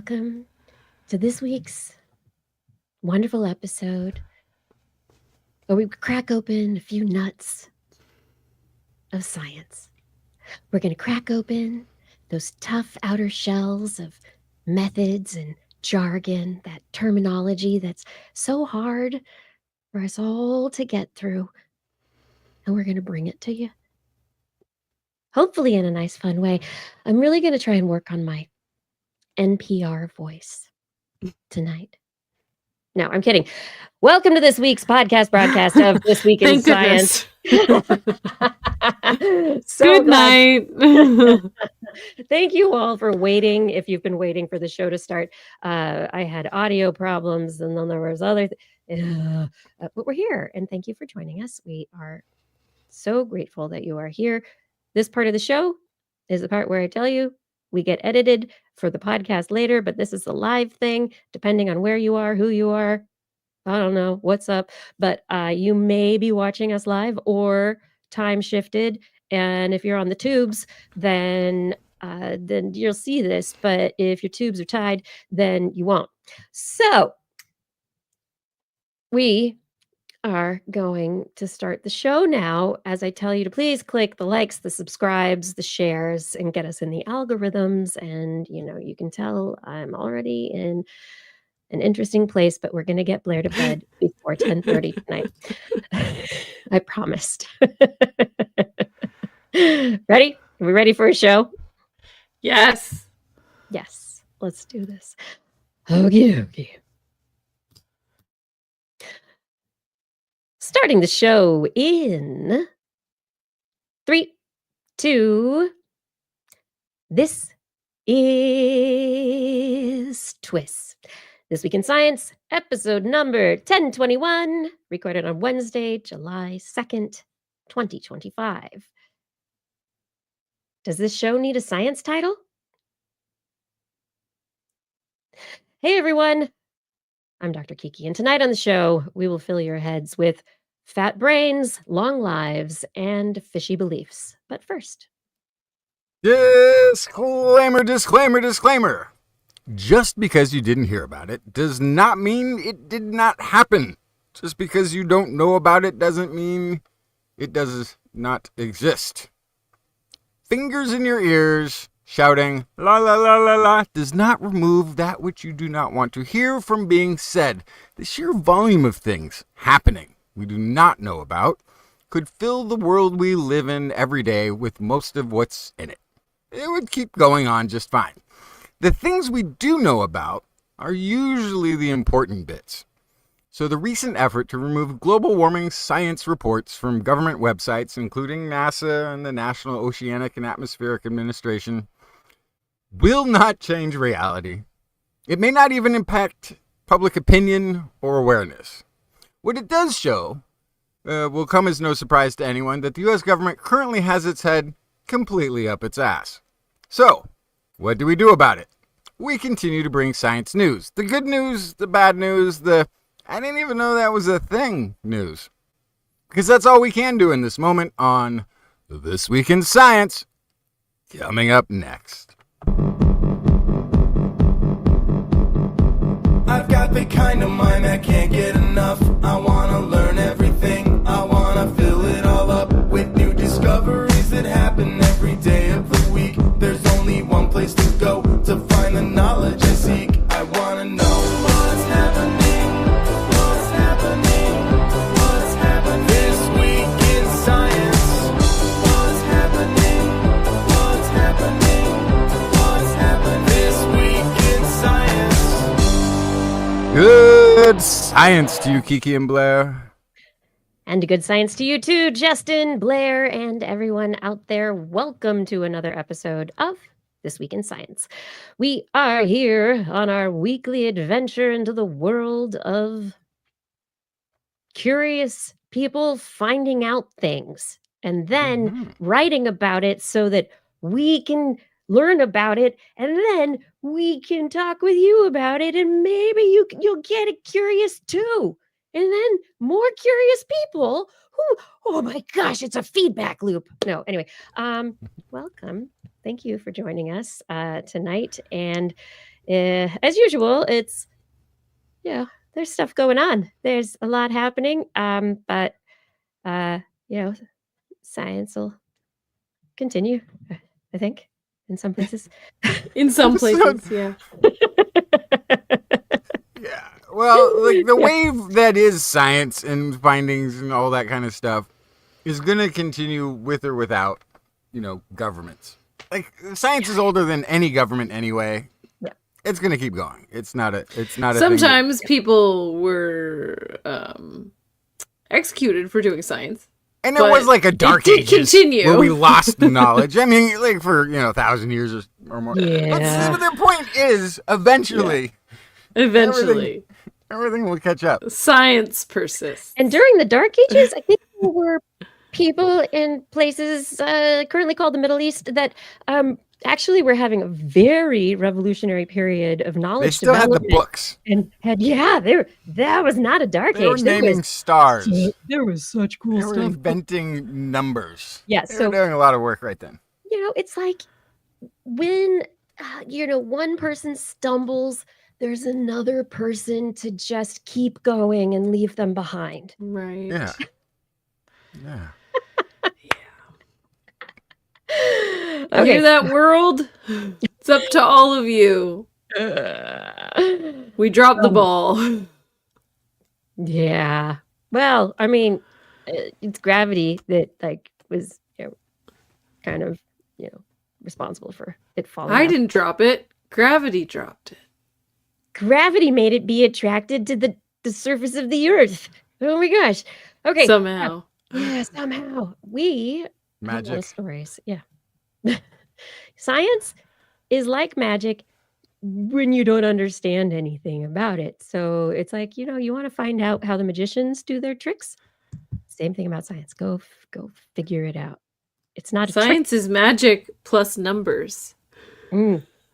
welcome to this week's wonderful episode where we crack open a few nuts of science. We're going to crack open those tough outer shells of methods and jargon, that terminology that's so hard for us all to get through. And we're going to bring it to you. Hopefully in a nice, fun way. I'm really going to try and work on my NPR voice tonight. No, I'm kidding. Welcome to this week's broadcast of This Week in Science. Good night. Thank you all for waiting. If you've been waiting for the show to start, I had audio problems, and then there was other. But we're here, and thank you for joining us. We are so grateful that you are here. This part of the show is the part where I tell you we get edited for the podcast later, but this is a live thing, depending on where you are, who you are. I don't know what's up, but you may be watching us live or time shifted. And if you're on the tubes, then you'll see this. But if your tubes are tied, then you won't. So we are going to start the show now, as I tell you to please click the likes, the subscribes, the shares, and get us in the algorithms. And, you can tell I'm already in an interesting place, but we're going to get Blair to bed before 10:30 tonight. I promised. Ready? Are we ready for a show? Yes. Yes. Let's do this. Okay. Starting the show in 3, 2. This is TWIS. This Week in Science, episode number 1021, recorded on Wednesday, July 2nd, 2025. Does this show need a science title? Hey everyone, I'm Dr. Kiki, and tonight on the show, we will fill your heads with fat brains, long lives, and fishy beliefs. But first... Disclaimer. Just because you didn't hear about it does not mean it did not happen. Just because you don't know about it doesn't mean it does not exist. Fingers in your ears, shouting, la la la la la, does not remove that which you do not want to hear from being said. The sheer volume of things happening we do not know about could fill the world we live in every day with most of what's in it. It would keep going on just fine. The things we do know about are usually the important bits. So the recent effort to remove global warming science reports from government websites, including NASA and the National Oceanic and Atmospheric Administration, will not change reality. It may not even impact public opinion or awareness. What it does show will come as no surprise to anyone that the U.S. government currently has its head completely up its ass. So, what do we do about it? We continue to bring science news. The good news, the bad news, the I didn't even know that was a thing news. Because that's all we can do in this moment on This Week in Science. Coming up next. I've got the kind of mind that can't get enough. I want to learn everything. I want to fill it all up with new discoveries that happen every day of the week. There's only one place to go to find the knowledge I seek. I want to know what's happening. What's happening? What's happening this week in science? What's happening? What's happening? What's happening this week in science? Good science to you, Kiki and Blair. And good science to you too, Justin, Blair, and everyone out there. Welcome to another episode of This Week in Science. We are here on our weekly adventure into the world of curious people finding out things and then writing about it so that we can learn about it, and then we can talk with you about it, and maybe you'll get curious too. And then more curious people who, oh my gosh, it's a feedback loop. No, anyway, welcome. Thank you for joining us tonight. And as usual, it's, there's stuff going on. There's a lot happening. But science will continue, I think, in some places. In some So- places, yeah. Yeah. Well, like the wave that is science and findings and all that kind of stuff is going to continue with or without, governments. Like science is older than any government anyway. Yeah. It's going to keep going. It's not a thing Sometimes people were executed for doing science. and there but was like a dark did ages continue. where we lost the knowledge. I mean, like for 1,000 years or more. Yeah. But the point is, eventually, Eventually, everything will catch up. science persists. And during the Dark Ages, I think there were people in places currently called the Middle East that actually were having a very revolutionary period of knowledge They still had the development. books. And that was not a Dark They were Age. There naming was, stars. there was such cool They were stuff. inventing numbers. Yeah, They so were doing a lot of work right then. it's like when one person stumbles, there's another person to just keep going and leave them behind. Right. Yeah. Yeah. Hear that, world? It's up to all of you. We dropped the ball. Yeah. Well, I mean, it's gravity that was kind of responsible for it falling. I off. didn't drop it. Gravity dropped it. Gravity made it be attracted to the surface of the earth. Oh my gosh. Okay. Somehow. Yeah, somehow we have Magic. little stories. Yeah. Science is like magic when you don't understand anything about it. So it's like, you want to find out how the magicians do their tricks. Same thing about science. Go figure it out. It's not a trick. Science is magic plus numbers.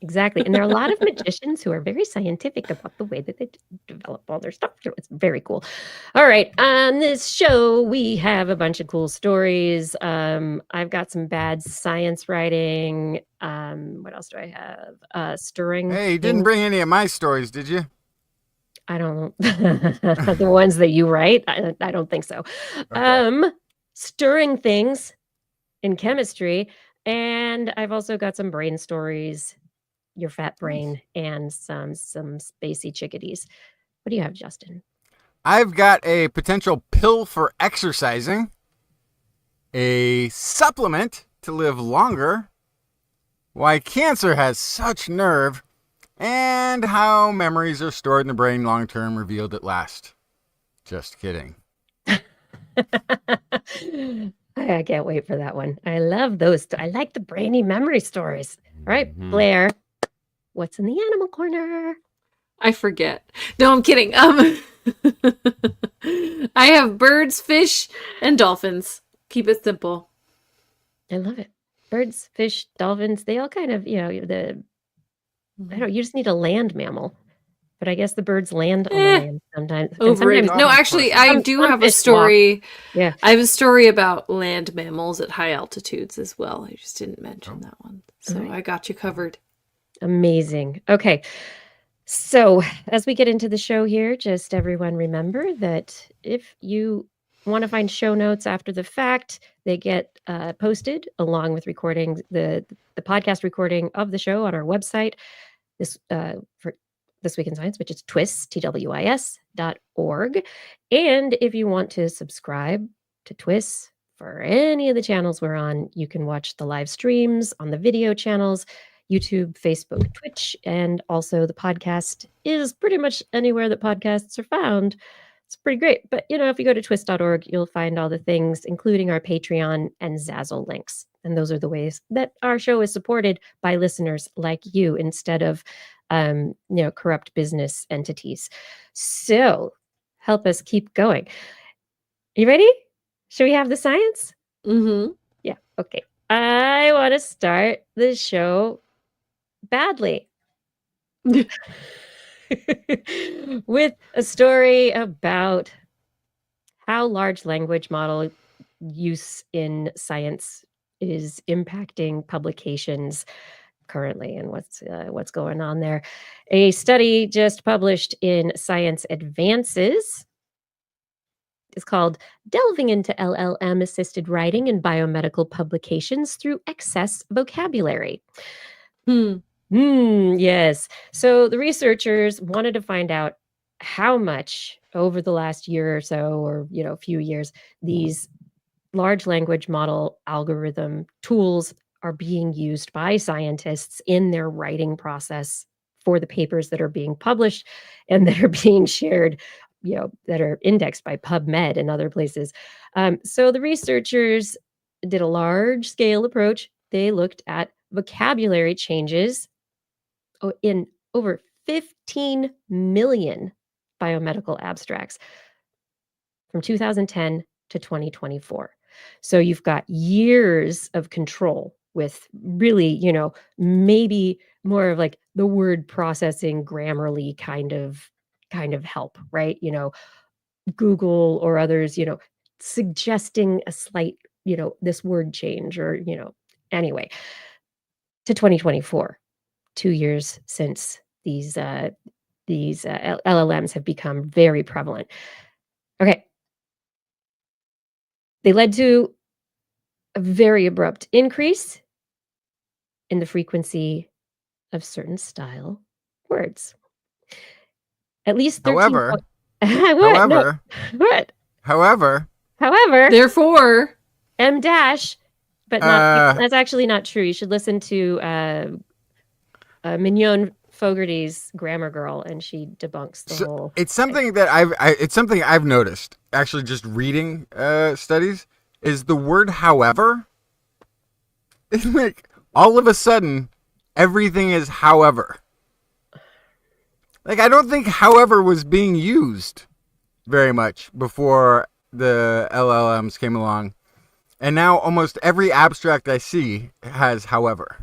Exactly. And there are a lot of magicians who are very scientific about the way that they develop all their stuff. It's very cool. All right. On this show, we have a bunch of cool stories. I've got some bad science writing. What else do I have? Stirring. Hey, you didn't bring any of my stories, did you? I don't the ones that you write. I don't think so. Okay. Stirring things in chemistry. And I've also got some brain stories, your fat brain, and some spacey chickadees. What do you have, Justin? I've got a potential pill for exercising, a supplement to live longer, why cancer has such nerve, and how memories are stored in the brain long term revealed at last. Just kidding. I can't wait for that one. I love those. I like the brainy memory stories. All right, Blair, what's in the animal corner? I forget. No, I'm kidding. I have birds, fish, and dolphins. Keep it simple. I love it. Birds, fish, dolphins, they all kind of, you just need a land mammal. But I guess the birds land on the land sometimes. and Overrated. sometimes- No, actually, I Some- do some have a fish walk. story. Yeah. I have a story about land mammals at high altitudes as well. I just didn't mention that one. So Alright. I got you covered. Amazing. Okay. So as we get into the show here, just everyone remember that if you want to find show notes after the fact, they get posted along with recording the podcast recording of the show on our website. This for This Week in Science, which is TWIS, TWIS.org. And if you want to subscribe to TWIS for any of the channels we're on, you can watch the live streams on the video channels, YouTube, Facebook, Twitch, and also the podcast is pretty much anywhere that podcasts are found. It's pretty great. But, if you go to twist.org, you'll find all the things, including our Patreon and Zazzle links. And those are the ways that our show is supported by listeners like you instead of, corrupt business entities. So help us keep going. You ready? Should we have the science? Mm-hmm. Yeah. Okay. I want to start the show badly with a story about how large language model use in science is impacting publications currently and what's going on there. A study just published in Science Advances is called Delving into LLM-assisted writing in biomedical publications through excess vocabulary. Yes. So the researchers wanted to find out how much over the last year or so, or a few years, these large language model algorithm tools are being used by scientists in their writing process for the papers that are being published and that are being shared, that are indexed by PubMed and other places. So the researchers did a large scale approach. They looked at vocabulary changes in over 15 million biomedical abstracts from 2010 to 2024. So you've got years of control with really, maybe more of like the word processing Grammarly kind of help, right? Google or others, suggesting a slight, this word change or, anyway, to 2024, 2 years since these LLMs have become very prevalent. Okay. They led to a very abrupt increase in the frequency of certain style words. At least 13. However, What? No. What? However, Therefore, M dash, but not. That's actually not true. You should listen to Mignon Fogarty's Grammar Girl, and she debunks the whole. It's something that I've noticed actually just reading studies is the word however. It's like all of a sudden everything is however. Like I don't think however was being used very much before the LLMs came along. And now almost every abstract I see has however.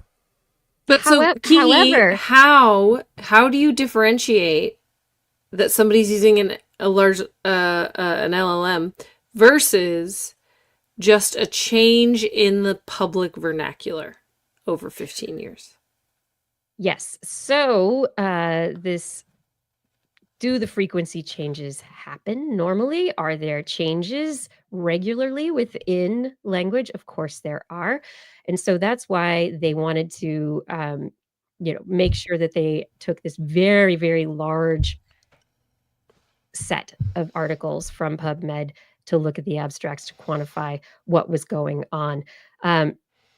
But Kiki, how do you differentiate that somebody's using an LLM versus just a change in the public vernacular over 15 years? Yes. So do the frequency changes happen normally? Are there changes regularly within language? Of course there are. And so that's why they wanted to, make sure that they took this very, very large set of articles from PubMed to look at the abstracts to quantify what was going on.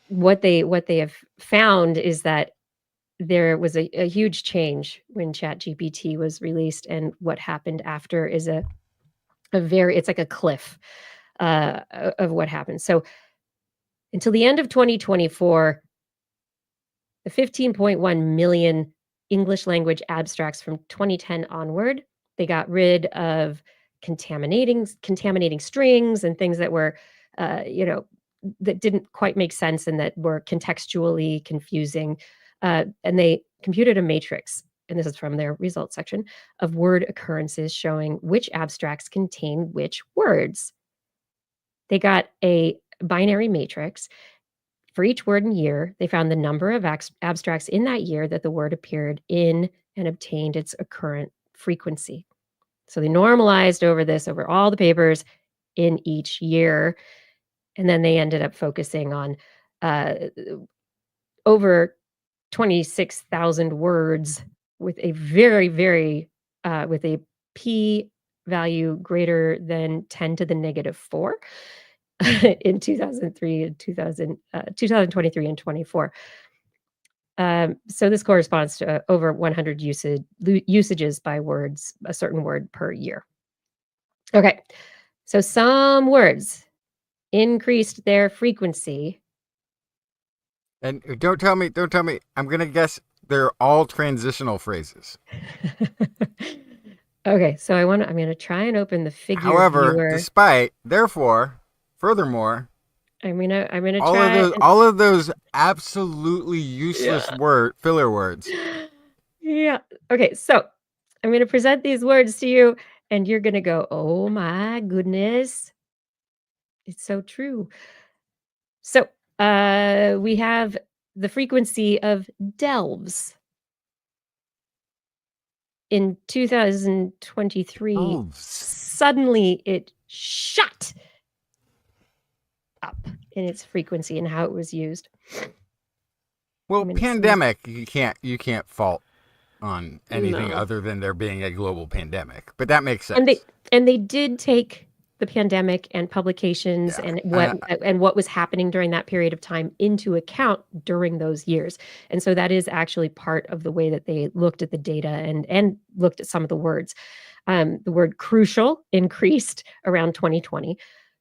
What they have found is that there was a huge change when ChatGPT was released, and what happened after is it's like a cliff of what happened. So until the end of 2024, the 15.1 million English language abstracts from 2010 onward, they got rid of contaminating strings and things that were, that didn't quite make sense and that were contextually confusing. And they computed a matrix, and this is from their results section, of word occurrences showing which abstracts contain which words. They got a binary matrix. For each word and year, they found the number of abstracts in that year that the word appeared in and obtained its occurrent frequency. So they normalized over all the papers in each year. And then they ended up focusing on over 26,000 words with a very, very, with a p value greater than 10 to the negative 4 in 2003 and 2023 and 24. So this corresponds to over 100 usages by words, a certain word per year. Okay, so some words increased their frequency. And don't tell me, I'm going to guess they're all transitional phrases. Okay, so I'm going to try and open the figure However, viewer. despite, therefore, furthermore, I'm gonna try all of those absolutely useless filler words. Yeah. Okay, so I'm going to present these words to you and you're going to go, "Oh my goodness. It's so true." So, we have the frequency of delves. In 2023, Delves. suddenly it shot up in its frequency and how it was used. Well, I mean, it seems- pandemic, you can't fault on anything No. other than there being a global pandemic, but that makes sense. And they did take the pandemic and publications Yeah. and what was happening during that period of time into account during those years. And so that is actually part of the way that they looked at the data and looked at some of the words. The word crucial increased around 2020.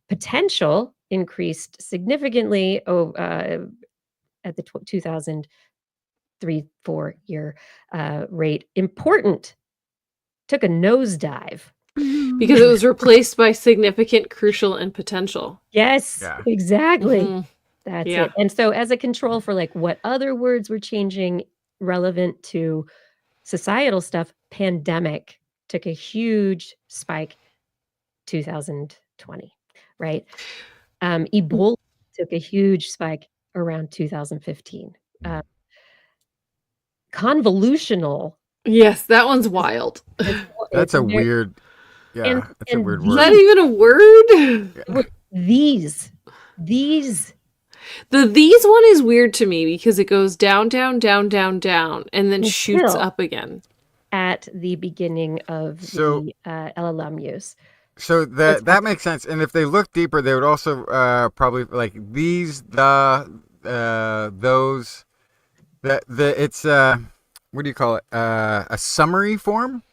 Potential increased significantly at the 2003-4 year rate. Important took a nosedive. Because it was replaced by significant, crucial, and potential. Yes, Yeah. exactly. Mhm. That's Yeah. it. And so as a control for like what other words were changing relevant to societal stuff, pandemic took a huge spike 2020, right? Ebola took a huge spike around 2015. Convolutional. Yes, that one's wild. That's a weird, and that's a weird Is word. that even a word? these. The these one is weird to me because it goes down, down, down, down, down, and then shoots Until- up again. At the beginning of So- the LLM use. So that makes sense. And if they look deeper, they would also probably like these, those, it's what do you call it? A summary form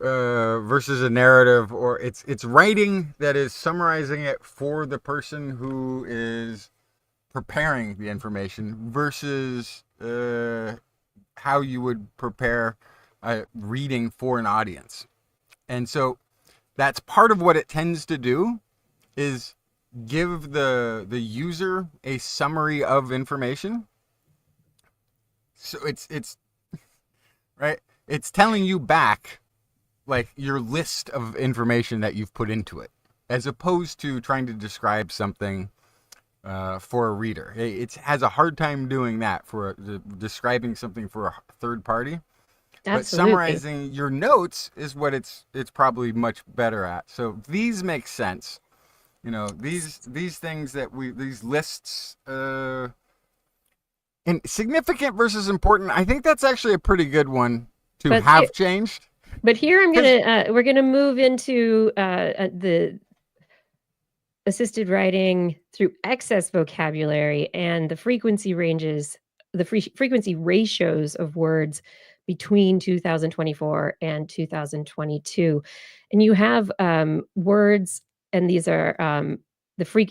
versus a narrative, or it's writing that is summarizing it for the person who is preparing the information versus how you would prepare a reading for an audience. And so that's part of what it tends to do is give the user a summary of information. So it's right. It's telling you back like your list of information that you've put into it, as opposed to trying to describe something for a reader. It has a hard time doing that for describing something for a third party. But Absolutely. summarizing your notes is what it's probably much better at. So these make sense. You know, these things that these lists, and significant versus important, I think that's actually a pretty good one to But have changed. But here we're gonna move into the assisted writing through excess vocabulary and the frequency ranges, the frequency ratios of words between 2024 and 2022. And you have words, and these are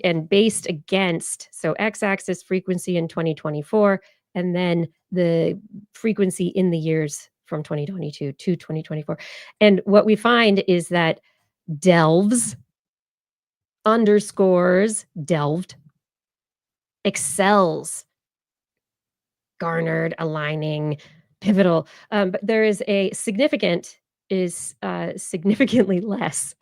and based against, so x-axis frequency in 2024, and then the frequency in the years from 2022 to 2024. And what we find is that delves, underscores, delved, excels, garnered, aligning, pivotal. But there is a significant is significantly less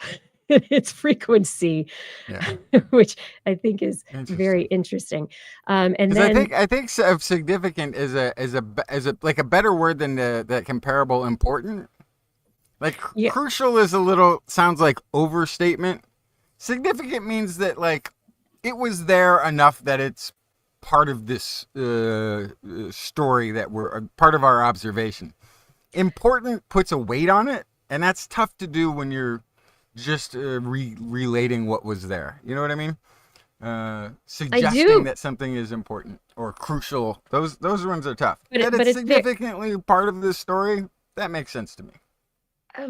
in its frequency, Yeah. which I think is very interesting. And then I think significant is a like a better word than the comparable important. Like Yeah. crucial is a little sounds like overstatement. Significant means that like it was there enough that it's part of this story that we're part of our observation. Important puts a weight on it, and that's tough to do when you're just relating what was there. You know what I mean? Suggesting that something is important or crucial. Those ones are tough. That it's significantly part of this story, that makes sense to me.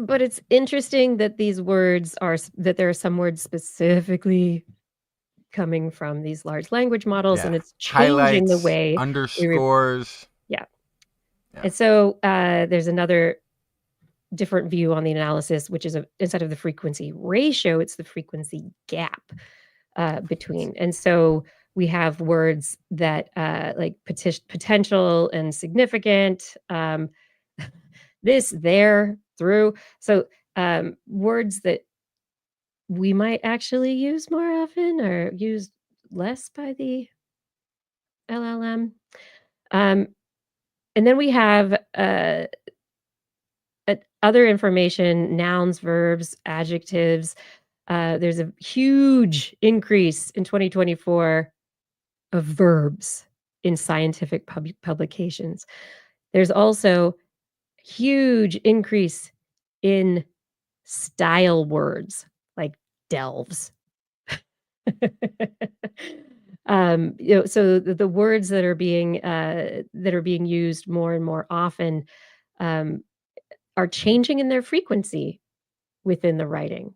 But it's interesting that these words that there are some words specifically coming from these large language models, and it's changing highlights, the way underscores. Yeah. And so there's another different view on the analysis, which is instead of the frequency ratio, it's the frequency gap between. And so we have words that like potential and significant, this, there, through. So words that we might actually use more often or used less by the LLM. And then we have other information, nouns, verbs, adjectives. There's a huge increase in 2024 of verbs in scientific publications. There's also huge increase in style words like delves. So the words that are being used more and more often are changing in their frequency within the writing.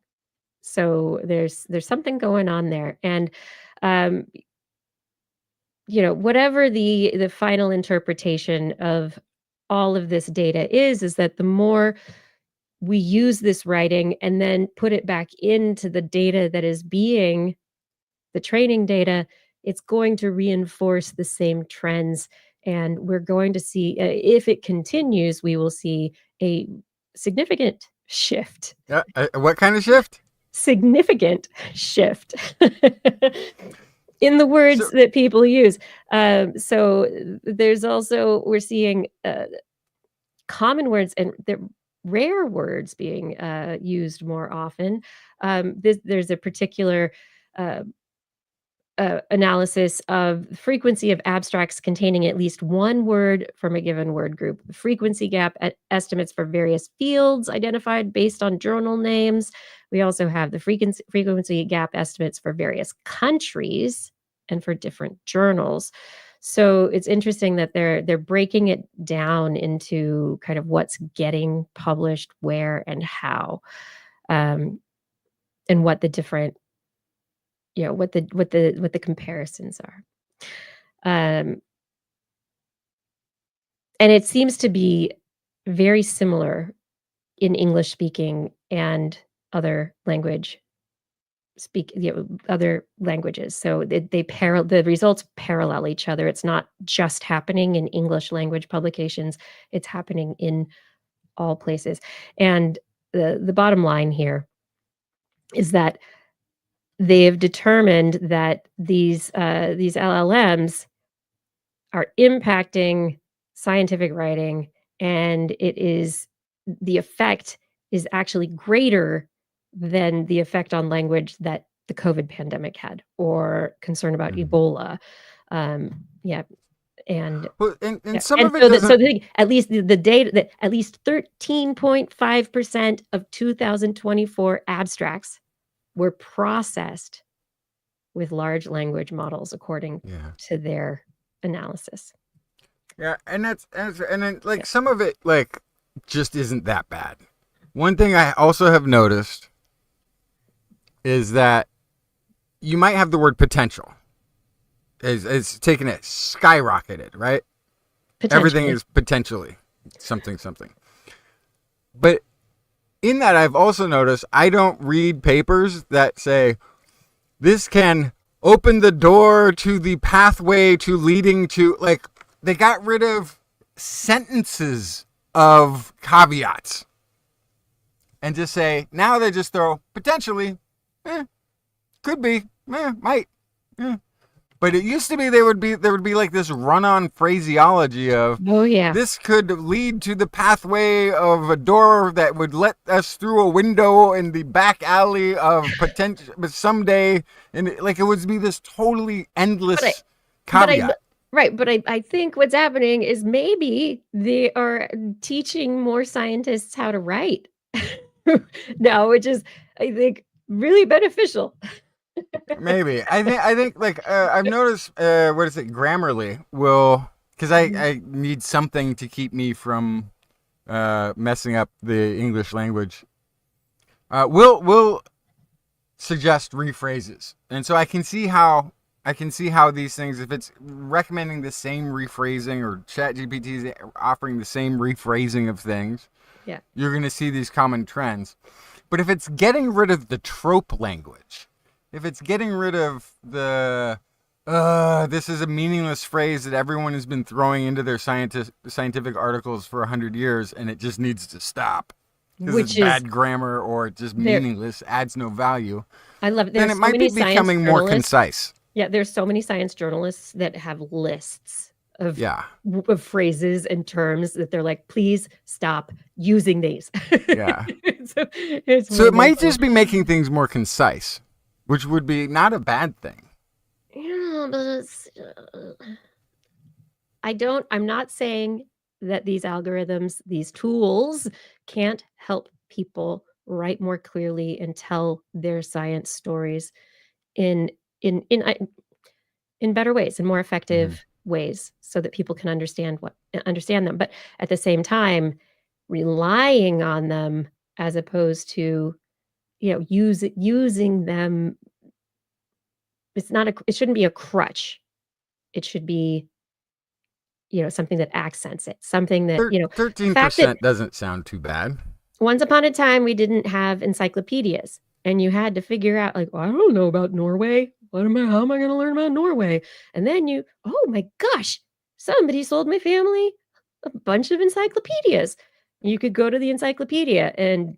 So there's something going on there, and whatever the final interpretation of all of this data is that the more we use this writing and then put it back into the data that is being the training data, it's going to reinforce the same trends. And we're going to see, if it continues, we will see a significant shift. What kind of shift? Significant shift in the words that people use. So there's also, we're seeing common words and the rare words being used more often. There's a particular analysis of the frequency of abstracts containing at least one word from a given word group. The frequency gap estimates for various fields identified based on journal names. We also have the frequency gap estimates for various countries and for different journals. So it's interesting that they're breaking it down into kind of what's getting published where and how, and what the different what the comparisons are. And it seems to be very similar in English speaking and other other languages. So the results parallel each other. It's not just happening in English language publications, it's happening in all places. And the bottom line here is that they have determined that these LLMs are impacting scientific writing, and the effect is actually greater than the effect on language that the COVID pandemic had, or concern about Ebola. And well, and some and of it so the thing, at least the data that at least 13.5% of 2024 abstracts were processed with large language models, according to their analysis. Yeah, and then some of it just isn't that bad. One thing I also have noticed is that you might have the word potential. It's taken it skyrocketed, right? Everything is potentially something. But in that, I've also noticed I don't read papers that say this can open the door to the pathway to leading to, they got rid of sentences of caveats and just say, now they just throw potentially, could be, might. But it used to be there would be like this run-on phraseology of, this could lead to the pathway of a door that would let us through a window in the back alley of potential, but someday, and it would be this totally endless caveat. But I think what's happening is maybe they are teaching more scientists how to write now, which is, I think, really beneficial. Maybe. I think I've noticed, Grammarly will, because I need something to keep me from messing up the English language. Will suggest rephrases, and so I can see how these things, if it's recommending the same rephrasing, or ChatGPT is offering the same rephrasing of things, you're going to see these common trends. But if it's getting rid of the trope language, if it's getting rid of the, this is a meaningless phrase that everyone has been throwing into their scientific articles for 100 years, and it just needs to stop, because it's bad grammar, or it's just meaningless, adds no value, I love it. Then it might be becoming more concise. Yeah, there's so many science journalists that have lists of Yeah. of phrases and terms that they're like, please stop using these. Yeah. So it's So it might wonderful. just be making things more concise, which would be not a bad thing. Yeah, but it's, I'm not saying that these algorithms, these tools can't help people write more clearly and tell their science stories in in in I- in better ways, in more effective ways, so that people can understand them. But at the same time, relying on them as opposed to, using them, it shouldn't be a crutch. It should be, something that accents it, something that, the fact that 13% doesn't sound too bad. once upon a time we didn't have encyclopedias, and you had to figure out, like, well, I don't know about Norway. How am I going to learn about Norway? And then oh my gosh, somebody sold my family a bunch of encyclopedias. You could go to the encyclopedia and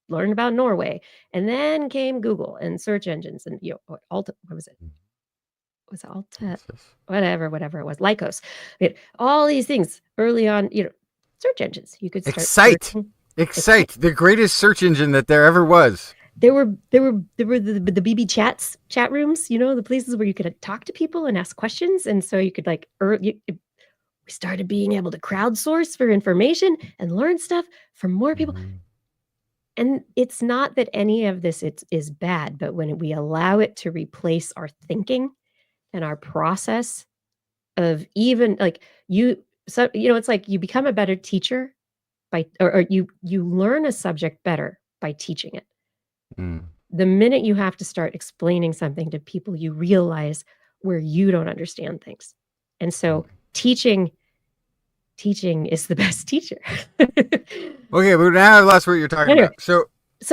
learn about Norway. And then came Google and search engines and, Alta, what was it? Was it Alta? Whatever it was, Lycos. All these things early on, search engines. You could start searching. Excite, the greatest search engine that there ever was. There were the BB chat rooms, the places where you could talk to people and ask questions. And so you could we started being able to crowdsource for information and learn stuff from more people. And it's not that any of this is bad, but when we allow it to replace our thinking and our process of even it's like you become a better teacher or you learn a subject better by teaching it. The minute you have to start explaining something to people, you realize where you don't understand things. And so teaching is the best teacher. Okay, but now I've lost what you're talking about. So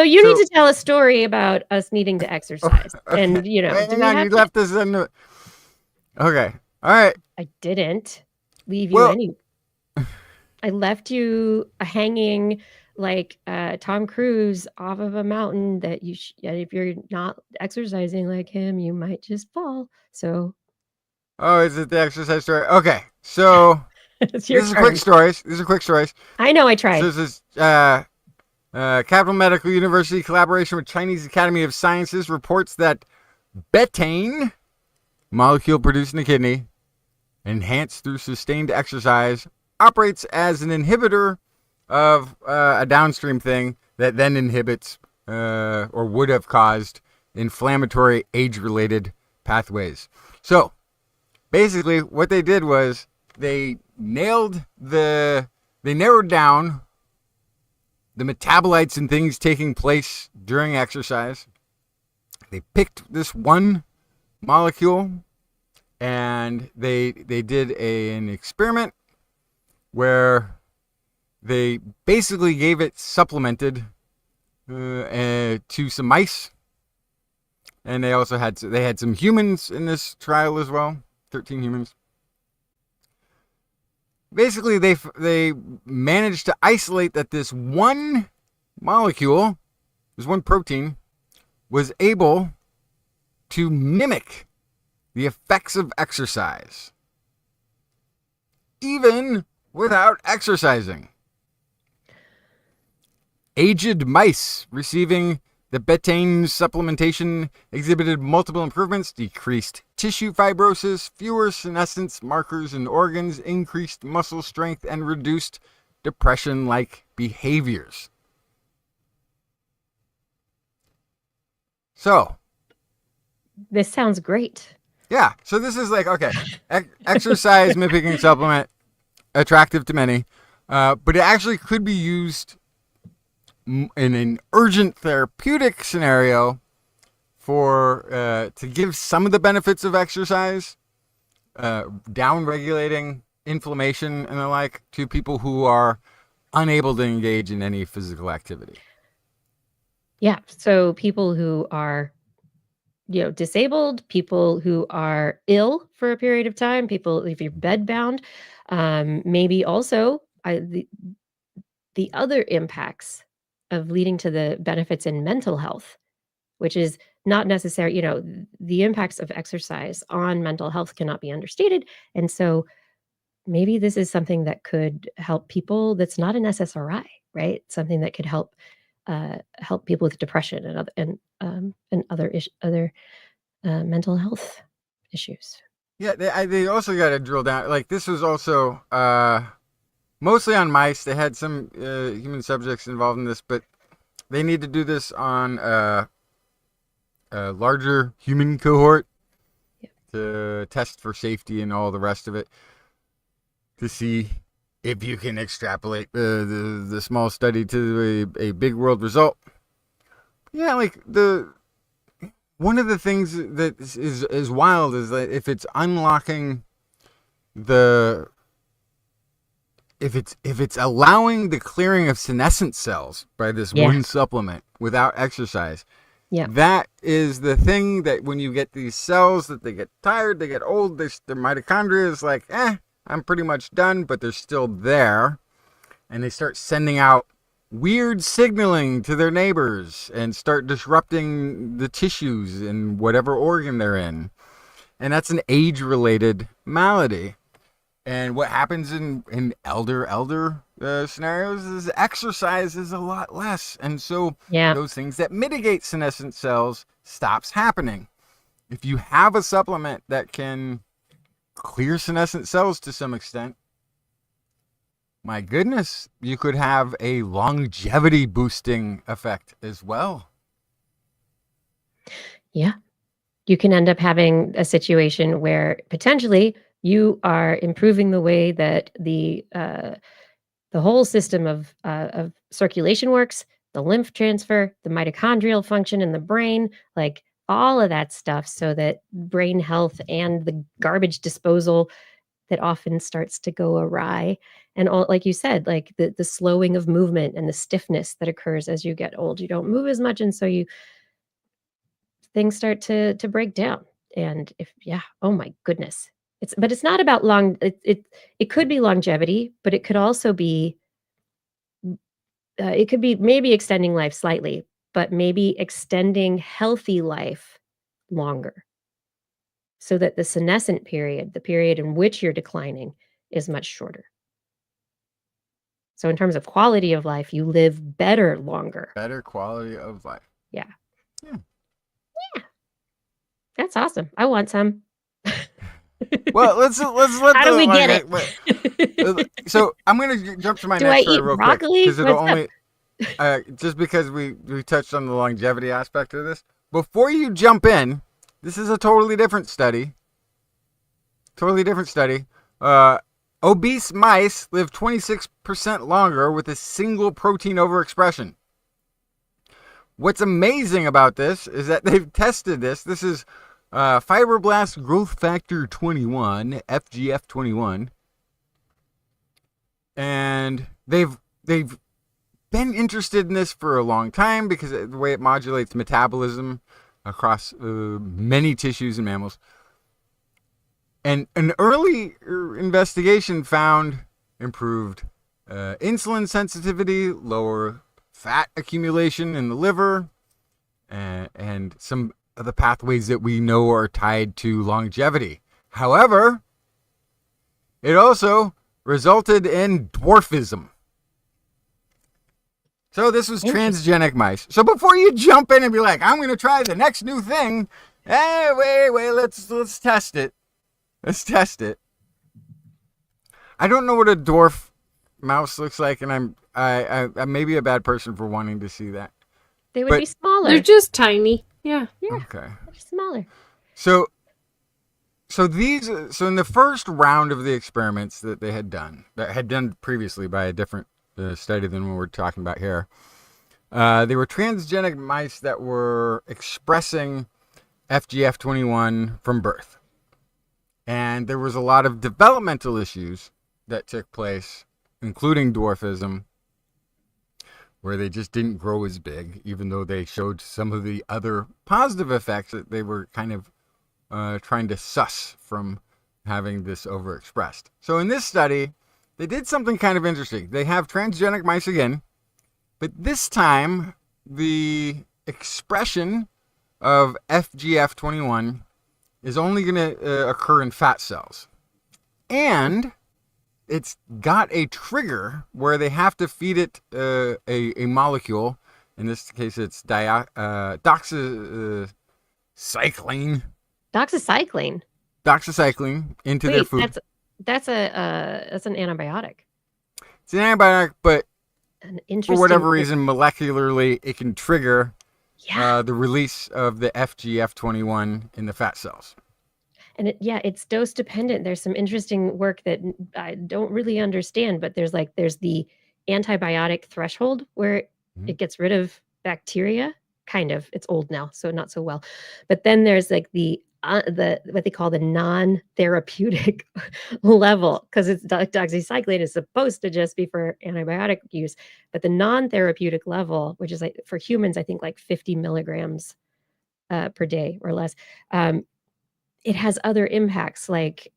you need to tell a story about us needing to exercise. Okay. And, you left this in the... Okay, all right. I didn't leave you I left you hanging like Tom Cruise off of a mountain that if you're not exercising like him, you might just fall. So. Oh, is it the exercise story? Okay, so It's your These turn. are quick stories. I know, I tried. So this is Capital Medical University collaboration with Chinese Academy of Sciences reports that betaine, molecule produced in the kidney, enhanced through sustained exercise, operates as an inhibitor of a downstream thing that then inhibits or would have caused inflammatory age-related pathways. So basically what they did was they narrowed down the metabolites and things taking place during exercise. They picked this one molecule and they did an experiment where they basically gave it supplemented to some mice, and they also had some humans in this trial as well, 13 humans. Basically, they managed to isolate that this one molecule, this one protein, was able to mimic the effects of exercise, even without exercising. Aged mice receiving the betaine supplementation exhibited multiple improvements: decreased tissue fibrosis, fewer senescence markers in organs, increased muscle strength, and reduced depression-like behaviors. So, this sounds great. Yeah, so this is like, okay, exercise mimicking supplement, attractive to many, but it actually could be used in an urgent therapeutic scenario to give some of the benefits of exercise, down-regulating inflammation and the like, to people who are unable to engage in any physical activity. Yeah, so people who are disabled, people who are ill for a period of time, people if you're bedbound, maybe also the other impacts of leading to the benefits in mental health which is not necessary. The impacts of exercise on mental health cannot be understated. And so maybe this is something that could help people that's not an SSRI, right? Something that could help people with depression and other mental health issues. Yeah, they also got to drill down. Like, this was also mostly on mice. They had some human subjects involved in this, but they need to do this on a larger human cohort to test for safety and all the rest of it, to see if you can extrapolate the small study to a big world result. Yeah, like one of the things that is wild is that if it's unlocking if it's allowing the clearing of senescent cells by this one supplement without exercise, that is the thing that when you get these cells that they get tired, they get old, their mitochondria is like, I'm pretty much done, but they're still there. And they start sending out weird signaling to their neighbors and start disrupting the tissues in whatever organ they're in. And that's an age-related malady. And what happens in elder scenarios is exercise is a lot less. And so those things that mitigate senescent cells stops happening. If you have a supplement that can clear senescent cells to some extent, my goodness, you could have a longevity boosting effect as well. Yeah. You can end up having a situation where potentially you are improving the way that the whole system of circulation works, the lymph transfer, the mitochondrial function in the brain, like all of that stuff, so that brain health and the garbage disposal that often starts to go awry. And all, like you said, like the slowing of movement and the stiffness that occurs as you get old. You don't move as much, and so things start to break down. And oh my goodness. But it's not about it could be longevity, but it could also be maybe extending life slightly, but maybe extending healthy life longer, so that the senescent period, the period in which you're declining, is much shorter. So in terms of quality of life, you live better longer. Better quality of life. Yeah. That's awesome. I want some. Well, let's let. How do we get it? So I'm gonna jump to my Do next I eat story real broccoli? quick, because it'll only just because we touched on the longevity aspect of this. Before you jump in, this is a totally different study. Obese mice live 26% longer with a single protein overexpression. What's amazing about this is that they've tested this. This is fibroblast growth factor 21, FGF21, and they've been interested in this for a long time because of the way it modulates metabolism across many tissues in mammals. And an early investigation found improved insulin sensitivity, lower fat accumulation in the liver, and some of the pathways that we know are tied to longevity. However, it also resulted in dwarfism. So this was transgenic mice. So before you jump in and be like, I'm going to try the next new thing, wait, let's test it. Let's test it. I don't know what a dwarf mouse looks like, and I may be a bad person for wanting to see that. They would be smaller. They're just tiny. Yeah. Okay. They're smaller. So in the first round of the experiments that they had done previously by a different study than what we're talking about here, they were transgenic mice that were expressing FGF21 from birth. And there was a lot of developmental issues that took place, including dwarfism, where they just didn't grow as big, even though they showed some of the other positive effects that they were kind of trying to suss from having this overexpressed. So in this study, they did something kind of interesting. They have transgenic mice again, but this time the expression of FGF21 is only going to occur in fat cells. And it's got a trigger where they have to feed it a molecule. In this case, it's doxycycline. Doxycycline. Into their food. That's an antibiotic. It's an antibiotic, but An interesting. for whatever reason, molecularly, it can trigger Yeah. the release of the FGF21 in the fat cells. And it's dose dependent. There's some interesting work that I don't really understand, but there's the antibiotic threshold where it gets rid of bacteria. Kind of. It's old now, so not so well. But then there's like the what they call the non-therapeutic level, because it's doxycycline is supposed to just be for antibiotic use, but the non-therapeutic level, which is like for humans, I think like 50 milligrams per day or less. It has other impacts, like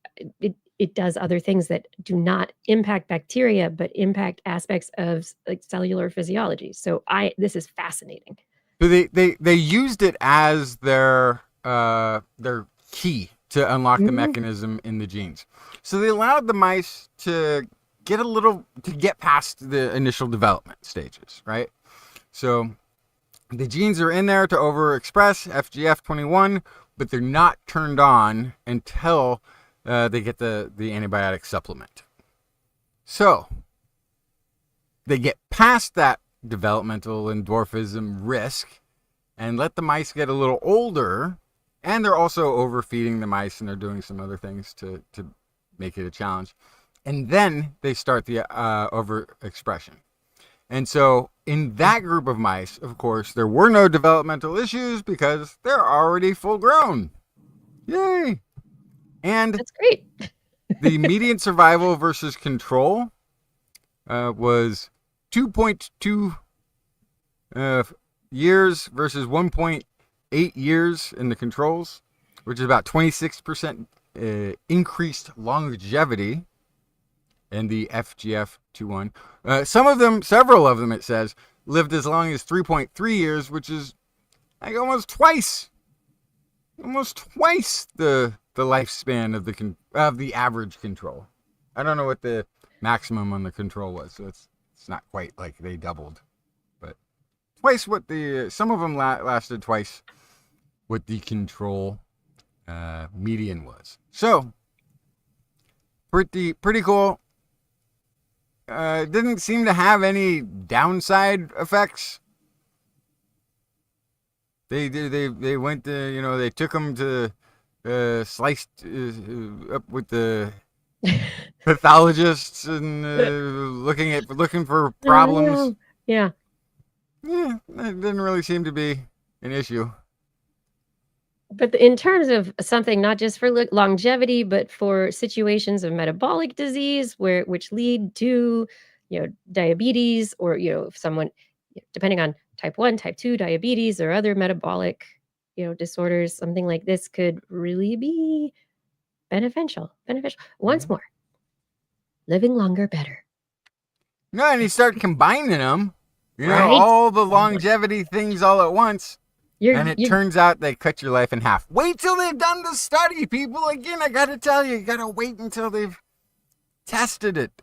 it does other things that do not impact bacteria, but impact aspects of like cellular physiology. So this is fascinating. So they used it as their key to unlock the mechanism in the genes. So they allowed the mice to get past the initial development stages, right? So the genes are in there to overexpress FGF21, but they're not turned on until they get the antibiotic supplement. So they get past that developmental and dwarfism risk and let the mice get a little older, and they're also overfeeding the mice, and they're doing some other things to make it a challenge. And then they start the overexpression. And so in that group of mice, of course, there were no developmental issues because they're already full grown. Yay! And That's great. the median survival versus control was 2.2 years versus 1.8 years in the controls, which is about 26% increased longevity in the FGF21. Several of them, it says, lived as long as 3.3 years, which is like almost twice the lifespan of the average control. I don't know what the maximum on the control was, so it's not quite like they doubled, but twice what some of them lasted twice what the control median was. So pretty cool. Didn't seem to have any downside effects. They went to, they took them to sliced up with the pathologists and looking for problems. Yeah. Yeah, that didn't really seem to be an issue. But in terms of something not just for longevity, but for situations of metabolic disease, which lead to, diabetes, or if someone, depending on type 1, type 2 diabetes or other metabolic, disorders, something like this could really be beneficial. Once more, living longer, better. No, and you start combining them, Right? all the longevity things all at once. And it turns out they cut your life in half. Wait till they've done the study, people. Again, I got to tell you got to wait until they've tested it.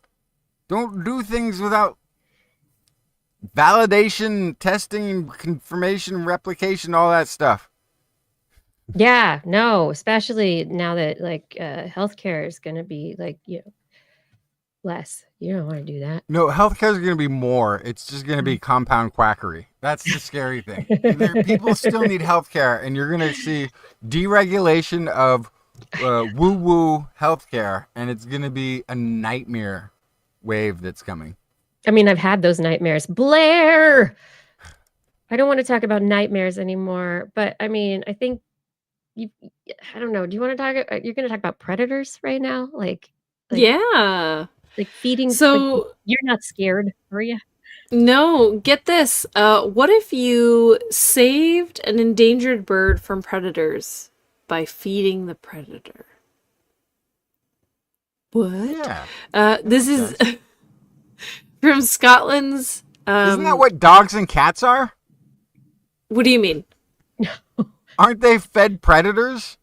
Don't do things without validation, testing, confirmation, replication, all that stuff. Yeah, no, especially now that healthcare is going to be less. You don't want to do that. No, healthcare is going to be more. It's just going to be compound quackery. That's the scary thing. People still need healthcare, and you're going to see deregulation of woo-woo healthcare, and it's going to be a nightmare wave that's coming. I mean, I've had those nightmares. Blair! I don't want to talk about nightmares anymore, but I mean, I think I don't know. Do you want to talk? You're going to talk about predators right now? Yeah. Like feeding. So you're not scared, are you? No, get this. What if you saved an endangered bird from predators by feeding the predator? What? Yeah. This is from Scotland's. Isn't that what dogs and cats are? What do you mean? aren't they fed predators?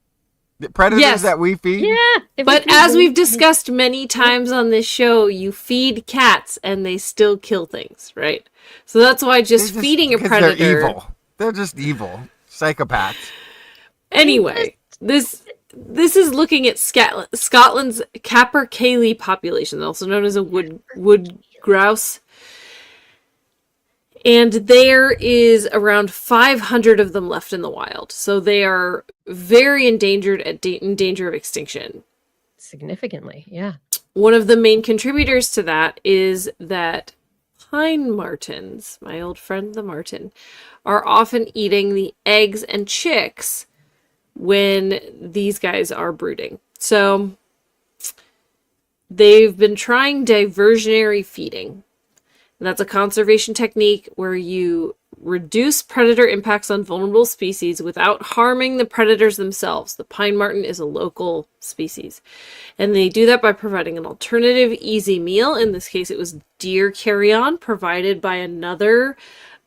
The predators Yes. that we feed? Yeah. if we But feed as them- we've discussed many times on this show, you feed cats and they still kill things, right? So that's why just feeding a because predator. They're evil. They're just evil. Psychopaths. Anyway, this is looking at Scotland's capercaillie population, also known as a wood grouse. And there is around 500 of them left in the wild. So they are very endangered and in danger of extinction. Significantly, yeah. One of the main contributors to that is that pine martens, my old friend the marten, are often eating the eggs and chicks when these guys are brooding. So they've been trying diversionary feeding. And that's a conservation technique where you reduce predator impacts on vulnerable species without harming the predators themselves. The pine marten is a local species. And they do that by providing an alternative easy meal. In this case, it was deer carrion provided by another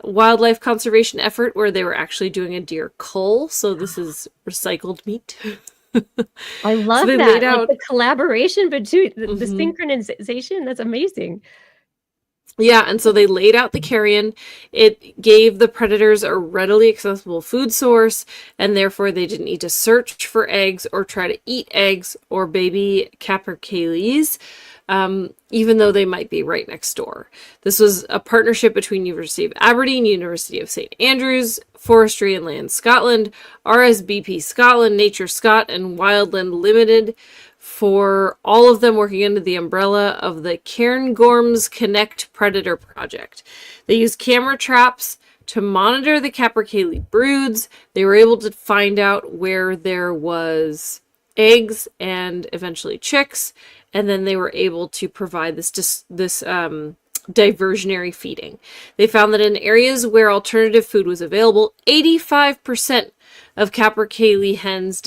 wildlife conservation effort where they were actually doing a deer cull. So this is recycled meat. I love they that. laid Like out- the collaboration between the Mhm. synchronization. That's amazing. Yeah, and so they laid out the carrion. It gave the predators a readily accessible food source, and therefore they didn't need to search for eggs or try to eat eggs or baby capercaillies, even though they might be right next door. This was a partnership between University of Aberdeen, University of St. Andrews, Forestry and Land Scotland, RSBP Scotland, Nature Scot, and Wildland Limited, for all of them working under the umbrella of the Cairngorms Connect Predator Project. They used camera traps to monitor the capercaillie broods. They were able to find out where there was eggs and eventually chicks, and then they were able to provide this diversionary feeding. They found that in areas where alternative food was available, 85% of capercaillie hens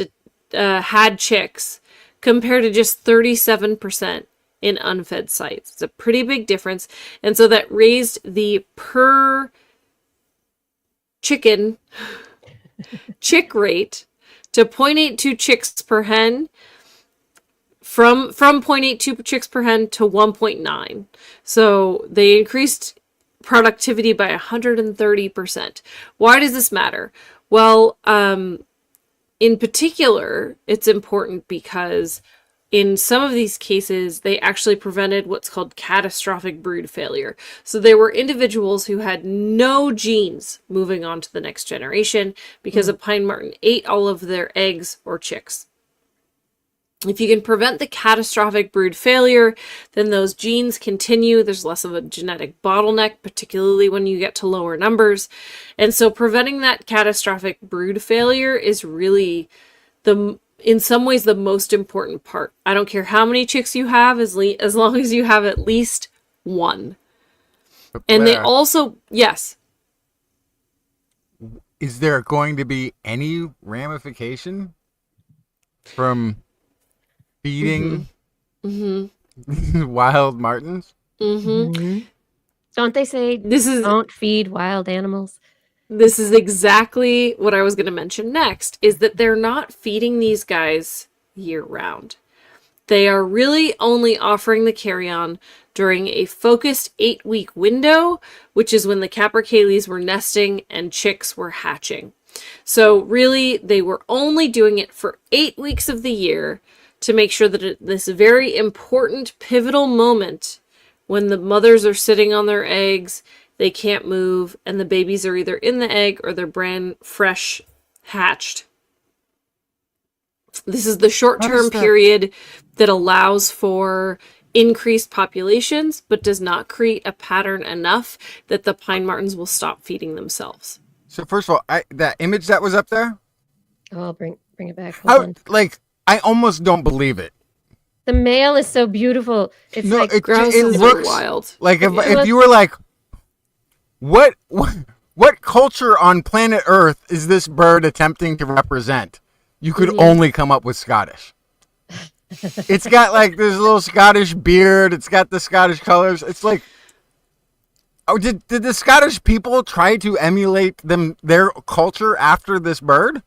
had chicks, compared to just 37% in unfed sites. It's a pretty big difference. And so that raised the per chick rate to 0.82 chicks per hen, from 0.82 chicks per hen to 1.9. So they increased productivity by 130%. Why does this matter? Well, in particular, it's important because in some of these cases, they actually prevented what's called catastrophic brood failure. So there were individuals who had no genes moving on to the next generation because a pine marten ate all of their eggs or chicks. If you can prevent the catastrophic brood failure, then those genes continue. There's less of a genetic bottleneck, particularly when you get to lower numbers. And so preventing that catastrophic brood failure is really, in some ways, the most important part. I don't care how many chicks you have, as long as you have at least one. And they also, yes. Is there going to be any ramification from feeding wild martens? Mhm. Don't they say don't feed wild animals? This is exactly what I was going to mention next, is that they're not feeding these guys year round. They are really only offering the carrion during a focused 8-week window, which is when the capercaillies were nesting and chicks were hatching. So really, they were only doing it for 8 weeks of the year to make sure that at this very important pivotal moment when the mothers are sitting on their eggs, they can't move, and the babies are either in the egg or they're brand fresh hatched. This is the short-term period that allows for increased populations, but does not create a pattern enough that the pine martens will stop feeding themselves. So first of all, that image that was up there, Oh, I'll bring it back. Hold on. I almost don't believe it. The male is so beautiful. It's No, like Grouses it looks are wild. like if you were like, what culture on planet Earth is this bird attempting to represent? You could only come up with Scottish. It's got like this little Scottish beard. It's got the Scottish colors. It's like, oh, did the Scottish people try to emulate their culture after this bird?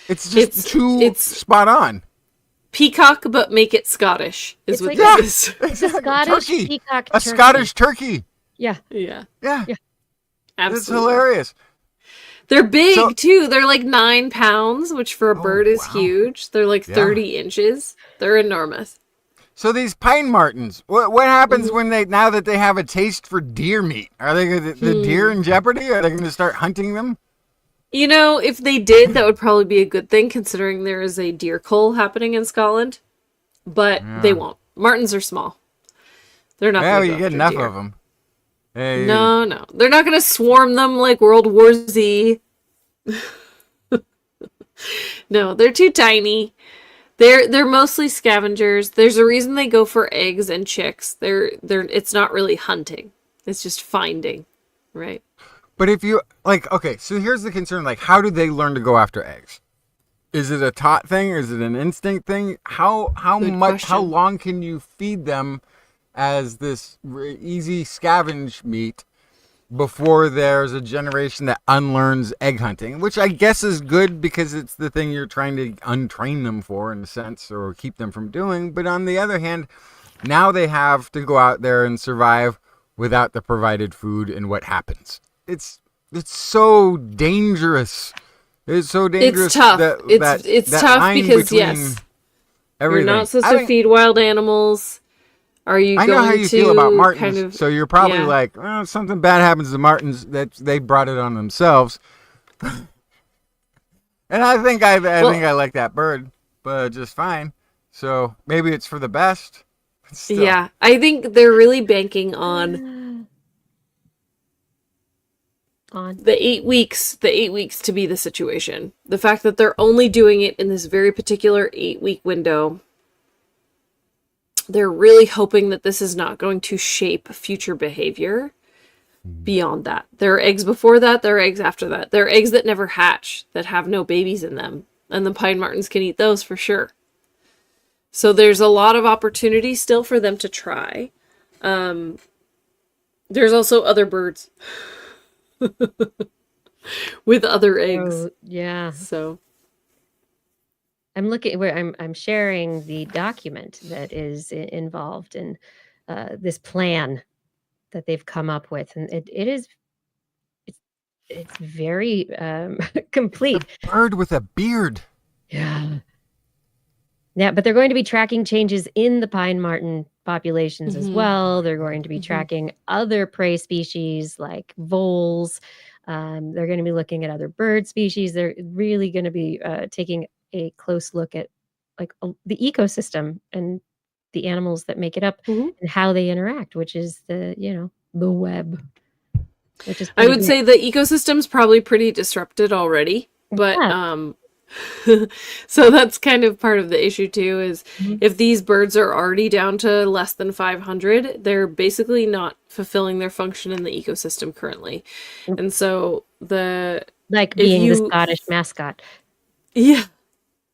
It's just too spot on. Peacock, but make it Scottish. Is It's what like this is. It's a Scottish Turkey. peacock A turkey. Scottish turkey. Yeah. Yeah, Yeah. absolutely. It's hilarious. They're big So- too. They're like 9 pounds, which for a bird is wow. huge. They're like 30 inches. They're enormous. So these pine martens, what happens when now that they have a taste for deer meat? Are they the deer in jeopardy? Are they going to start hunting them? You know, if they did, that would probably be a good thing, considering there is a deer cull happening in Scotland. But they won't. Martens are small. They're not. Well, gonna you go get after enough deer. of them. Hey. No, they're not going to swarm them like World War Z. No, they're too tiny. They're mostly scavengers. There's a reason they go for eggs and chicks. It's not really hunting. It's just finding, right? But if you okay, so here's the concern: how do they learn to go after eggs? Is it a taught thing? Is it an instinct thing? How Good much? question. How long can you feed them as this easy scavenge meat before there's a generation that unlearns egg hunting? Which I guess is good because it's the thing you're trying to untrain them for, in a sense, or keep them from doing. But on the other hand, now they have to go out there and survive without the provided food, and what happens? It's so dangerous. It's so dangerous. It's tough. That It's that tough line because between yes, everything. you're not supposed I to think- feed wild animals. Are you? I know going how you to feel about martens, kind of, so you're probably yeah. like, oh, something bad happens to martens, that they brought it on themselves. And I think I like that bird, but just fine. So maybe it's for the best. But still. Yeah, I think they're really banking on the 8 weeks. The 8 weeks to be the situation. The fact that they're only doing it in this very particular 8-week window. They're really hoping that this is not going to shape future behavior beyond that. There are eggs before that, there are eggs after that. There are eggs that never hatch, that have no babies in them. And the pine martens can eat those for sure. So there's a lot of opportunity still for them to try. There's also other birds with other eggs. Oh, yeah. So I'm looking where I'm sharing the document that is involved in this plan that they've come up with, and it's very complete. Bird with a beard. Yeah. Yeah, but they're going to be tracking changes in the pine marten populations as well. They're going to be tracking other prey species like voles. They're going to be looking at other bird species. They're really going to be taking a close look at the ecosystem and the animals that make it up and how they interact, which is the web. Which is I would pretty say the ecosystem's probably pretty disrupted already, but so that's kind of part of the issue too, is if these birds are already down to less than 500, they're basically not fulfilling their function in the ecosystem currently. And so like being the Scottish mascot. Yeah.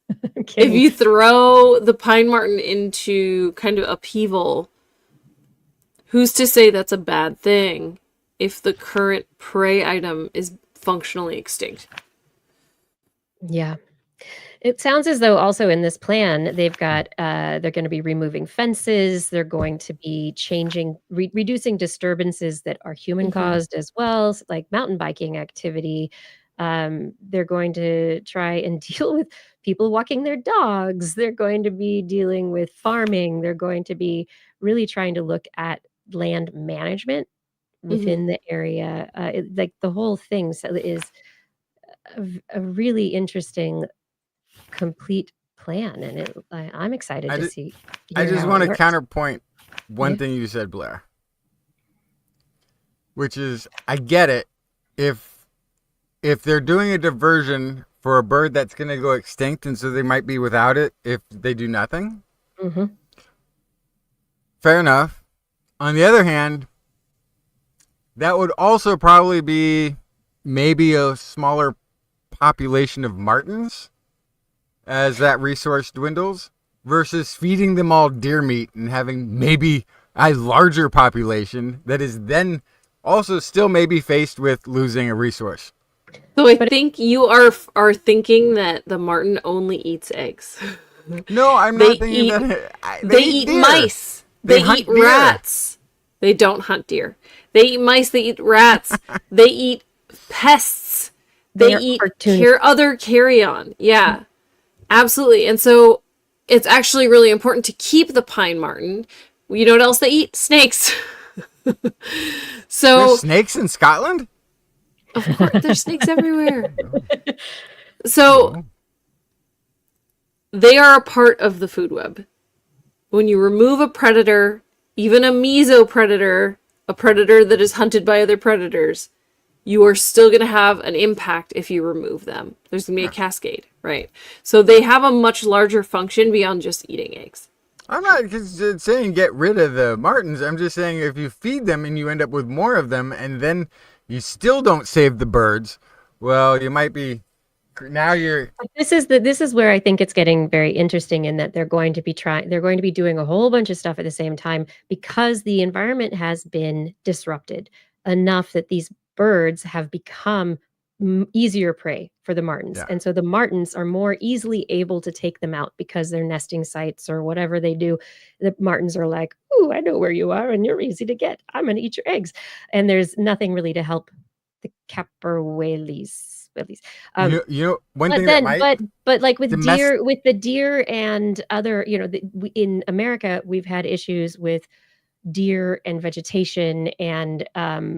I'm If kidding. you throw the pine marten into kind of upheaval, who's to say that's a bad thing if the current prey item is functionally extinct? Yeah. It sounds as though also in this plan, they've got, they're going to be removing fences. They're going to be changing, reducing disturbances that are human caused as well, like mountain biking activity. They're going to try and deal with people walking their dogs. They're going to be dealing with farming. They're going to be really trying to look at land management within the area. Like the whole thing is a really interesting, complete plan, and I'm excited to see. I hear just how want it to works. counterpoint one thing you said, Blair, which is I get it if they're doing a diversion for a bird that's going to go extinct, and so they might be without it if they do nothing. Fair enough. On the other hand, that would also probably be maybe a smaller population of martens as that resource dwindles versus feeding them all deer meat and having maybe a larger population that is then also still maybe faced with losing a resource. So I think you are thinking that the marten only eats eggs. No, I'm They not thinking eat- that. They eat deer. mice. They They hunt eat deer. rats. They don't hunt deer. They eat mice. They eat rats. They eat pests. They They're eat opportunists. other carrion. Yeah, absolutely. And so it's actually really important to keep the pine marten. You know what else they eat? Snakes. So There's snakes in Scotland? of course there's snakes everywhere. So they are a part of the food web. When you remove a predator, even a mesopredator, a predator that is hunted by other predators, you are still going to have an impact if you remove them. There's going to be a cascade, right? So they have a much larger function beyond just eating eggs. I'm not saying get rid of the martens. I'm just saying if you feed them and you end up with more of them and then you still don't save the birds, well, you might be... Now you're... This is where I think it's getting very interesting in that they're going to be doing a whole bunch of stuff at the same time because the environment has been disrupted enough that these birds have become easier prey for the martens. Yeah. And so the martens are more easily able to take them out because their nesting sites or whatever they do. The martens are like, "Ooh, I know where you are and you're easy to get. I'm going to eat your eggs." And there's nothing really to help the caperwalis. you know, one But thing then, that might... but like with domestic- the deer and other, in America, we've had issues with deer and vegetation, and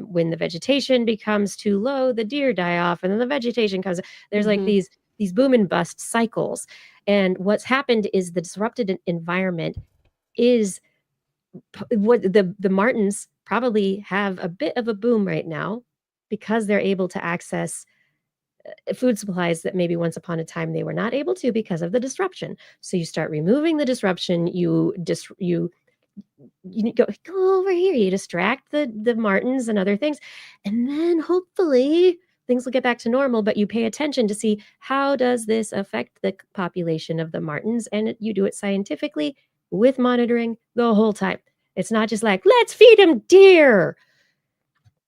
when the vegetation becomes too low, the deer die off, and then the vegetation comes. There's like Mhm. these boom and bust cycles, and what's happened is the disrupted environment is what the martens probably have a bit of a boom right now because they're able to access food supplies that maybe once upon a time they were not able to because of the disruption. So you start removing the disruption, you go over here, you distract the martens and other things, and then hopefully things will get back to normal, but you pay attention to see how does this affect the population of the martens, and you do it scientifically with monitoring the whole time. It's not just like, let's feed them deer.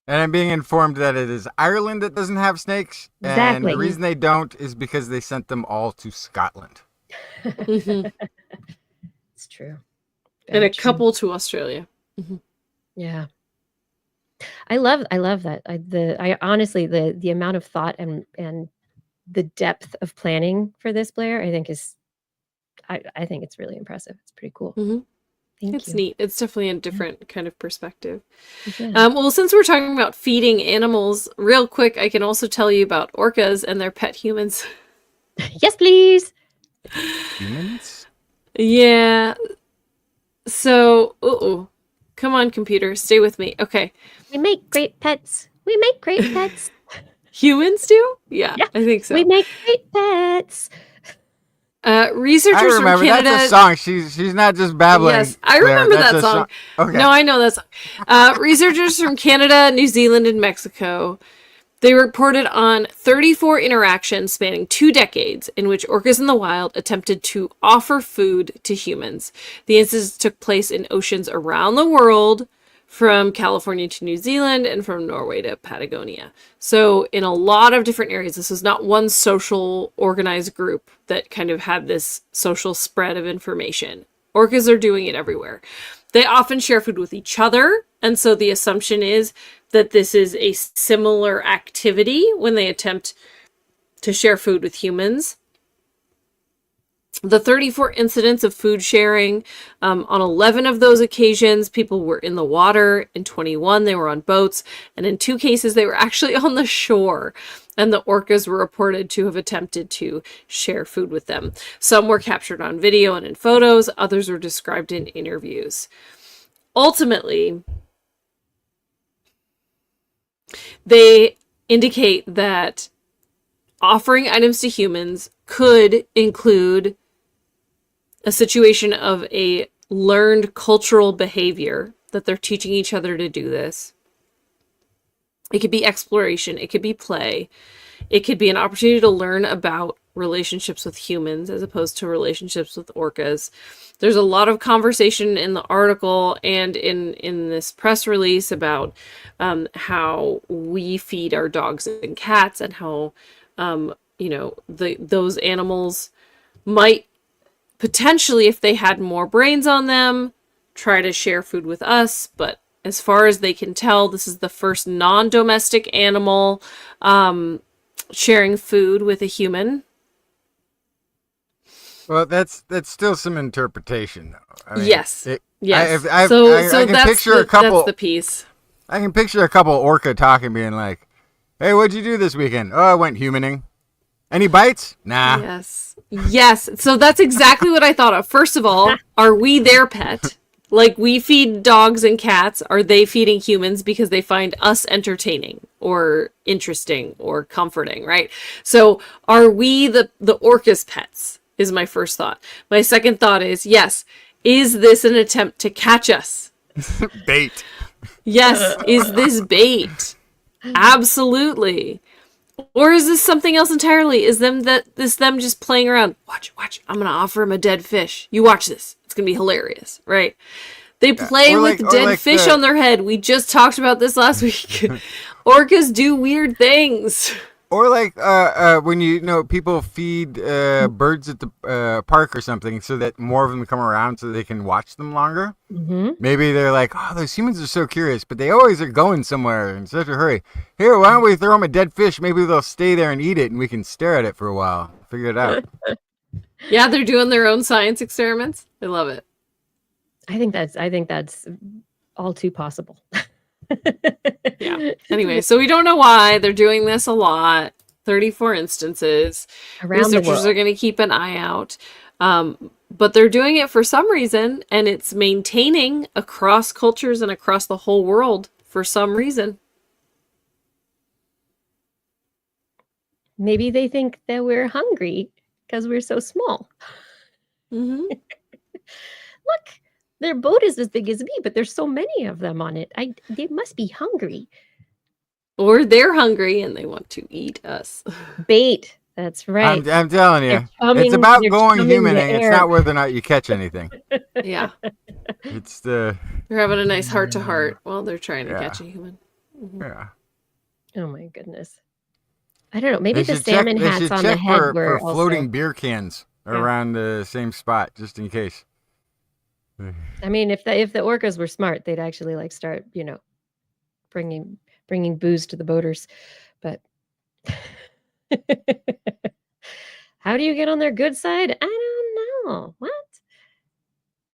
And I'm being informed that it is Ireland that doesn't have snakes. And Exactly. the reason they don't is because they sent them all to Scotland. Mhm. It's true. And Very a true. couple to Australia. Yeah. I love that. I honestly, the amount of thought and the depth of planning for this, Blair, I think I think it's really impressive. It's pretty cool. Mhm. Thank It's you. neat. It's definitely a different kind of perspective. Yeah. Well, since we're talking about feeding animals, real quick, I can also tell you about orcas and their pet humans. Yes, please. Humans? Yeah. So, come on, computer, stay with me. Okay. We make great pets. We make great pets. Humans do? Yeah, Yeah, I think so. We make great pets. Researchers I remember, from Canada. that's a song. She's not just babbling. Yes, I Blair. remember That's that a song. Okay. No, I know that song. Researchers from Canada, New Zealand, and Mexico, they reported on 34 interactions spanning 2 decades in which orcas in the wild attempted to offer food to humans. The incidents took place in oceans around the world, from California to New Zealand and from Norway to Patagonia. So in a lot of different areas, this was not one social organized group that kind of had this social spread of information. Orcas are doing it everywhere. They often share food with each other, and so the assumption is that this is a similar activity when they attempt to share food with humans. The 34 incidents of food sharing, on 11 of those occasions, people were in the water. In 21, they were on boats. And in 2 cases, they were actually on the shore. And the orcas were reported to have attempted to share food with them. Some were captured on video and in photos. Others were described in interviews. Ultimately, they indicate that offering items to humans could include a situation of a learned cultural behavior, that they're teaching each other to do this. It could be exploration. It could be play. It could be an opportunity to learn about relationships with humans as opposed to relationships with orcas. There's a lot of conversation in the article and in this press release about how we feed our dogs and cats, and how those animals might potentially, if they had more brains on them, try to share food with us. But as far as they can tell, this is the first non-domestic animal sharing food with a human. Well, that's still some interpretation, though. I mean, Yes. Yes. I can that's picture a couple. That's the piece. I can picture a couple orca talking, being like, "Hey, what'd you do this weekend? Oh, I went humaning. Any bites? Nah." Yes. Yes. So that's exactly what I thought of. First of all, are we their pet? Like, we feed dogs and cats. Are they feeding humans because they find us entertaining or interesting or comforting, right? So are we the orcas' pets, is my first thought. My second thought is, yes, is this an attempt to catch us? Bait. Yes. Is this bait? Absolutely. Or is this something else entirely? Is them just playing around? Watch. I'm gonna offer him a dead fish. You watch this. It's gonna be hilarious, right? They play with dead fish on their head. We just talked about this last week. Orcas do weird things. Or like when people feed birds at the park or something, so that more of them come around so they can watch them longer. Mm-hmm. Maybe they're like, "Oh, those humans are so curious, but they always are going somewhere in such a hurry. Here, why don't we throw them a dead fish? Maybe they'll stay there and eat it, and we can stare at it for a while, figure it out." Yeah, they're doing their own science experiments. I love it. I think that's all too possible. Yeah. Anyway, so we don't know why they're doing this a lot. 34 instances. Around the Researchers world. are going to keep an eye out. But they're doing it for some reason, and it's maintaining across cultures and across the whole world for some reason. Maybe they think that we're hungry because we're so small. Mm-hmm. Look, their boat is as big as me, but there's so many of them on it. They must be hungry. Or they're hungry and they want to eat us. Bait. That's right. I'm telling you, it's about going humaning. It's not whether or not you catch anything. Yeah. It's the... They're having a nice heart-to-heart while they're trying to catch a human. Mm-hmm. Yeah. Oh my goodness. I don't know. Maybe the salmon hats on the head were for floating beer cans around the same spot, just in case. I mean, if the orcas were smart, they'd actually start, bringing booze to the boaters. But how do you get on their good side? I don't know. What?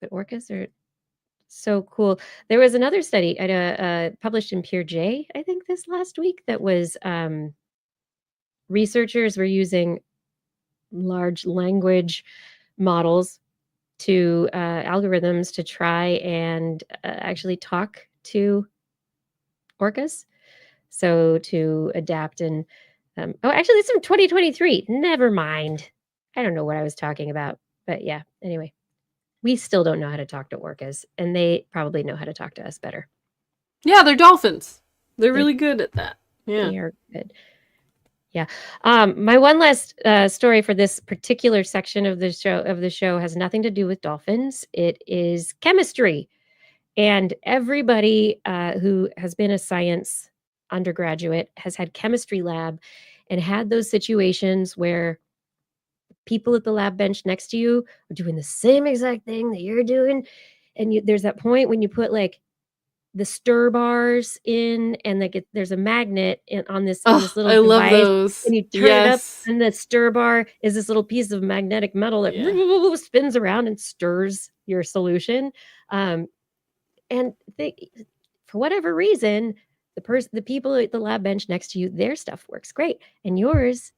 But orcas are so cool. There was another study published in Pure J, I think, this last week, that was researchers were using large language models to algorithms to try and actually talk to orcas. So to adapt and actually, it's from 2023. Never mind. I don't know what I was talking about, but yeah. Anyway, we still don't know how to talk to orcas, and they probably know how to talk to us better. Yeah, they're dolphins. They're really good at that. Yeah, they are good. Yeah. My one last story for this particular section of the show has nothing to do with dolphins. It is chemistry, and everybody who has been a science undergraduate has had chemistry lab and had those situations where people at the lab bench next to you are doing the same exact thing that you're doing, and there's that point when you put the stir bars in, and there's a magnet on this little device. I love those. And you turn it up, and the stir bar is this little piece of magnetic metal that spins around and stirs your solution. And for whatever reason, the people at the lab bench next to you, their stuff works great, and yours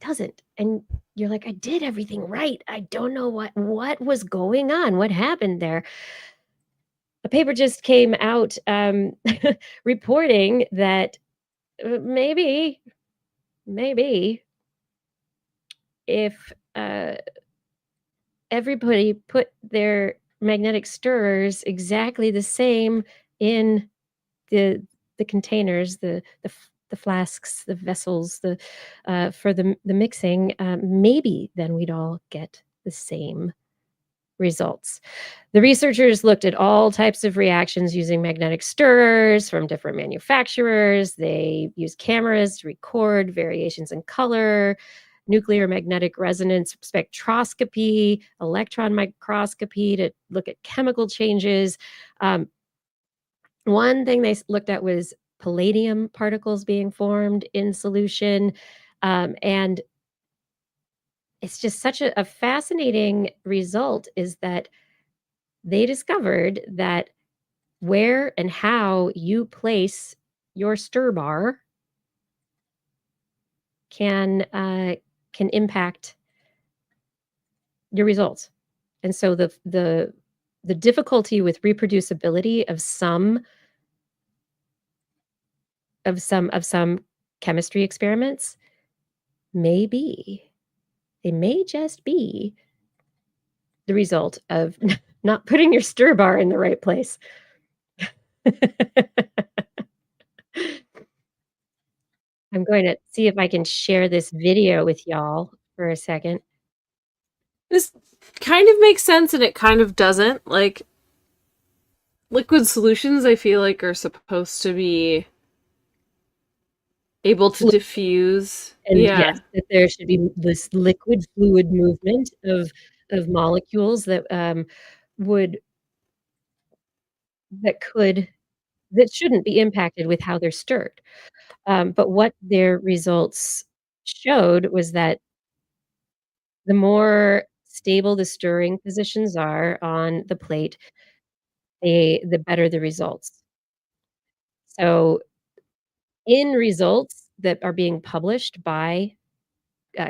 doesn't. And you're like, I did everything right. I don't know what was going on. What happened there? A paper just came out reporting that maybe if everybody put their magnetic stirrers exactly the same in the containers, the the flasks, the vessels, for the mixing, maybe then we'd all get the same results. The researchers looked at all types of reactions using magnetic stirrers from different manufacturers. They used cameras to record variations in color, nuclear magnetic resonance spectroscopy, electron microscopy to look at chemical changes. One thing they looked at was palladium particles being formed in solution. And it's just such a fascinating result is that they discovered that where and how you place your stir bar can impact your results. And so the difficulty with reproducibility of some chemistry experiments may just be the result of not putting your stir bar in the right place. I'm going to see if I can share this video with y'all for a second. This kind of makes sense and it kind of doesn't. Like, liquid solutions, I feel like, are supposed to be able to diffuse. And yes, that there should be this liquid fluid movement of molecules that shouldn't be impacted with how they're stirred. But what their results showed was that the more stable the stirring positions are on the plate, the better the results. So in results that are being published by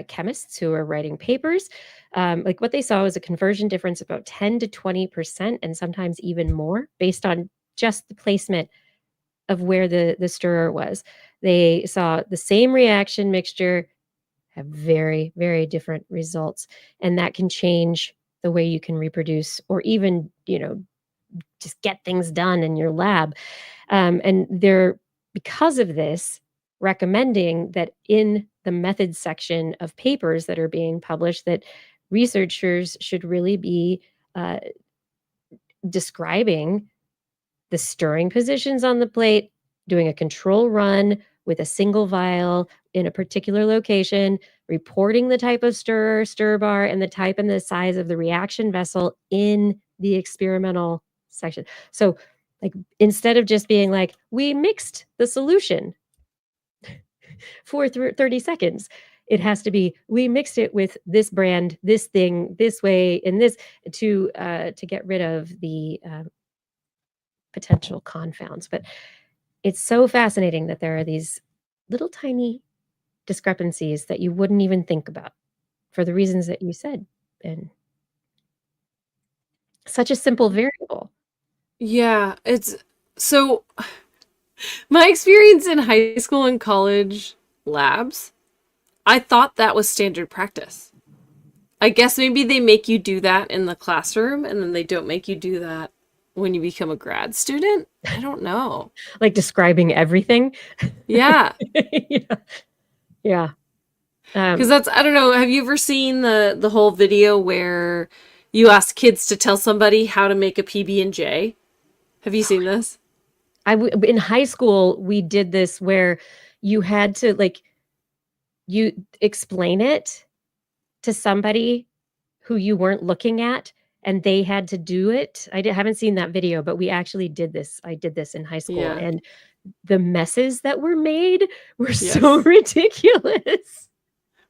chemists who are writing papers, like what they saw was a conversion difference of about 10 to 20% and sometimes even more based on just the placement of where the stirrer was. They saw the same reaction mixture have very, very different results. And that can change the way you can reproduce or even, just get things done in your lab. And they're, because of this, recommending that in the methods section of papers that are being published, that researchers should really be describing the stirring positions on the plate, doing a control run with a single vial in a particular location, reporting the type of stir bar, and the type and the size of the reaction vessel in the experimental section. So, like, instead of just being like, we mixed the solution for 30 seconds, it has to be, we mixed it with this brand, this thing, this way, and this to get rid of the potential confounds. But it's so fascinating that there are these little tiny discrepancies that you wouldn't even think about for the reasons that you said. And such a simple variable. Yeah, it's so my experience in high school and college labs, I thought that was standard practice. I guess maybe they make you do that in the classroom and then they don't make you do that when you become a grad student. I don't know. Like describing everything. Yeah. Yeah. Because that's, I don't know, have you ever seen the whole video where you ask kids to tell somebody how to make a PB&J? Have you seen this? In high school, we did this where you had to, like, you explain it to somebody who you weren't looking at, and they had to do it. I haven't seen that video, but we actually did this. I did this in high school, and the messes that were made were so ridiculous.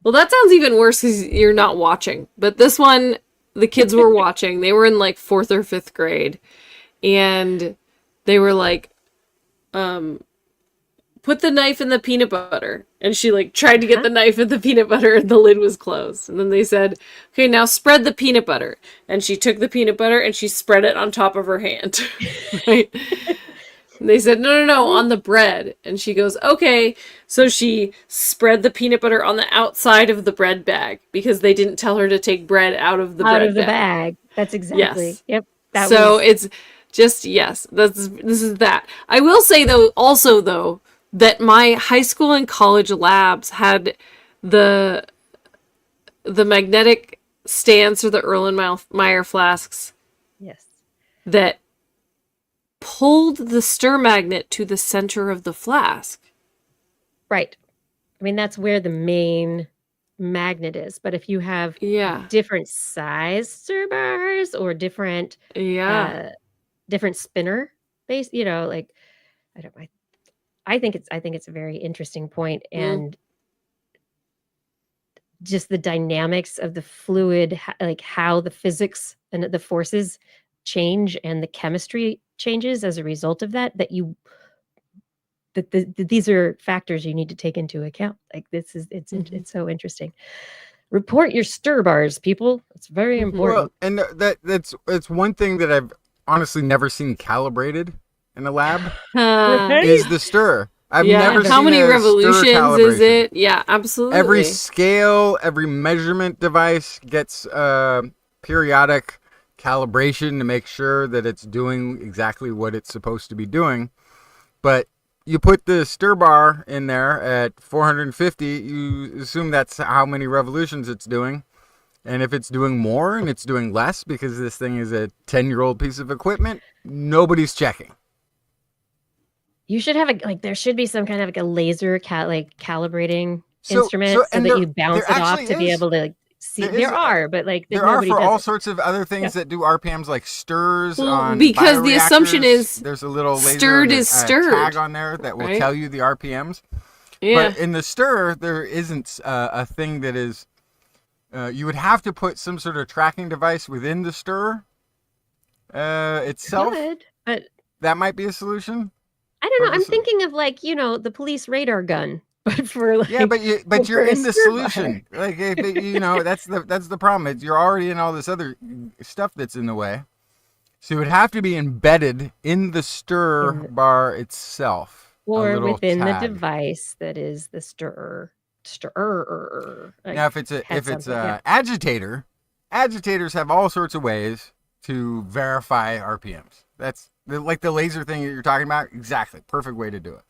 Well, that sounds even worse because you're not watching. But this one, the kids were watching. They were in like 4th or 5th grade. And they were like, put the knife in the peanut butter. And she like tried to get the knife in the peanut butter and the lid was closed. And then they said, okay, now spread the peanut butter. And she took the peanut butter and she spread it on top of her hand. Right? And they said, no, on the bread. And she goes, okay. So she spread the peanut butter on the outside of the bread bag because they didn't tell her to take bread out of the bag. That's exactly. Yes. Yep. It's just, this is that. I will say though, that my high school and college labs had the magnetic stands for the Erlenmeyer flasks Yes. that pulled the stir magnet to the center of the flask. Right. I mean, that's where the main magnet is. But if you have Yeah. different size stir bars or different different spinner base, like I think it's a very interesting point, and just the dynamics of the fluid, like how the physics and the forces change and the chemistry changes as a result of that these are factors you need to take into account. Like it's so interesting. Report your stir bars, people. It's very important. Well, and that's one thing that I've honestly never seen calibrated in a lab is the stir. I've never seen how many a stir revolutions is calibration. it? Yeah, absolutely. Every scale, every measurement device gets periodic calibration to make sure that it's doing exactly what it's supposed to be doing. But you put the stir bar in there at 450, you assume that's how many revolutions it's doing. And if it's doing more and it's doing less because this thing is a 10-year-old piece of equipment, nobody's checking. You should have there should be some kind of a laser calibrating instrument so that you bounce it off to be able to see. There are for all sorts of other things that do RPMs, like stirs on because the assumption is there's a little laser stirred is stirred tag on there that will tell you the RPMs. Yeah. But in the stir, there isn't a thing that is. You would have to put some sort of tracking device within the stir itself. Good, but that might be a solution. I don't know. I'm thinking of the police radar gun, but for but you're in the solution. Like that's the problem. You're already in all this other stuff that's in the way. So it would have to be embedded in the stir bar itself, or within the device that is the stirrer. Now, if it's a agitator, agitators have all sorts of ways to verify RPMs. That's like the laser thing that you're talking about. Exactly, perfect way to do it.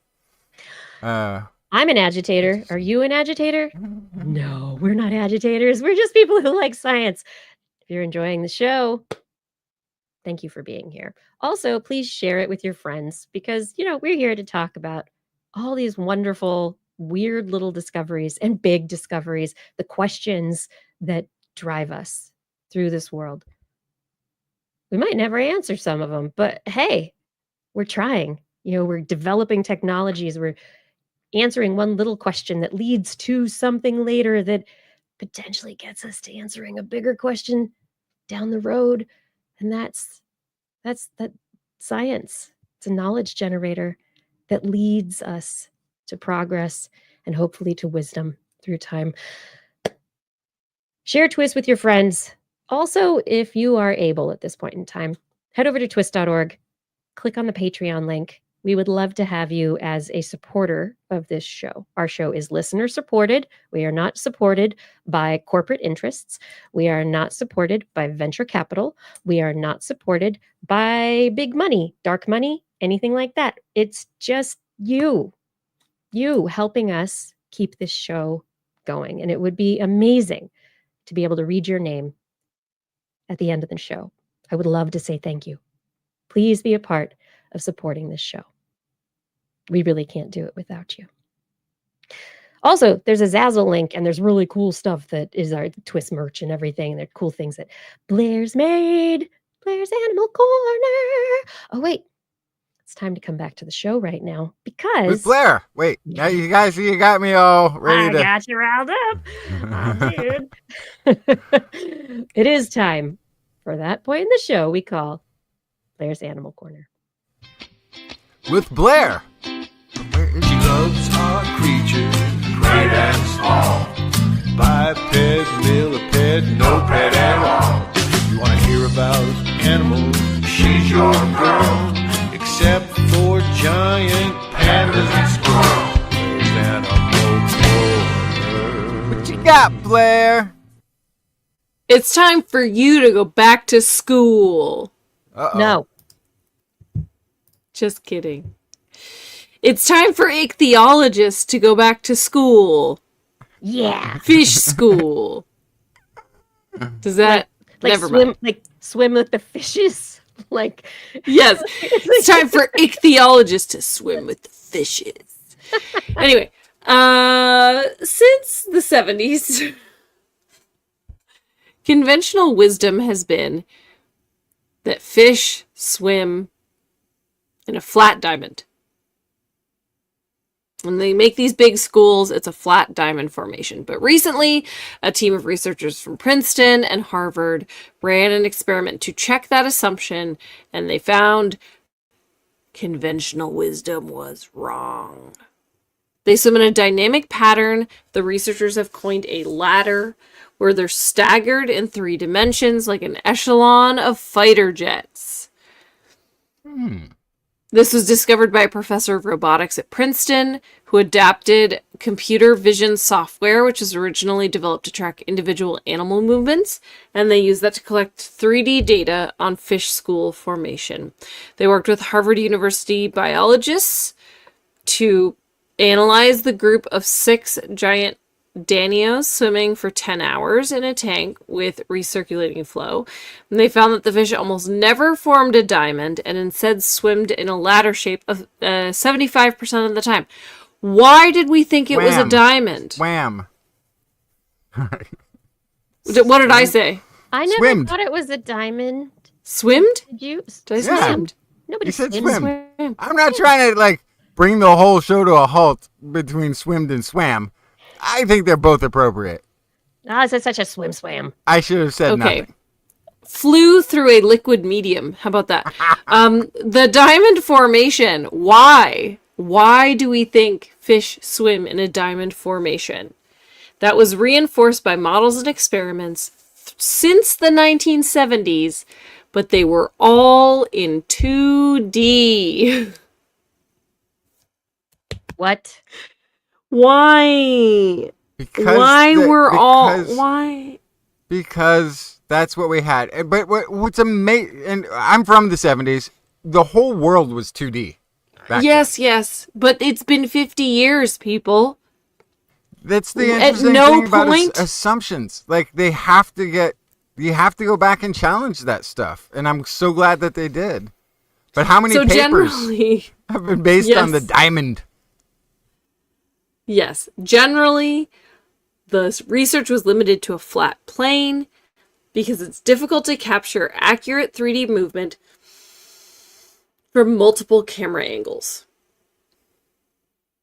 I'm an agitator. Are you an agitator? No, we're not agitators. We're just people who like science. If you're enjoying the show, thank you for being here. Also, please share it with your friends because we're here to talk about all these wonderful, weird little discoveries and big discoveries, the questions that drive us through this world. We might never answer some of them, but hey, we're trying. We're developing technologies. We're answering one little question that leads to something later that potentially gets us to answering a bigger question down the road. And that's science. It's a knowledge generator that leads us to progress and hopefully to wisdom through time. Share TWIS with your friends. Also, if you are able at this point in time, head over to twis.org, click on the Patreon link. We would love to have you as a supporter of this show. Our show is listener supported. We are not supported by corporate interests. We are not supported by venture capital. We are not supported by big money, dark money, anything like that. It's just you helping us keep this show going. And it would be amazing to be able to read your name at the end of the show. I would love to say thank you. Please be a part of supporting this show. We really can't do it without you. Also, there's a Zazzle link, and there's really cool stuff that is our TWIS merch and everything. There are cool things that Blair's made. Blair's Animal Corner. Oh, wait. It's time to come back to the show right now because... With Blair. Wait. Now you guys see you got me all ready I got you riled up. Oh, dude. It is time for that point in the show we call Blair's Animal Corner. With Blair. She loves our creatures, great and small. Biped, millipede, no pet at all. You want to hear about animals? She's your girl. Except for giant pandas and squirrels. There's Animal Corner. What you got, Blair? It's time for you to go back to school. Uh-oh. No. Just kidding. It's time for ichthyologists to go back to school. Yeah. Fish school. Does that... Like Never swim, mind. like swim with the fishes. Like, Yes. It's time for ichthyologists to swim with the fishes. Anyway, since the 70s, conventional wisdom has been that fish swim in a flat diamond. When they make these big schools, it's a flat diamond formation. But recently, a team of researchers from Princeton and Harvard ran an experiment to check that assumption, and they found conventional wisdom was wrong. They swim in a dynamic pattern the researchers have coined a ladder, where they're staggered in 3 dimensions like an echelon of fighter jets. This was discovered by a professor of robotics at Princeton who adapted computer vision software, which was originally developed to track individual animal movements, and they used that to collect 3D data on fish school formation. They worked with Harvard University biologists to analyze the group of 6 giant danios swimming for 10 hours in a tank with recirculating flow. And they found that the fish almost never formed a diamond and instead swimmed in a ladder shape of 75% of the time. Why did we think it was a Wham. diamond? Wham. What did I say? I never Swimmed. thought it was a diamond. Swimmed? Did you? Did I say Yeah. swimmed? Nobody You said swims. swim. I'm not trying to bring the whole show to a halt between swimmed and swam. I think they're both appropriate. Ah, it's such a swam. I should have said Okay. nothing. Flew through a liquid medium. How about that? The diamond formation. Why? Why do we think fish swim in a diamond formation? That was reinforced by models and experiments since the 1970s, but they were all in 2D. What? Why? Why? Because that's what we had. But what's amazing, and I'm from the 70s, the whole world was 2D. back Yes, but it's been 50 years, people. then. That's the At interesting no thing about point- assumptions. Like, you have to go back and challenge that stuff. And I'm so glad that they did. But how many So papers generally, have been based on the Yes. diamond? yes, generally, the research was limited to a flat plane because it's difficult to capture accurate 3D movement from multiple camera angles.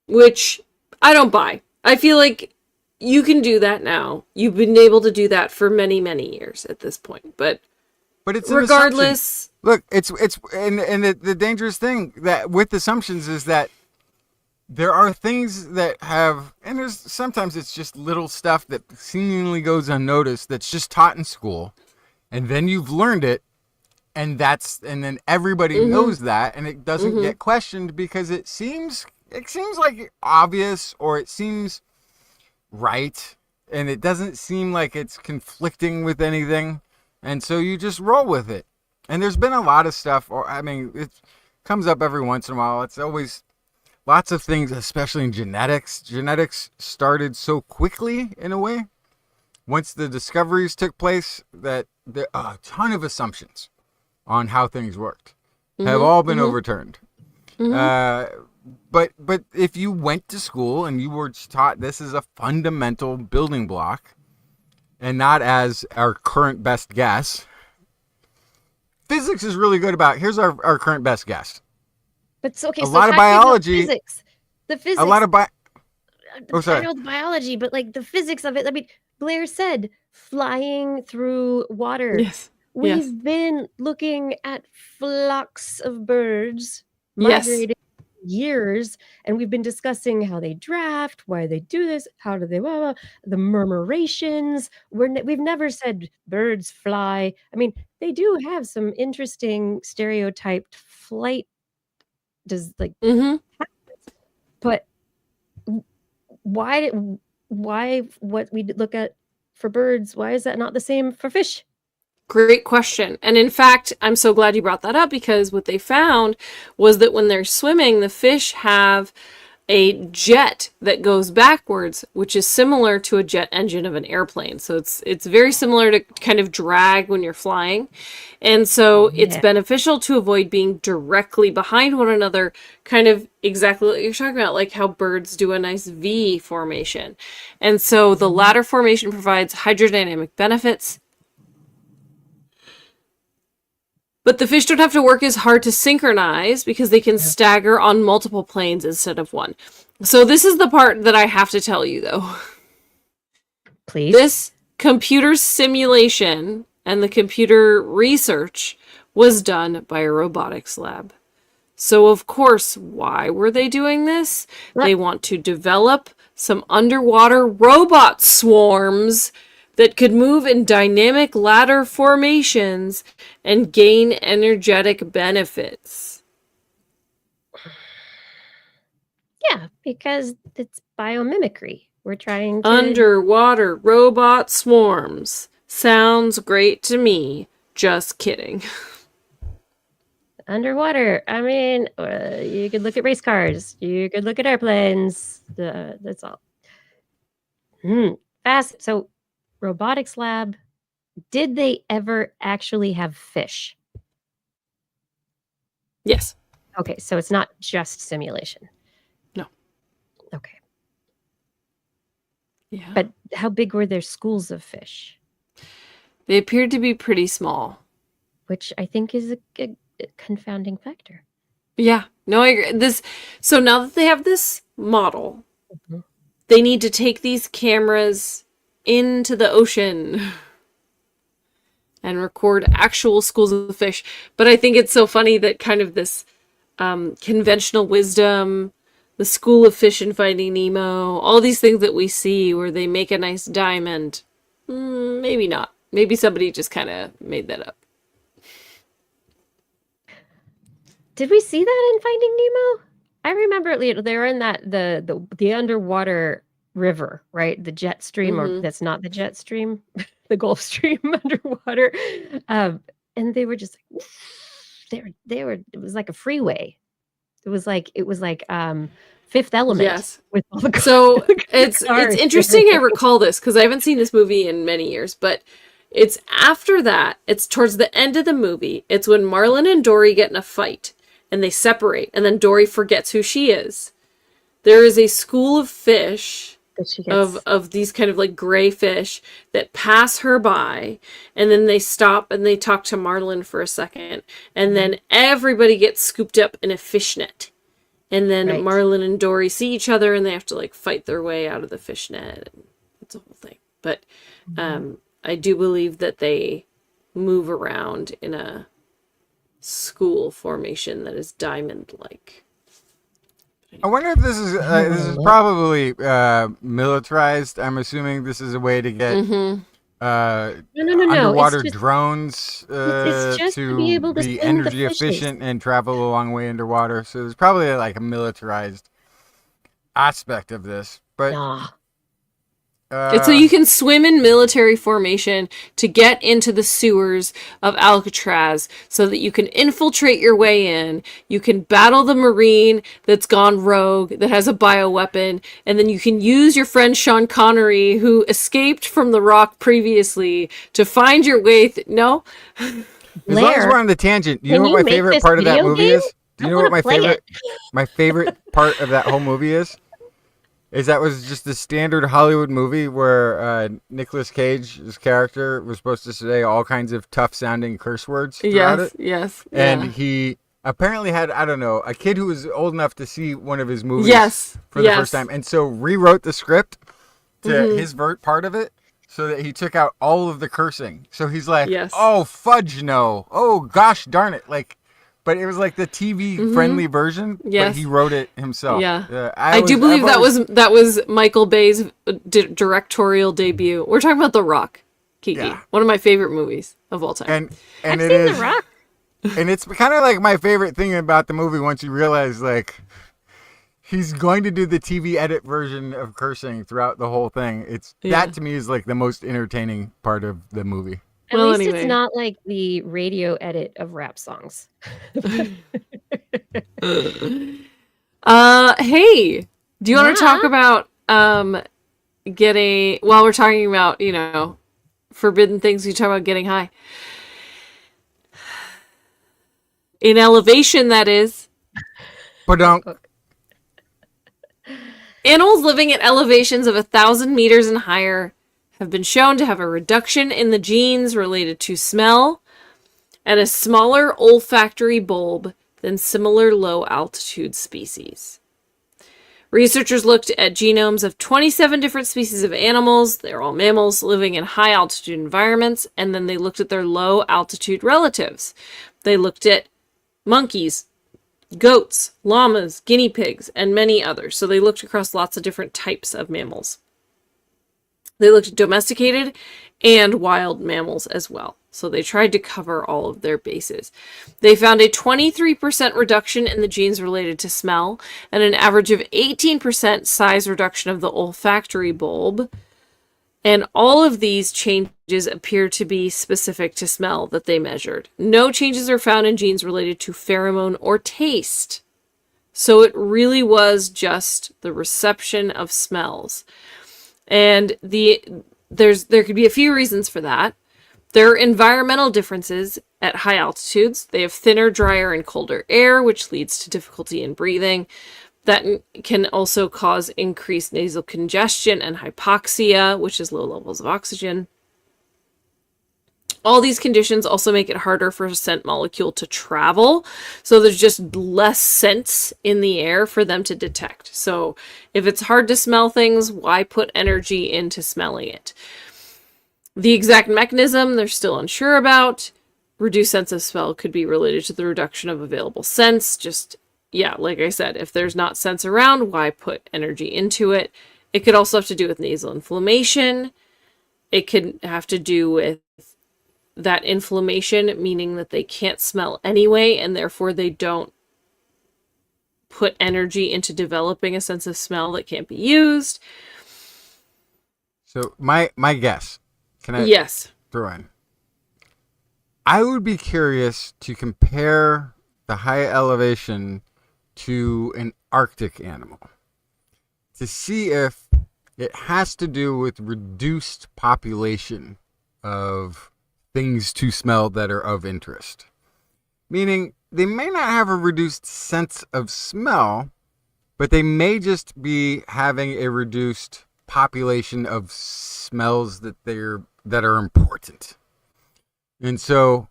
Which I don't buy. I feel like you can do that now. You've been able to do that for many, many years at this point. But But it's an regardless, assumption. Look, it's the dangerous thing that with assumptions is that there are things that have, and there's sometimes it's just little stuff that seemingly goes unnoticed that's just taught in school, and then you've learned it, and then everybody knows that, and it doesn't get questioned because it seems like obvious, or it seems right, and it doesn't seem like it's conflicting with anything, and so you just roll with it. And there's been a lot of stuff, it comes up every once in a while. It's always lots of things, especially in genetics. Genetics started so quickly in a way. Once the discoveries took place, that a ton of assumptions on how things worked have all been overturned. But if you went to school and you were taught this is a fundamental building block, and not as our current best guess, physics is really good about, here's our current best guess. But it's okay. A So lot of talking about biology- Physics. The physics. A lot of I sorry. know the biology, but like the physics of it. I mean, Blair said flying through water. yes. We've been looking at flocks of birds Yes. migrating years, and we've been discussing how they draft, why they do this, how do they, the murmurations. We've never said birds fly. I mean, they do have some interesting stereotyped flight, Mm-hmm. but why what we look at for birds, why is that not the same for fish? Great question. And in fact, I'm so glad you brought that up, because what they found was that when they're swimming, the fish have a jet that goes backwards, which is similar to a jet engine of an airplane. So it's very similar to kind of drag when you're flying. And so it's beneficial to avoid being directly behind one another, kind of exactly what you're talking about, like how birds do a nice V formation. And so the latter formation provides hydrodynamic benefits. But the fish don't have to work as hard to synchronize because they can stagger on multiple planes instead of one. So this is the part that I have to tell you, though. Please. This computer simulation and the computer research was done by a robotics lab. So, of course, why were they doing this? They want to develop some underwater robot swarms that could move in dynamic ladder formations and gain energetic benefits. Yeah, because it's biomimicry. We're trying to... Underwater robot swarms. Sounds great to me. Just kidding. Underwater. I mean, you could look at race cars. You could look at airplanes. That's all. Fast. So, robotics lab, did they ever actually have fish? Yes. Okay, so it's not just simulation. No. Okay. Yeah. But how big were their schools of fish? They appeared to be pretty small. Which I think is a confounding factor. Yeah. No, I agree. So now that they have this model, Mm-hmm. they need to take these cameras into the ocean and record actual schools of fish. But I think it's so funny that kind of this conventional wisdom, the school of fish in Finding Nemo, all these things that we see where they make a nice diamond, maybe not. Maybe somebody just kind of made that up. Did we see that in Finding Nemo? I remember they were in that the underwater river, right? The jet stream, or that's not the jet stream, the Gulf Stream underwater. And they were just like, they were, it was like a freeway. It was like Fifth Element. Yes. With all the So it's cars. interesting I recall this because I haven't seen this movie in many years, but it's after that, it's towards the end of the movie. It's when Marlin and Dory get in a fight and they separate, and then Dory forgets who she is. There is a school of fish of these kind of like gray fish that pass her by, and then they stop and they talk to Marlin for a second, and then everybody gets scooped up in a fishnet, and then Marlin and Dory see each other and they have to like fight their way out of the fishnet. It's a whole thing, but I do believe that they move around in a school formation that is diamond-like. I wonder if this is probably militarized. I'm assuming this is a way to get No. underwater It's just, drones it's just to be able to be swim the energy fishes. efficient and travel a long way underwater. So there's probably like a militarized aspect of this. But Nah. It's so you can swim in military formation to get into the sewers of Alcatraz so that you can infiltrate your way in. You can battle the Marine that's gone rogue, that has a bioweapon, and then you can use your friend Sean Connery, who escaped from the Rock previously, to find your way. No? As long as we're on the tangent, do you know what my favorite part of that movie is? Do you know what my favorite part of that whole movie is? Is that was just the standard Hollywood movie where Nicolas Cage's character was supposed to say all kinds of tough-sounding curse words throughout it. Yes. And he apparently had, I don't know, a kid who was old enough to see one of his movies for the first time. And so rewrote the script to his part of it so that he took out all of the cursing. So he's like, oh, fudge no. Oh, gosh darn it. Like, but it was like the TV-friendly version, but he wrote it himself. Yeah. I do believe that was Michael Bay's directorial debut. We're talking about The Rock, Kiki. Yeah. One of my favorite movies of all time. And I've seen The Rock. And it's kind of like my favorite thing about the movie once you realize, like, he's going to do the TV edit version of cursing throughout the whole thing. That, to me, is like the most entertaining part of the movie. At Well, least it's anyway. not like the radio edit of rap songs. Hey, do you want to talk Yeah. about getting, while we're talking about, forbidden things, you talk about getting high. In elevation, that is. But don't. Animals living at elevations of 1,000 meters and higher have been shown to have a reduction in the genes related to smell and a smaller olfactory bulb than similar low-altitude species. Researchers looked at genomes of 27 different species of animals. They're all mammals living in high-altitude environments, and then they looked at their low-altitude relatives. They looked at monkeys, goats, llamas, guinea pigs, and many others. So they looked across lots of different types of mammals. They looked at domesticated and wild mammals as well. So they tried to cover all of their bases. They found a 23% reduction in the genes related to smell and an average of 18% size reduction of the olfactory bulb. And all of these changes appear to be specific to smell that they measured. No changes are found in genes related to pheromone or taste. So it really was just the reception of smells. And there could be a few reasons for that. There are environmental differences at high altitudes. They have thinner, drier, and colder air, which leads to difficulty in breathing. That can also cause increased nasal congestion and hypoxia, which is low levels of oxygen. All these conditions also make it harder for a scent molecule to travel. So there's just less scents in the air for them to detect. So if it's hard to smell things, why put energy into smelling it? The exact mechanism, they're still unsure about. Reduced sense of smell could be related to the reduction of available scents. Yeah, like I said, if there's not scents around, why put energy into it? It could also have to do with nasal inflammation. It could have to do with that inflammation, meaning that they can't smell anyway, and therefore they don't put energy into developing a sense of smell that can't be used. So my guess, can I Yes. throw in? I would be curious to compare the high elevation to an Arctic animal to see if it has to do with reduced population of things to smell that are of interest. Meaning they may not have a reduced sense of smell, but they may just be having a reduced population of smells that are important. And so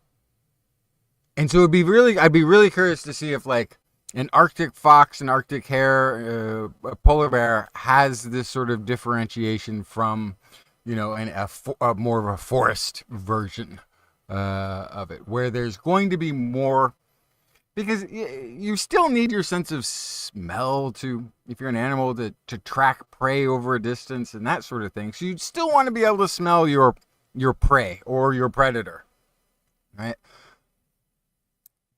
I'd be really curious to see if like an Arctic fox, an Arctic hare, a polar bear has this sort of differentiation from, a more of a forest version of it, where there's going to be more, because you still need your sense of smell to, if you're an animal, to track prey over a distance and that sort of thing. So you'd still want to be able to smell your prey or your predator, right?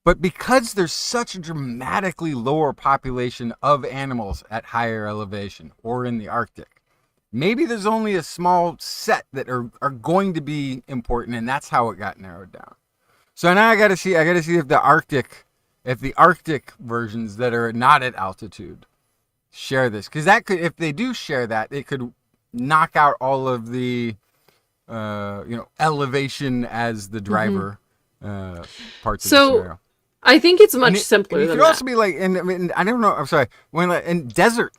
But because there's such a dramatically lower population of animals at higher elevation or in the Arctic, maybe there's only a small set that are going to be important, and that's how it got narrowed down. So now I got to see if the Arctic versions that are not at altitude share this, because that could, if they do share that, it could knock out all of the elevation as the driver parts of the scenario. I think it's much simpler and it than could that. also be like, and I don't know, I'm sorry, when like in desert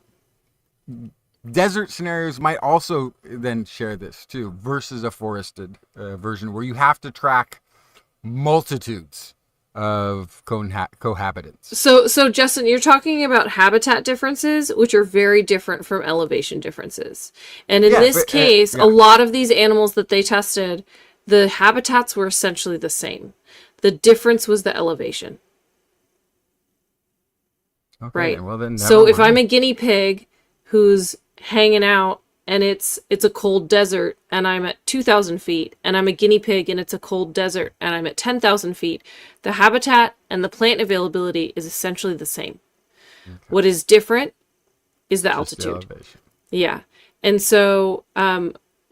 scenarios might also then share this too, versus a forested version where you have to track multitudes of cohabitants. So Justin, you're talking about habitat differences, which are very different from elevation differences. And in this case, a lot of these animals that they tested, the habitats were essentially the same. The difference was the elevation. Okay, right. Well, then so if I'm a guinea pig who's hanging out and it's a cold desert and I'm at 2,000 feet, and I'm a guinea pig and it's a cold desert and I'm at 10,000 feet, the habitat and the plant availability is essentially the same. Okay. What is different is the altitude. elevation. Yeah. And so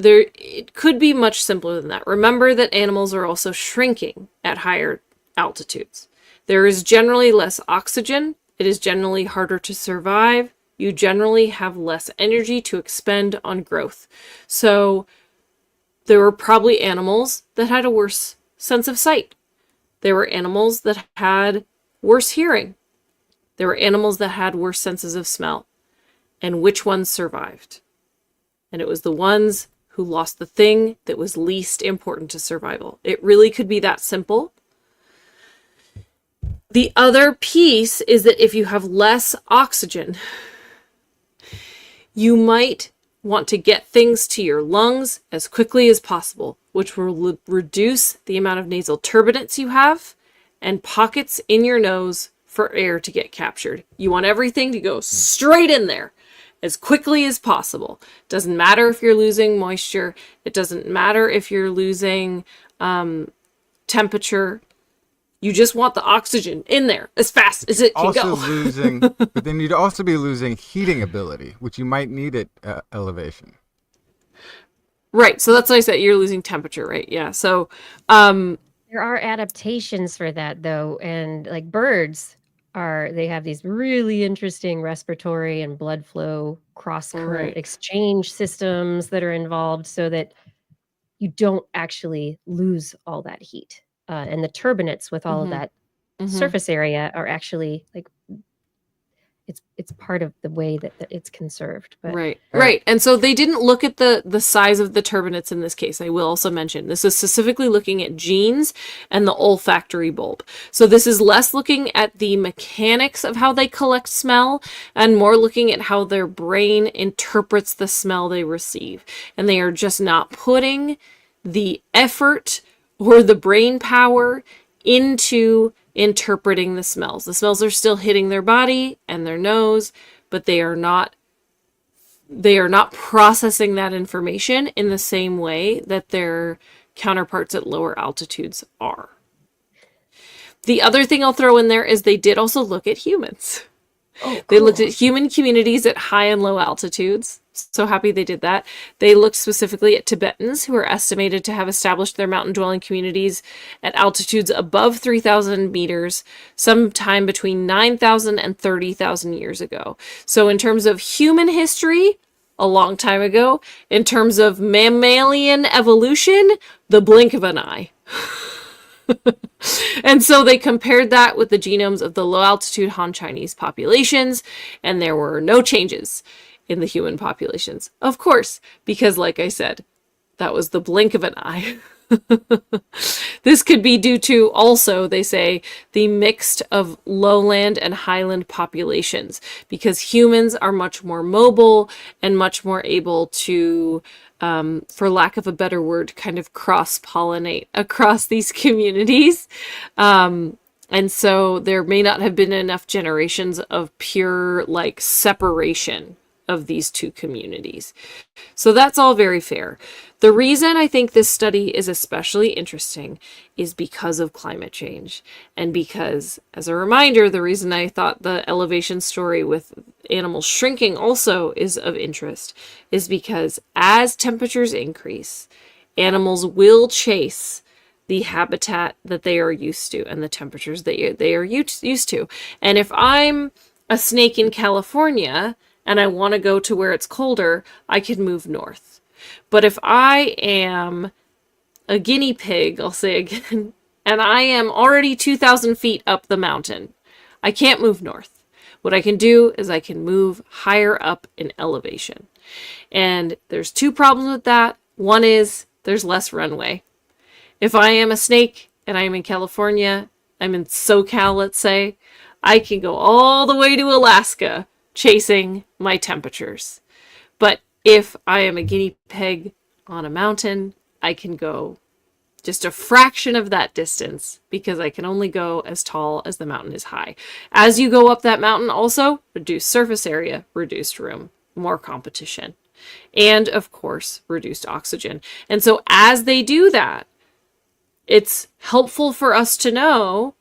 it could be much simpler than that. Remember that animals are also shrinking at higher altitudes. There is generally less oxygen. It is generally harder to survive. You generally have less energy to expend on growth. So there were probably animals that had a worse sense of sight. There were animals that had worse hearing. There were animals that had worse senses of smell. And which ones survived? And it was the ones who lost the thing that was least important to survival. It really could be that simple. The other piece is that if you have less oxygen, you might want to get things to your lungs as quickly as possible, which will reduce the amount of nasal turbulence you have and pockets in your nose for air to get captured. You want everything to go straight in there as quickly as possible. Doesn't matter if you're losing moisture. It doesn't matter if you're losing temperature. You just want the oxygen in there as fast as it can go. But then you'd also be losing heating ability, which you might need at elevation. Right. So that's what I said. You're losing temperature, right? Yeah. So there are adaptations for that, though. And like birds they have these really interesting respiratory and blood flow cross-current exchange systems that are involved so that you don't actually lose all that heat. And the turbinates with all of that surface area are actually like it's part of the way that it's conserved. But, right. And so they didn't look at the size of the turbinates in this case. I will also mention this is specifically looking at genes and the olfactory bulb. So this is less looking at the mechanics of how they collect smell and more looking at how their brain interprets the smell they receive. And they are just not putting the effort or the brain power into interpreting the smells. The smells are still hitting their body and their nose, but they are not processing that information in the same way that their counterparts at lower altitudes are. The other thing I'll throw in there is they did also look at humans. Oh, cool. They looked at human communities at high and low altitudes. So happy they did that. They looked specifically at Tibetans who are estimated to have established their mountain-dwelling communities at altitudes above 3,000 meters sometime between 9,000 and 30,000 years ago. So in terms of human history, a long time ago. In terms of mammalian evolution, the blink of an eye. And so they compared that with the genomes of the low-altitude Han Chinese populations, and there were no changes in the human populations. Of course, because like I said, that was the blink of an eye. This could be due to also, they say, the mixed of lowland and highland populations, because humans are much more mobile and much more able to, for lack of a better word, kind of cross-pollinate across these communities. And so there may not have been enough generations of pure like separation of these two communities. So that's all very fair. The reason I think this study is especially interesting is because of climate change. And because, as a reminder, the reason I thought the elevation story with animals shrinking also is of interest is because as temperatures increase, animals will chase the habitat that they are used to and the temperatures that they are used to. And if I'm a snake in California and I want to go to where it's colder, I can move north. But if I am a guinea pig, I'll say again, and I am already 2,000 feet up the mountain, I can't move north. What I can do is I can move higher up in elevation. And there's two problems with that. One is there's less runway. If I am a snake and I'm in California, I'm in SoCal, let's say, I can go all the way to Alaska chasing my temperatures. But if I am a guinea pig on a mountain, I can go just a fraction of that distance because I can only go as tall as the mountain is high. As you go up that mountain, also reduced surface area, reduced room, more competition, and of course, reduced oxygen. And so as they do that, it's helpful for us to know,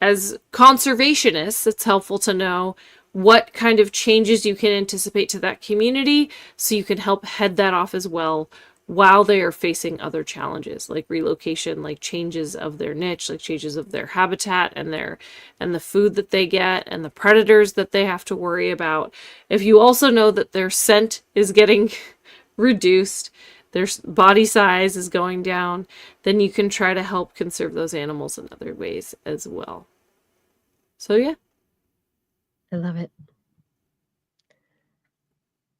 as conservationists, it's helpful to know what kind of changes you can anticipate to that community so you can help head that off as well while they are facing other challenges like relocation, like changes of their niche, like changes of their habitat and the food that they get and the predators that they have to worry about. If you also know that their scent is getting reduced, their body size is going down, then you can try to help conserve those animals in other ways as well. So yeah. I love it.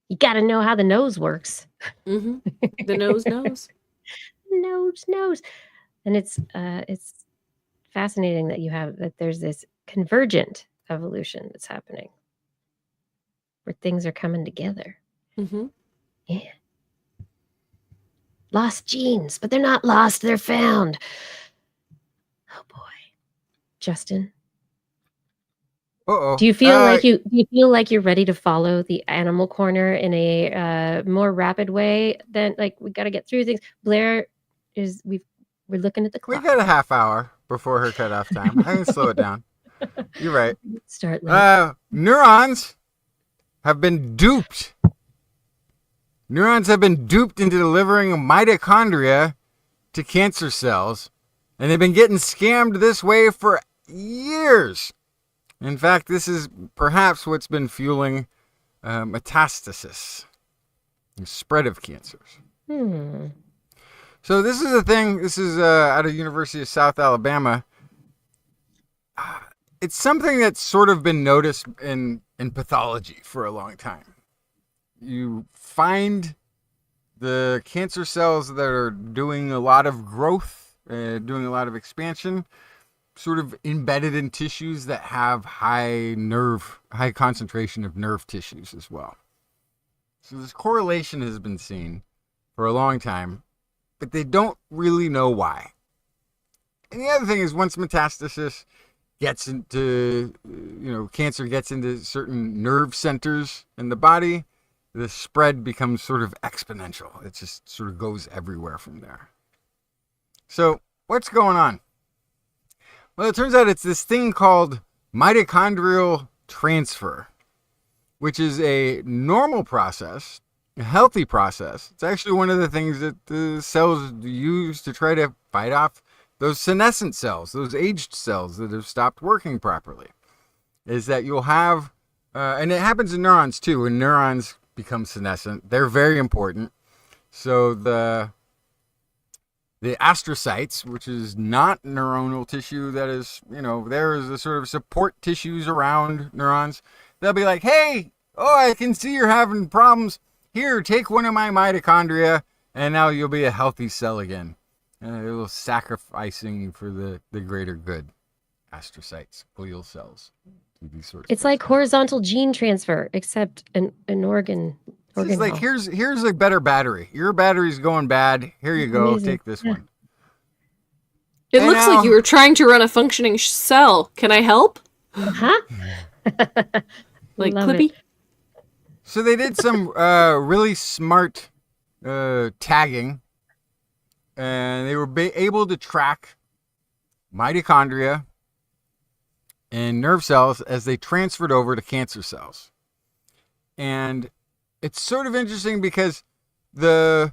You got to know how the nose works. The nose knows. Nose. And it's fascinating that there's this convergent evolution that's happening where things are coming together. Yeah. Lost genes, but they're not lost, they're found. Oh boy. Justin. Uh-oh. Do you feel like you're ready to follow the animal corner in a more rapid way than, like, we got to get through things? Blair we're looking at the clock. We got a half hour before her cutoff time. I can slow it down. You're right. Start late. Neurons have been duped. Neurons have been duped into delivering mitochondria to cancer cells, and they've been getting scammed this way for years. In fact, this is perhaps what's been fueling metastasis, the spread of cancers. So this is a thing. This is out of University of South Alabama. It's something that's sort of been noticed in pathology for a long time. You find the cancer cells that are doing a lot of growth, doing a lot of expansion, sort of embedded in tissues that have high concentration of nerve tissues as well. So this correlation has been seen for a long time, but they don't really know why. And the other thing is, once metastasis gets into, cancer gets into certain nerve centers in the body, the spread becomes sort of exponential. It just sort of goes everywhere from there. So what's going on? Well, it turns out it's this thing called mitochondrial transfer, which is a normal process, a healthy process. It's actually one of the things that the cells use to try to fight off those senescent cells, those aged cells that have stopped working properly. Is that you'll have, and it happens in neurons too, when neurons become senescent. They're very important. So the astrocytes, which is not neuronal tissue, that is, there is a sort of support tissues around neurons. They'll be like, hey, I can see you're having problems. Here, take one of my mitochondria, and now you'll be a healthy cell again. A little sacrificing for the greater good. Astrocytes, glial cells. It's like horizontal gene transfer, except an organ. It's like, here's a better battery. Your battery's going bad. Here you go. Amazing. Take this one. It looks like you were trying to run a functioning cell. Can I help? Huh? Like Love Clippy? it. So they did some really smart tagging, and they were able to track mitochondria and nerve cells as they transferred over to cancer cells. And it's sort of interesting because it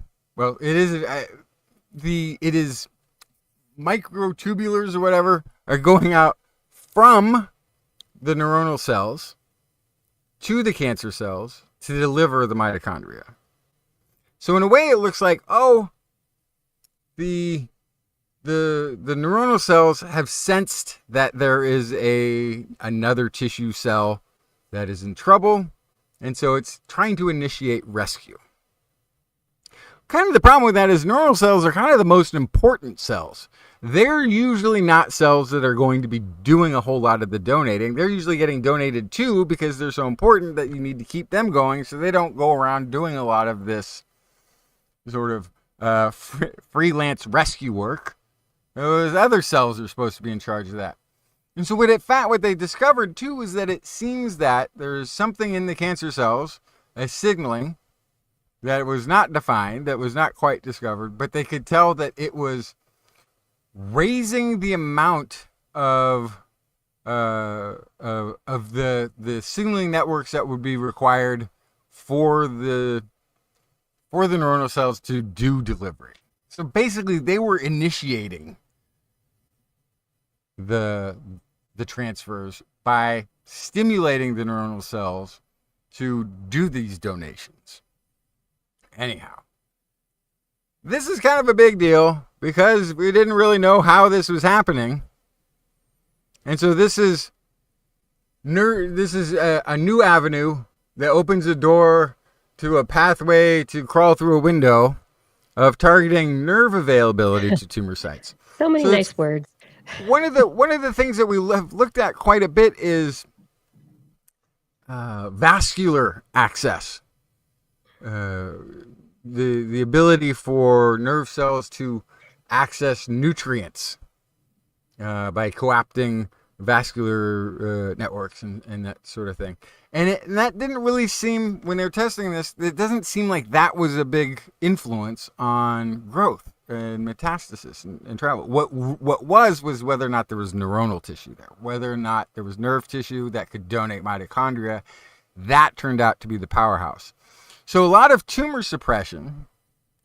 is microtubulars or whatever are going out from the neuronal cells to the cancer cells to deliver the mitochondria. So in a way, it looks like, the neuronal cells have sensed that there is another tissue cell that is in trouble, and so it's trying to initiate rescue. Kind of the problem with that is neuronal cells are kind of the most important cells. They're usually not cells that are going to be doing a whole lot of the donating. They're usually getting donated to because they're so important that you need to keep them going, so they don't go around doing a lot of this sort of freelance rescue work. Those other cells are supposed to be in charge of that. And so what they discovered too is that it seems that there's something in the cancer cells, a signaling that was not defined, that was not quite discovered, but they could tell that it was raising the amount of the signaling networks that would be required for the for the neuronal cells to do delivery. So basically, they were initiating the transfers by stimulating the neuronal cells to do these donations. Anyhow, this is kind of a big deal because we didn't really know how this was happening. And so this is a new avenue that opens a door to a pathway to crawl through a window of targeting nerve availability to tumor sites. So many nice words. One of the things that we have looked at quite a bit is vascular access, the ability for nerve cells to access nutrients by coopting vascular networks and that sort of thing. And that didn't really seem, when they were testing this, it doesn't seem like that was a big influence on growth and metastasis and travel. What was whether or not there was neuronal tissue there, whether or not there was nerve tissue that could donate mitochondria. That turned out to be the powerhouse. So a lot of tumor suppression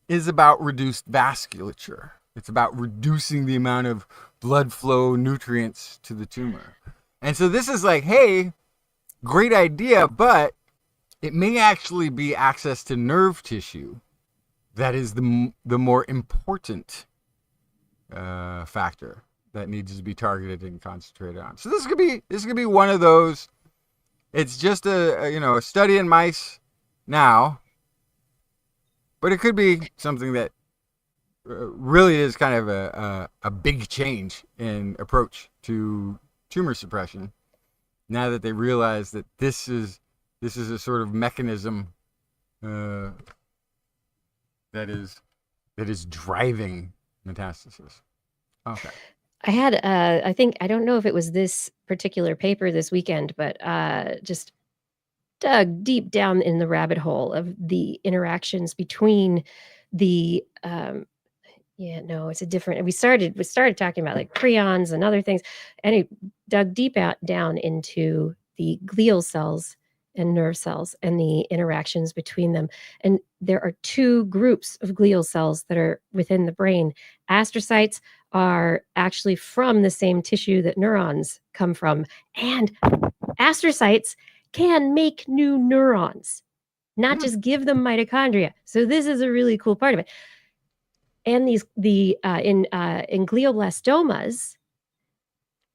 is about reduced vasculature. It's about reducing the amount of blood flow nutrients to the tumor. And so this is like, hey, great idea, but it may actually be access to nerve tissue that is the more important factor that needs to be targeted and concentrated on. So this could be one of those. It's just a study in mice now, but it could be something that really is kind of a big change in approach to tumor suppression. Now that they realize that this is a sort of mechanism that is driving metastasis. Okay. I had, I don't know if it was this particular paper this weekend, but just dug deep down in the rabbit hole of the interactions between the, it's a different, we started talking about like prions and other things, and it dug deep down into the glial cells and nerve cells and the interactions between them. And there are two groups of glial cells that are within the brain. Astrocytes are actually from the same tissue that neurons come from. And astrocytes can make new neurons, not just give them mitochondria. So this is a really cool part of it. And in glioblastomas,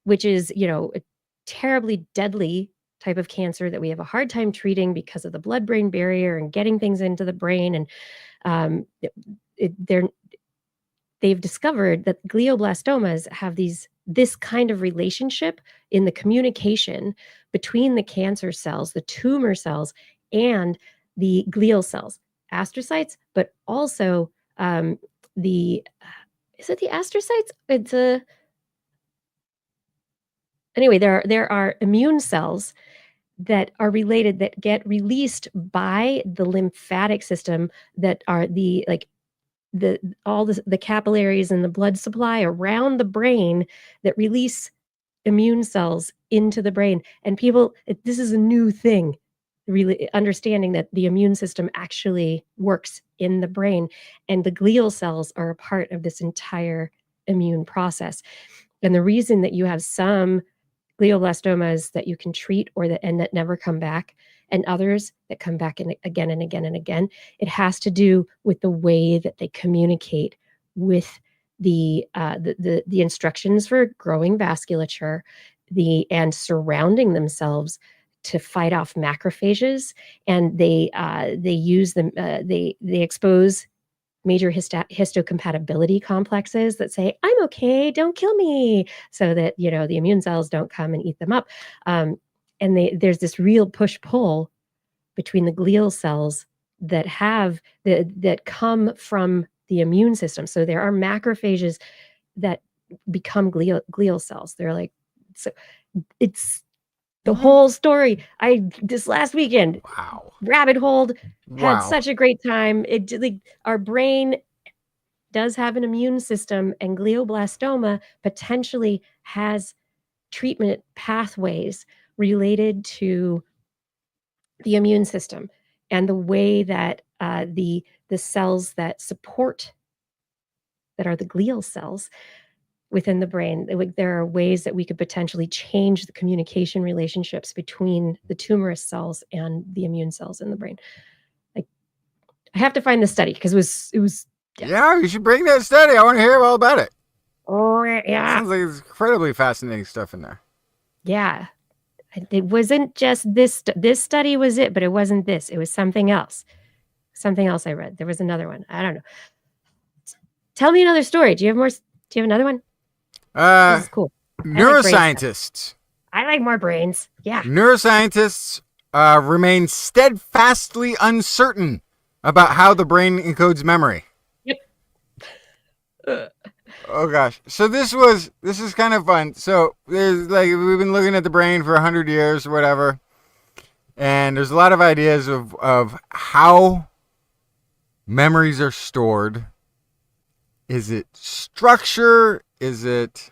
which is, a terribly deadly type of cancer that we have a hard time treating because of the blood-brain barrier and getting things into the brain. And they've discovered that glioblastomas have this kind of relationship in the communication between the cancer cells, the tumor cells, and the glial cells, astrocytes, but also is it the astrocytes? Anyway, there are immune cells that are related that get released by the lymphatic system that are the capillaries and the blood supply around the brain that release immune cells into the brain. And this is a new thing, really understanding that the immune system actually works in the brain, and the glial cells are a part of this entire immune process. And the reason that you have some glioblastomas that you can treat and that never come back, and others that come back again and again and again, it has to do with the way that they communicate with the instructions for growing vasculature, and surrounding themselves to fight off macrophages, and they use them. They expose major histocompatibility complexes that say, "I'm okay, don't kill me," so that the immune cells don't come and eat them up. And there's this real push-pull between the glial cells that come from the immune system. So there are macrophages that become glial cells. They're like, so it's the whole story. This last weekend, Wow. rabbit hole, had Wow. such a great time. Our brain does have an immune system, and glioblastoma potentially has treatment pathways related to the immune system and the way that the cells that are the glial cells within the brain. There are ways that we could potentially change the communication relationships between the tumorous cells and the immune cells in the brain. Like, I have to find the study because it was. Yeah, you should bring that study. I want to hear all about it. Oh yeah, Sounds like it's incredibly fascinating stuff in there. yeah. It wasn't just this. This study was it, but it wasn't this. It was something else. Something else I read. There was another one. I don't know. Tell me another story. Do you have more? Do you have another one? This is cool. Neuroscientists. I like more brains. Yeah. Neuroscientists remain steadfastly uncertain about how the brain encodes memory. Yep. Oh gosh. So this is kind of fun. So there's we've been looking at the brain for 100 years or whatever. And there's a lot of ideas of how memories are stored. Is it structure? Is it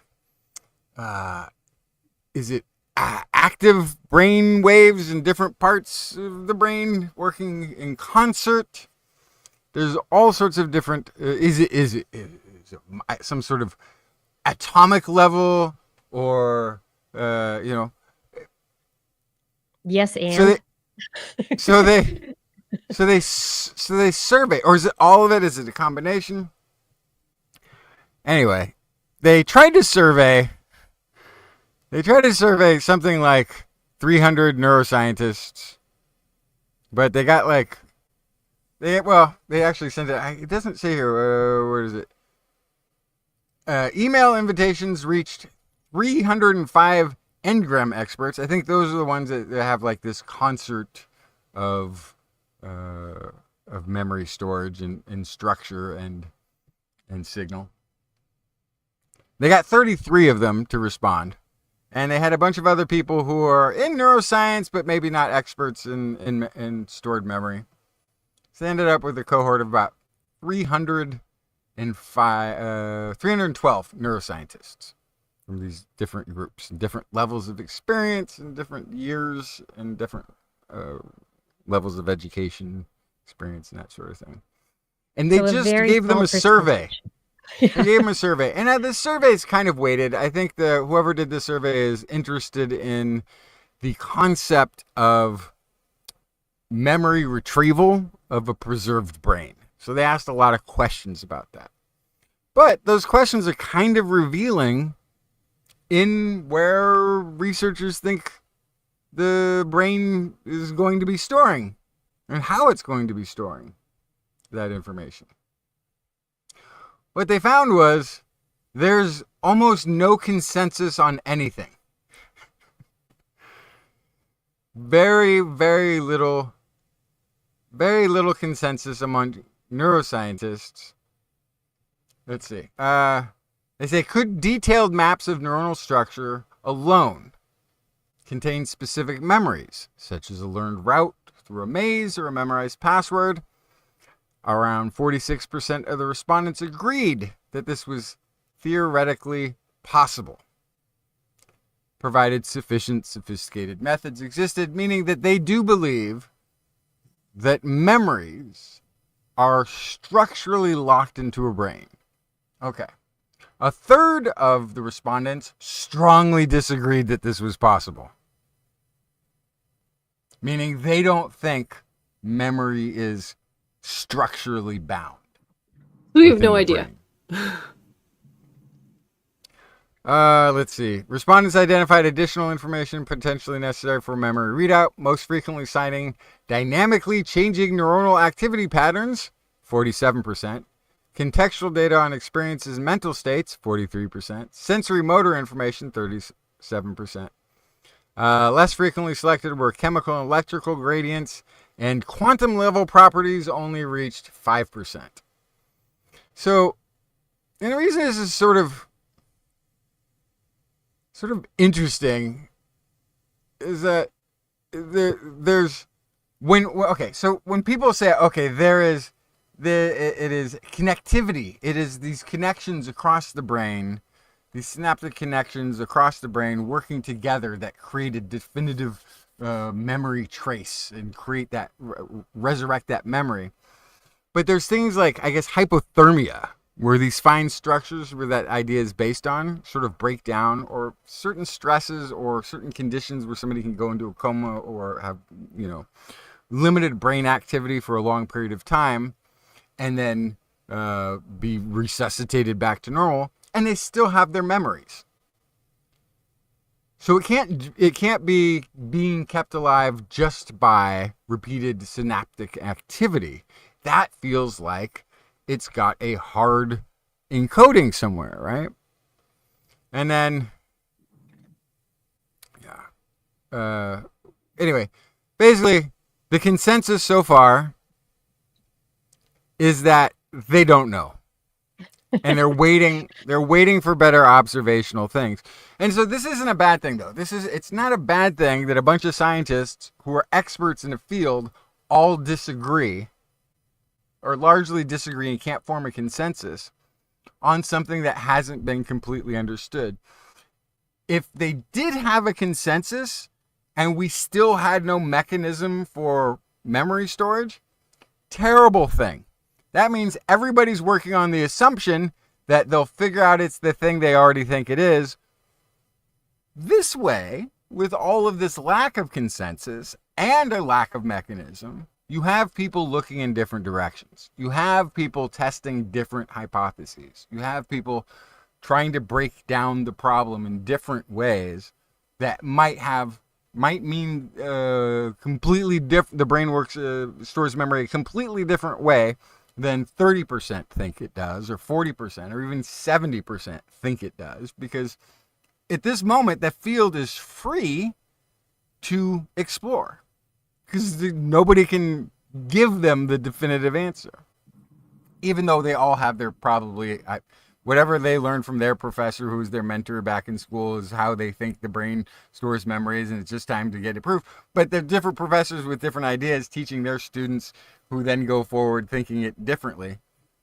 active brain waves in different parts of the brain working in concert? There's all sorts of different. Is it some sort of atomic level, or Yes, and so they survey, or is it all of it? Is it a combination? Anyway, they tried to survey something like 300 neuroscientists, but they got they actually sent it. It doesn't say here. Where is it? Email invitations reached 305 engram experts. I think those are the ones that have like this concert of memory storage and structure and signal. They got 33 of them to respond, and they had a bunch of other people who are in neuroscience but maybe not experts in stored memory. So they ended up with a cohort of about 312 neuroscientists from these different groups, and different levels of experience, and different years, and different levels of education, experience, and that sort of thing. And they just gave them a survey. They gave them a survey. And this survey is kind of weighted. I think whoever did this survey is interested in the concept of memory retrieval of a preserved brain. So they asked a lot of questions about that. But those questions are kind of revealing in where researchers think the brain is going to be storing and how it's going to be storing that information. What they found was there's almost no consensus on anything. Very, very little consensus among neuroscientists. Let's see. They say, could detailed maps of neuronal structure alone contain specific memories, such as a learned route through a maze or a memorized password? Around 46% of the respondents agreed that this was theoretically possible, provided sufficient sophisticated methods existed, meaning that they do believe that memories are structurally locked into a brain. Okay. A third of the respondents strongly disagreed that this was possible, meaning they don't think memory is structurally bound. We have no idea. Let's see. Respondents identified additional information potentially necessary for memory readout, most frequently citing dynamically changing neuronal activity patterns, 47%, contextual data on experiences and mental states, 43%, sensory motor information, 37%. Less frequently selected were chemical and electrical gradients, and quantum level properties only reached 5%. So, and the reason this is sort of interesting is that there's so when people say, okay, it is connectivity, it is these connections across the brain, these synaptic connections across the brain working together that create a definitive memory trace and create that, resurrect that memory. But there's things like, I guess, hypothermia, where these fine structures where that idea is based on sort of break down, or certain stresses or certain conditions where somebody can go into a coma or have, limited brain activity for a long period of time and then be resuscitated back to normal, and they still have their memories. So it can't be being kept alive just by repeated synaptic activity. That feels like it's got a hard encoding somewhere, right? And then, anyway, basically, the consensus so far is that they don't know. And they're waiting for better observational things. And so this isn't a bad thing, though. It's not a bad thing that a bunch of scientists who are experts in a field all disagree, or largely disagree, and can't form a consensus on something that hasn't been completely understood. If they did have a consensus and we still had no mechanism for memory storage, terrible thing. That means everybody's working on the assumption that they'll figure out it's the thing they already think it is. This way, with all of this lack of consensus and a lack of mechanism, you have people looking in different directions. You have people testing different hypotheses. You have people trying to break down the problem in different ways that might mean completely different. The brain stores memory a completely different way than 30% think it does, or 40%, or even 70% think it does, because at this moment, the field is free to explore, because nobody can give them the definitive answer, even though they all have their whatever they learned from their professor, who's their mentor back in school, is how they think the brain stores memories, and it's just time to get it proof. But they're different professors with different ideas teaching their students, who then go forward thinking it differently,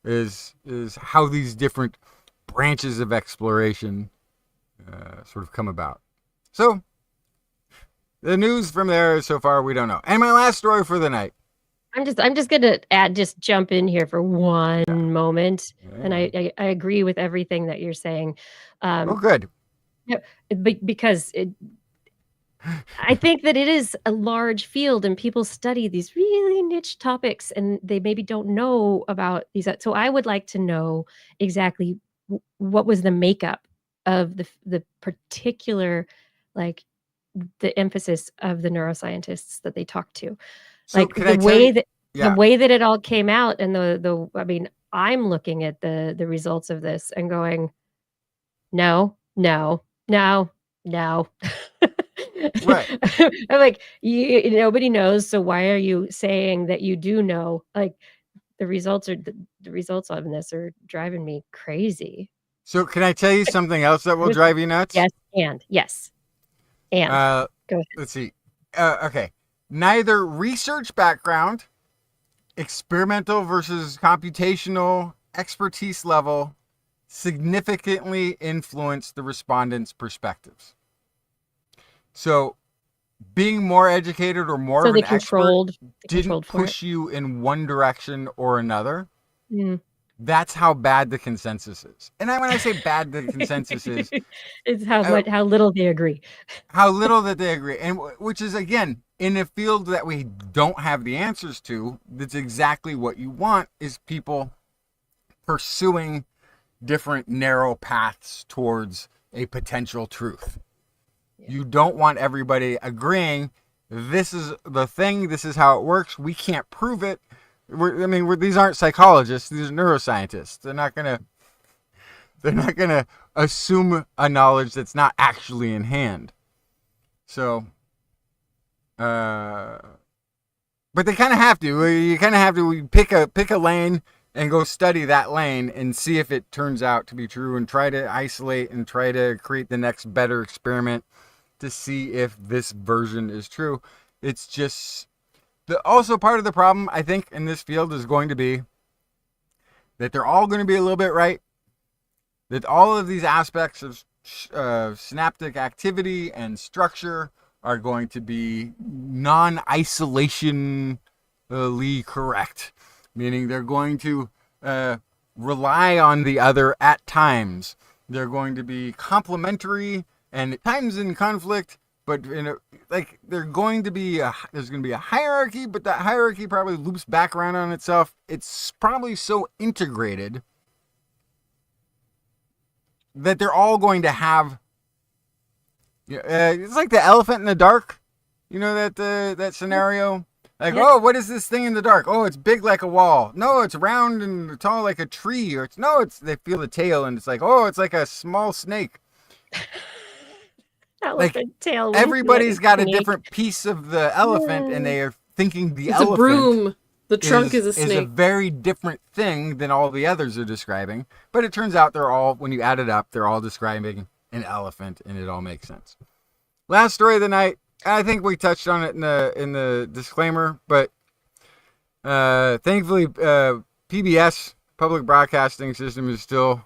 is how these different branches of exploration sort of come about. So the news from there so far, we don't know. And my last story for the night. I'm just gonna jump in here for one moment, and I agree with everything that you're saying. Good. Yeah, because I think that it is a large field, and people study these really niche topics, and they maybe don't know about these. So I would like to know exactly what was the makeup of the particular, like, the emphasis of the neuroscientists that they talked to. So Like can the I tell way you- that Yeah. the way that it all came out, and I mean, I'm looking at the results of this and going, no, no, no, no. Right. I'm like, nobody knows, so why are you saying that you do know? Like, the results on this are driving me crazy. So can I tell you something else that will drive you nuts? Yes, and go ahead. Let's see. Okay. Neither research background, experimental versus computational expertise level, significantly influenced the respondents' perspectives. So being more educated or more So of they an expert controlled didn't for it. push you in one direction or another. Mm. That's how bad the consensus is. And when I say bad the consensus is, It's how little they agree. how little that they agree. And which is, again, in a field that we don't have the answers to, that's exactly what you want, is people pursuing different narrow paths towards a potential truth. You don't want everybody agreeing, this is the thing, this is how it works, we can't prove it. These aren't psychologists, these are neuroscientists. They're not gonna assume a knowledge that's not actually in hand. So, but they kind of have to. You kind of have to pick a lane and go study that lane and see if it turns out to be true, and try to isolate and try to create the next better experiment to see if this version is true. It's just also part of the problem, I think, in this field is going to be that they're all going to be a little bit right. That all of these aspects of synaptic activity and structure are going to be non-isolationally correct. meaning they're going to rely on the other at times. They're going to be complementary and at times in conflict, but there's going to be a hierarchy, but that hierarchy probably loops back around on itself. It's probably so integrated that they're all going to have. It's like the elephant in the dark. You know that scenario. Like, Yep. oh, what is this thing in the dark? Oh, it's big like a wall. No, it's round and tall like a tree. Or they feel the tail and it's like, oh, it's like a small snake. Elephant tail. Everybody's got a snake. different piece of the elephant, and they are thinking the It's elephant a broom. The trunk is a is a snake. very different thing than all the others are describing. But it turns out when you add it up, they're all describing an elephant, and it all makes sense. Last story of the night. I think we touched on it in the disclaimer, but thankfully, PBS, Public Broadcasting System, is still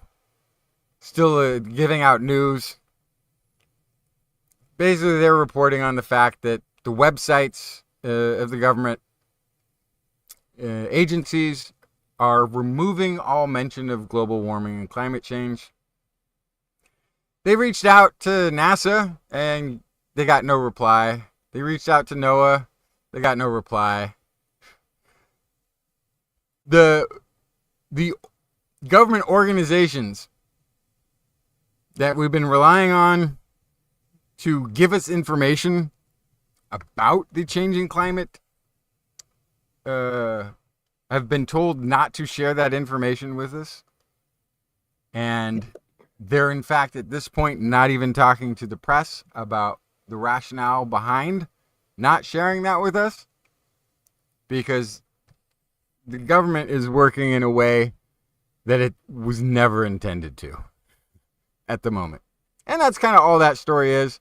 giving out news. Basically, they're reporting on the fact that the websites of the government agencies are removing all mention of global warming and climate change. They reached out to NASA, and they got no reply. They reached out to NOAA. They got no reply. The government organizations that we've been relying on to give us information about the changing climate have been told not to share that information with us. And they're, in fact, at this point, not even talking to the press about the rationale behind not sharing that with us, because the government is working in a way that it was never intended to at the moment. And that's kind of all that story is.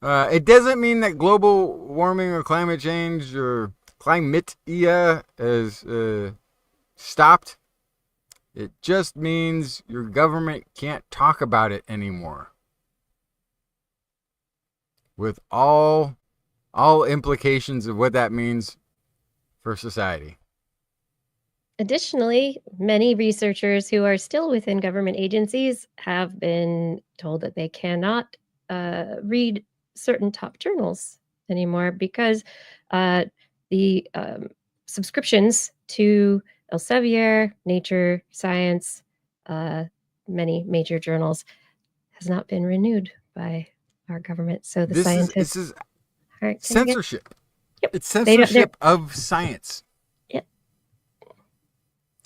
It doesn't mean that global warming or climate change or climate is stopped. It just means your government can't talk about it anymore. With all implications of what that means for society. Additionally, many researchers who are still within government agencies have been told that they cannot read certain top journals anymore because the subscriptions to Elsevier, Nature, Science, many major journals has not been renewed by our government. So the scientists This is aren't gonna get- censorship. Yep. It's They don't- censorship of science. Yep.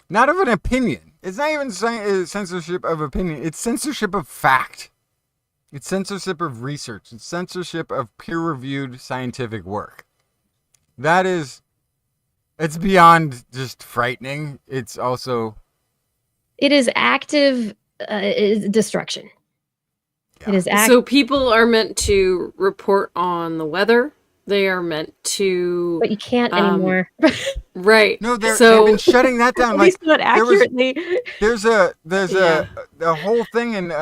Not of an opinion. It's not even censorship of opinion. It's censorship of fact. It's censorship of research. It's censorship of peer-reviewed scientific work. It's beyond just frightening. It's also... It is active destruction. Yeah. It is So people are meant to report on the weather. They are meant to... but you can't anymore. Right. No, they've so been shutting that down. At Like, least not there was- accurately. There's a whole thing in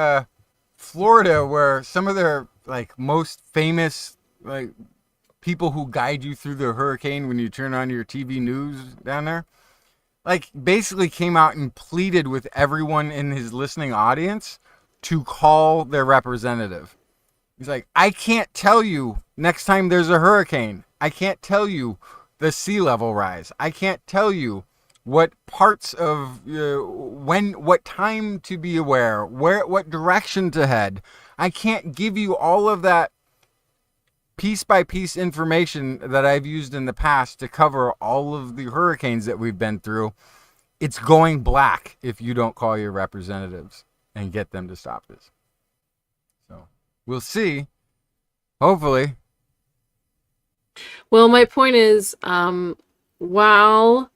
Florida where some of their most famous people who guide you through the hurricane when you turn on your TV news down there, basically came out and pleaded with everyone in his listening audience to call their representative. He's like, I can't tell you next time there's a hurricane. I can't tell you the sea level rise. I can't tell you what parts of what time to be aware, what direction to head. I can't give you all of that piece by piece information that I've used in the past to cover all of the hurricanes that we've been through. It's going black if you don't call your representatives and get them to stop this. So we'll see. Hopefully. Well, my point is, while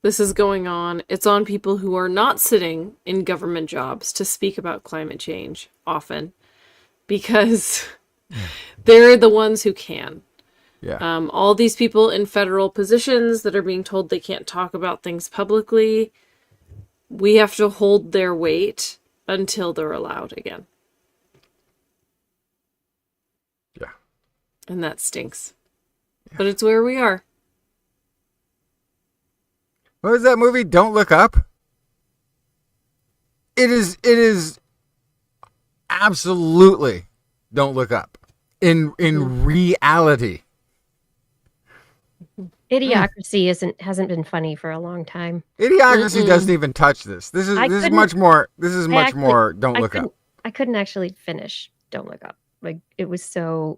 this is going on, it's on people who are not sitting in government jobs to speak about climate change often, because they're the ones who can. Yeah. All these people in federal positions that are being told they can't talk about things publicly, we have to hold their weight until they're allowed again. Yeah. And that stinks. But it's where we are. What was that movie? Don't Look Up? It is absolutely Don't Look Up. In reality. Idiocracy hasn't been funny for a long time. Idiocracy doesn't even touch this. This is much more Don't Look Up. I couldn't actually finish Don't Look Up. Like it was too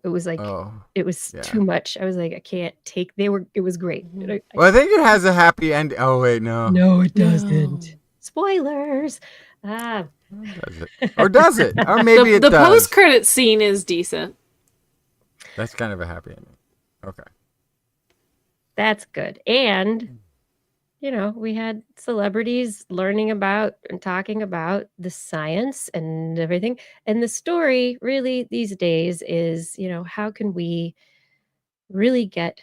much. I was like, I can't take. It was great. Well, I think it has a happy end. Oh wait, no. No, it doesn't. Spoilers. Does it? Or does it? Or maybe the it does. post-credit scene is decent. That's kind of a happy ending. Okay. That's good. And we had celebrities learning about and talking about the science and everything. And the story really these days is, how can we really get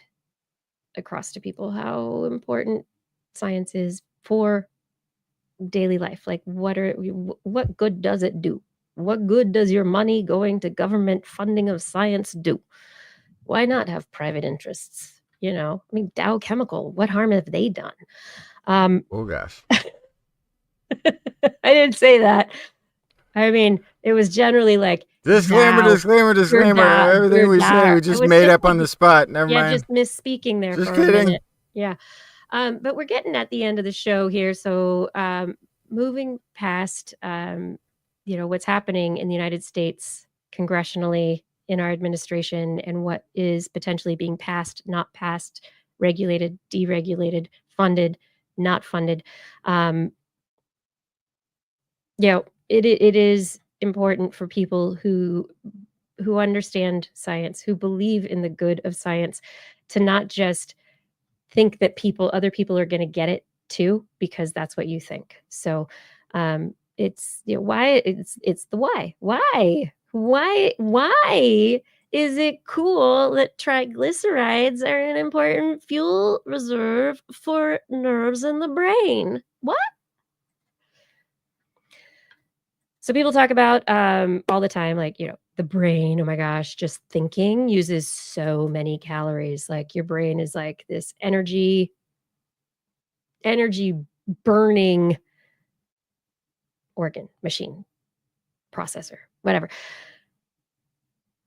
across to people how important science is for daily life? Like what good does it do? What good does your money going to government funding of science do? Why not have private interests? Dow Chemical, what harm have they done? Oh gosh. I didn't say that. I mean, it was generally like disclaimer. Everything we say, we just made up on the spot. Never mind. Just misspeaking there just for kidding. a minute. Yeah. But we're getting at the end of the show here. So moving past, what's happening in the United States congressionally in our administration and what is potentially being passed, not passed, regulated, deregulated, funded, not funded. It is important for people who understand science, who believe in the good of science, to not just think that other people are going to get it too, because that's what you think. So it's why it's the why. Why is it cool that triglycerides are an important fuel reserve for nerves in the brain? What? So people talk about all the time, like, the brain, oh my gosh, just thinking uses so many calories. Like your brain is like this energy burning organ, machine, processor, whatever.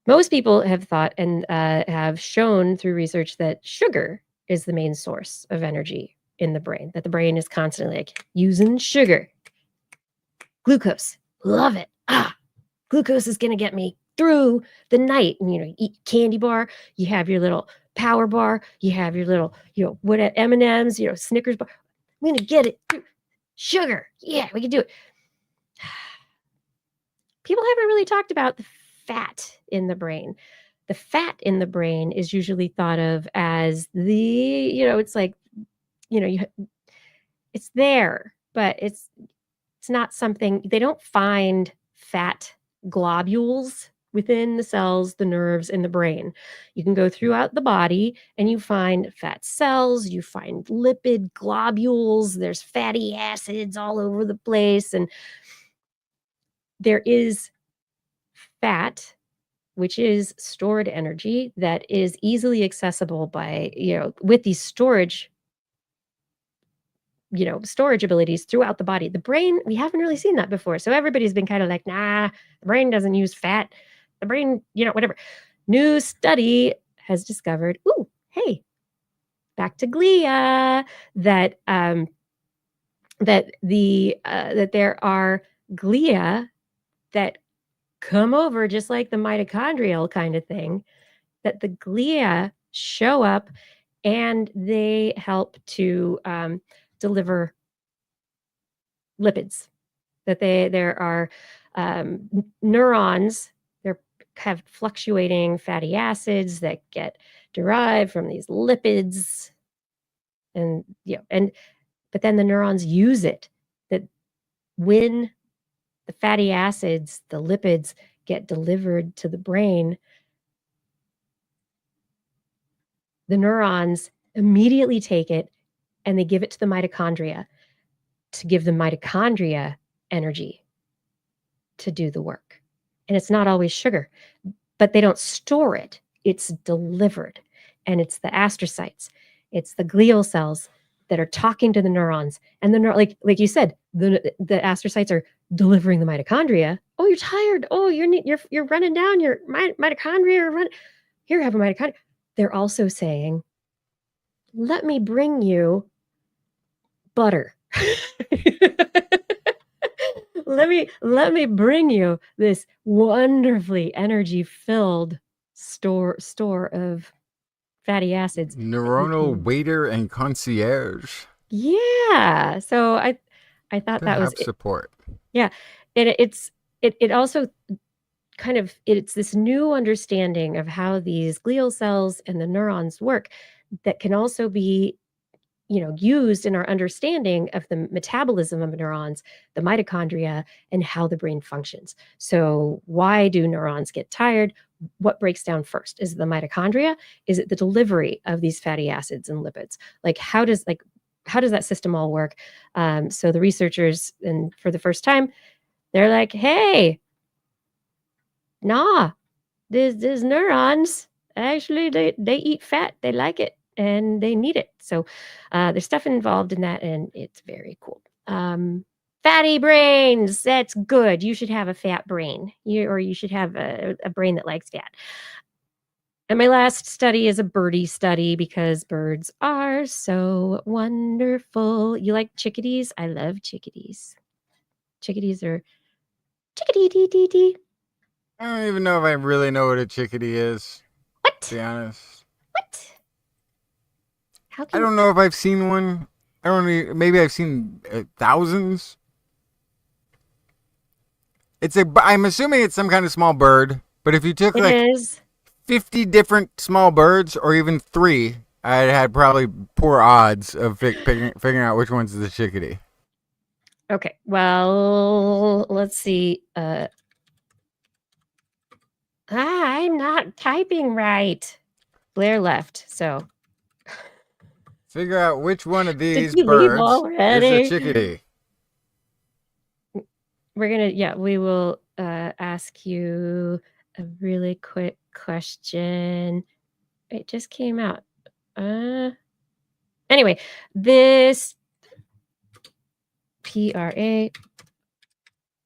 Most people have thought and have shown through research that sugar is the main source of energy in the brain, that the brain is constantly like using sugar. Glucose, love it. Glucose is going to get me through the night. And, you eat candy bar, you have your little power bar, you have your little, what M&Ms, Snickers bar. I'm going to get it through sugar. Yeah, we can do it. People haven't really talked about the fat in the brain. The fat in the brain is usually thought of as it's like, it's there, but it's not something. They don't find fat globules within the cells, the nerves in the brain. You can go throughout the body and you find fat cells, you find lipid globules, there's fatty acids all over the place. And there is fat, which is stored energy that is easily accessible by, with these storage abilities throughout the body. The brain, we haven't really seen that before. So everybody's been kind of like, nah, the brain doesn't use fat. The brain, whatever. New study has discovered, hey, back to glia, that that there are glia that come over just like the mitochondrial kind of thing, that the glia show up and they help to deliver lipids. That there are neurons, they have fluctuating fatty acids that get derived from these lipids, but then the neurons use it. That when the fatty acids, the lipids get delivered to the brain, the neurons immediately take it and they give it to the mitochondria to give the mitochondria energy to do the work. And it's not always sugar, but they don't store it. It's delivered. And it's the astrocytes, it's the glial cells that are talking to the neurons, and the like you said, the astrocytes are delivering the mitochondria. Oh, you're tired. Oh, you're running down. Your mitochondria are running. Here, have a mitochondria. They're also saying, let me bring you butter. let me bring you this wonderfully energy filled store of fatty acids. Neuronal waiter and concierge. Yeah. So I thought that was support. Yeah. It also kind of, it's this new understanding of how these glial cells and the neurons work that can also be, used in our understanding of the metabolism of neurons, the mitochondria, and how the brain functions. So why do neurons get tired? What breaks down first? Is it the mitochondria? Is it the delivery of these fatty acids and lipids? Like how does that system all work? So the researchers, and for the first time, they're like, hey, nah, these neurons, actually, they eat fat. They like it and they need it. So there's stuff involved in that, and it's very cool. Fatty brains, that's good. You should have a fat brain, or you should have a brain that likes fat. And my last study is a birdie study because birds are so wonderful. You like chickadees? I love chickadees. Chickadees are chickadee-dee-dee-dee. I don't even know if I really know what a chickadee is. What? To be honest. What? How I can don't know if I've seen one. Maybe I've seen thousands. I'm assuming it's some kind of small bird. But if you took it is 50 different small birds, or even 3, I had probably poor odds of figuring out which one's the chickadee. Okay, well, let's see. I'm not typing right. Blair left, so Figure out which one of these you leave birds already? is a chickadee. We will ask you a really quick question. It just came out. Anyway, this PRA.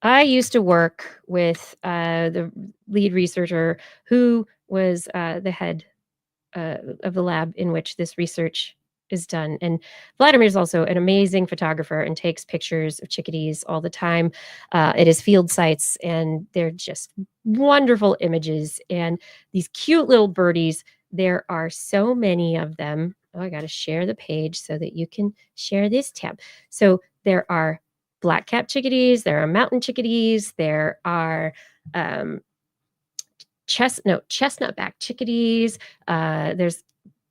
I used to work with the lead researcher who was the head of the lab in which this research is done. And Vladimir is also an amazing photographer and takes pictures of chickadees all the time at his field sites. And they're just wonderful images. And these cute little birdies, there are so many of them. Oh, I got to share the page so that you can share this tab. So there are black-capped chickadees, there are mountain chickadees, there are chestnut-back chickadees.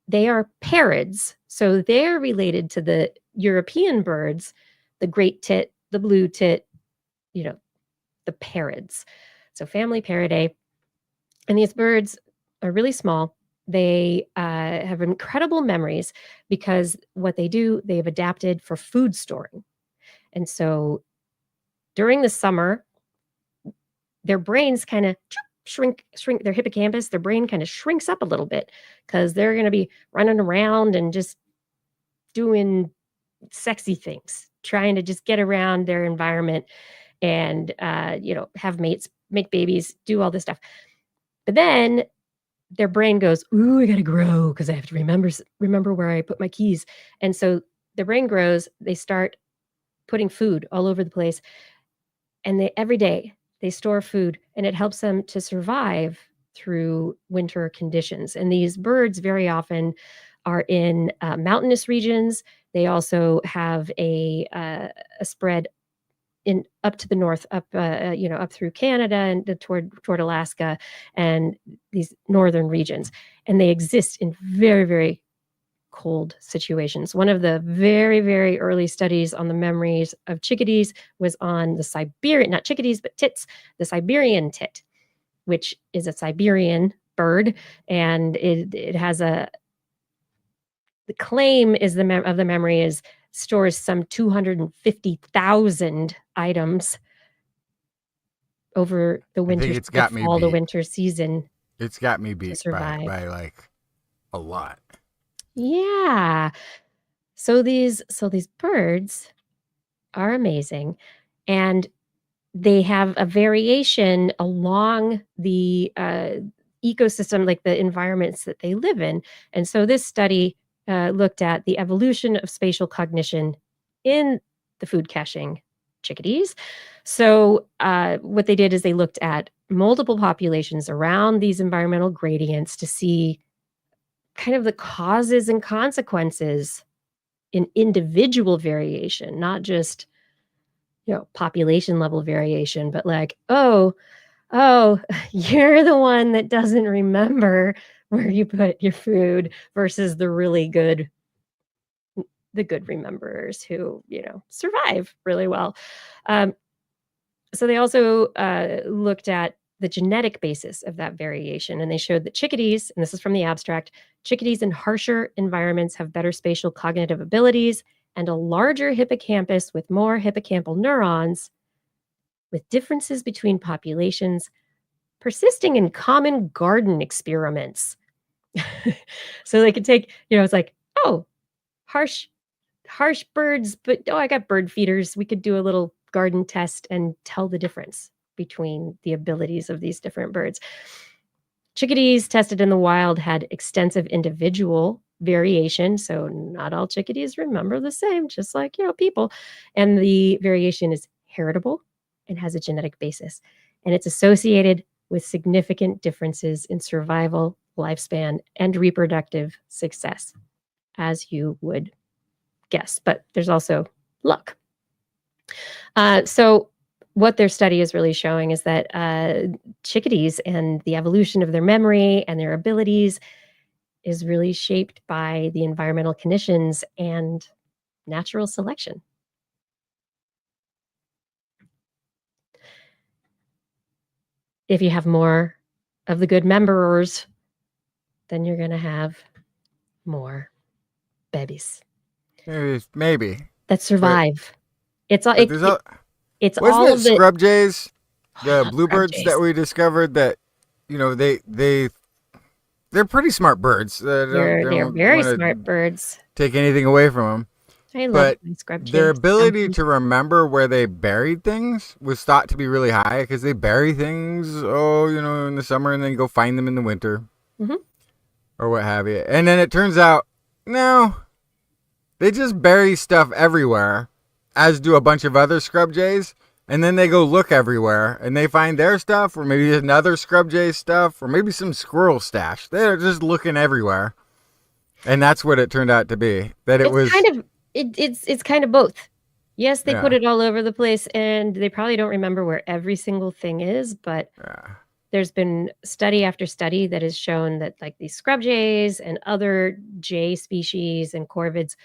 They are parids, so they're related to the European birds, the great tit, the blue tit, the parids. So family Paridae. And these birds are really small. They have incredible memories because what they do, they've adapted for food storing. And so during the summer, their brains kind of shrink, their hippocampus, their brain kind of shrinks up a little bit because they're going to be running around and just doing sexy things, trying to just get around their environment and, have mates, make babies, do all this stuff. But then their brain goes, ooh, I got to grow because I have to remember where I put my keys. And so their brain grows, they start putting food all over the place. And every day they store food, and it helps them to survive through winter conditions. And these birds very often are in mountainous regions. They also have a spread up to the north, up through Canada and toward Alaska and these northern regions. And they exist in very, very cold situations. One of the very, very early studies on the memories of chickadees was on the Siberian, not chickadees, but tits, the Siberian tit, which is a Siberian bird. And it has the claim is of the memory is stores some 250,000 items over the winter, the winter season. It's got me beat by like a lot. Yeah. So these birds are amazing, and they have a variation along the ecosystem, like the environments that they live in. And so this study looked at the evolution of spatial cognition in the food caching chickadees. So what they did is they looked at multiple populations around these environmental gradients to see kind of the causes and consequences in individual variation, not just population level variation, but like, oh, you're the one that doesn't remember where you put your food versus the good rememberers who, survive really well. So they also looked at the genetic basis of that variation, and they showed that chickadees, and this is from the abstract, chickadees in harsher environments have better spatial cognitive abilities and a larger hippocampus with more hippocampal neurons, with differences between populations persisting in common garden experiments. So they could take, it's like, oh, harsh birds, but I got bird feeders. We could do a little garden test and tell the difference between the abilities of these different birds. Chickadees tested in the wild had extensive individual variation. So not all chickadees remember the same, just like, people. And the variation is heritable and has a genetic basis. And it's associated with significant differences in survival, lifespan, and reproductive success, as you would guess. But there's also luck. So what their study is really showing is that chickadees and the evolution of their memory and their abilities is really shaped by the environmental conditions and natural selection. If you have more of the good memberers, then you're going to have more babies Maybe. that survive. It's all. It's wasn't all it of the scrub jays, the scrub bluebirds jays. that we discovered that they're pretty smart birds. They're very smart birds. Take anything away from them. I love But my scrub jays. their ability to remember where they buried things was thought to be really high because they bury things, in the summer and then go find them in the winter or what have you. And then it turns out, no, they just bury stuff everywhere, as do a bunch of other scrub jays. And then they go look everywhere and they find their stuff or maybe another scrub jay stuff or maybe some squirrel stash. They're just looking everywhere. And that's what it turned out to be. That it's kind of both. Yes, they put it all over the place and they probably don't remember where every single thing is, but there's been study after study that has shown that like these scrub jays and other jay species and corvids,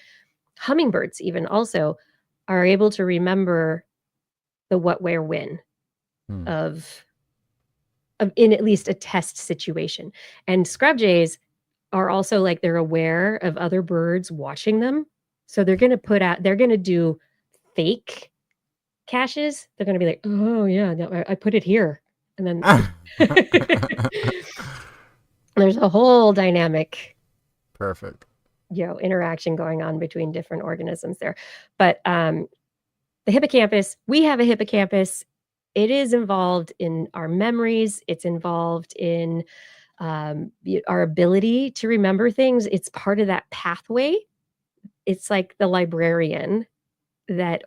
hummingbirds even also, are able to remember the what, where, when of in at least a test situation. And scrub jays are also like they're aware of other birds watching them. So they're going to do fake caches. They're going to be like, oh yeah, no, I put it here. And then there's a whole dynamic. Perfect. Interaction going on between different organisms there. But the hippocampus, we have a hippocampus. It is involved in our memories. It's involved in our ability to remember things. It's part of that pathway. It's like the librarian that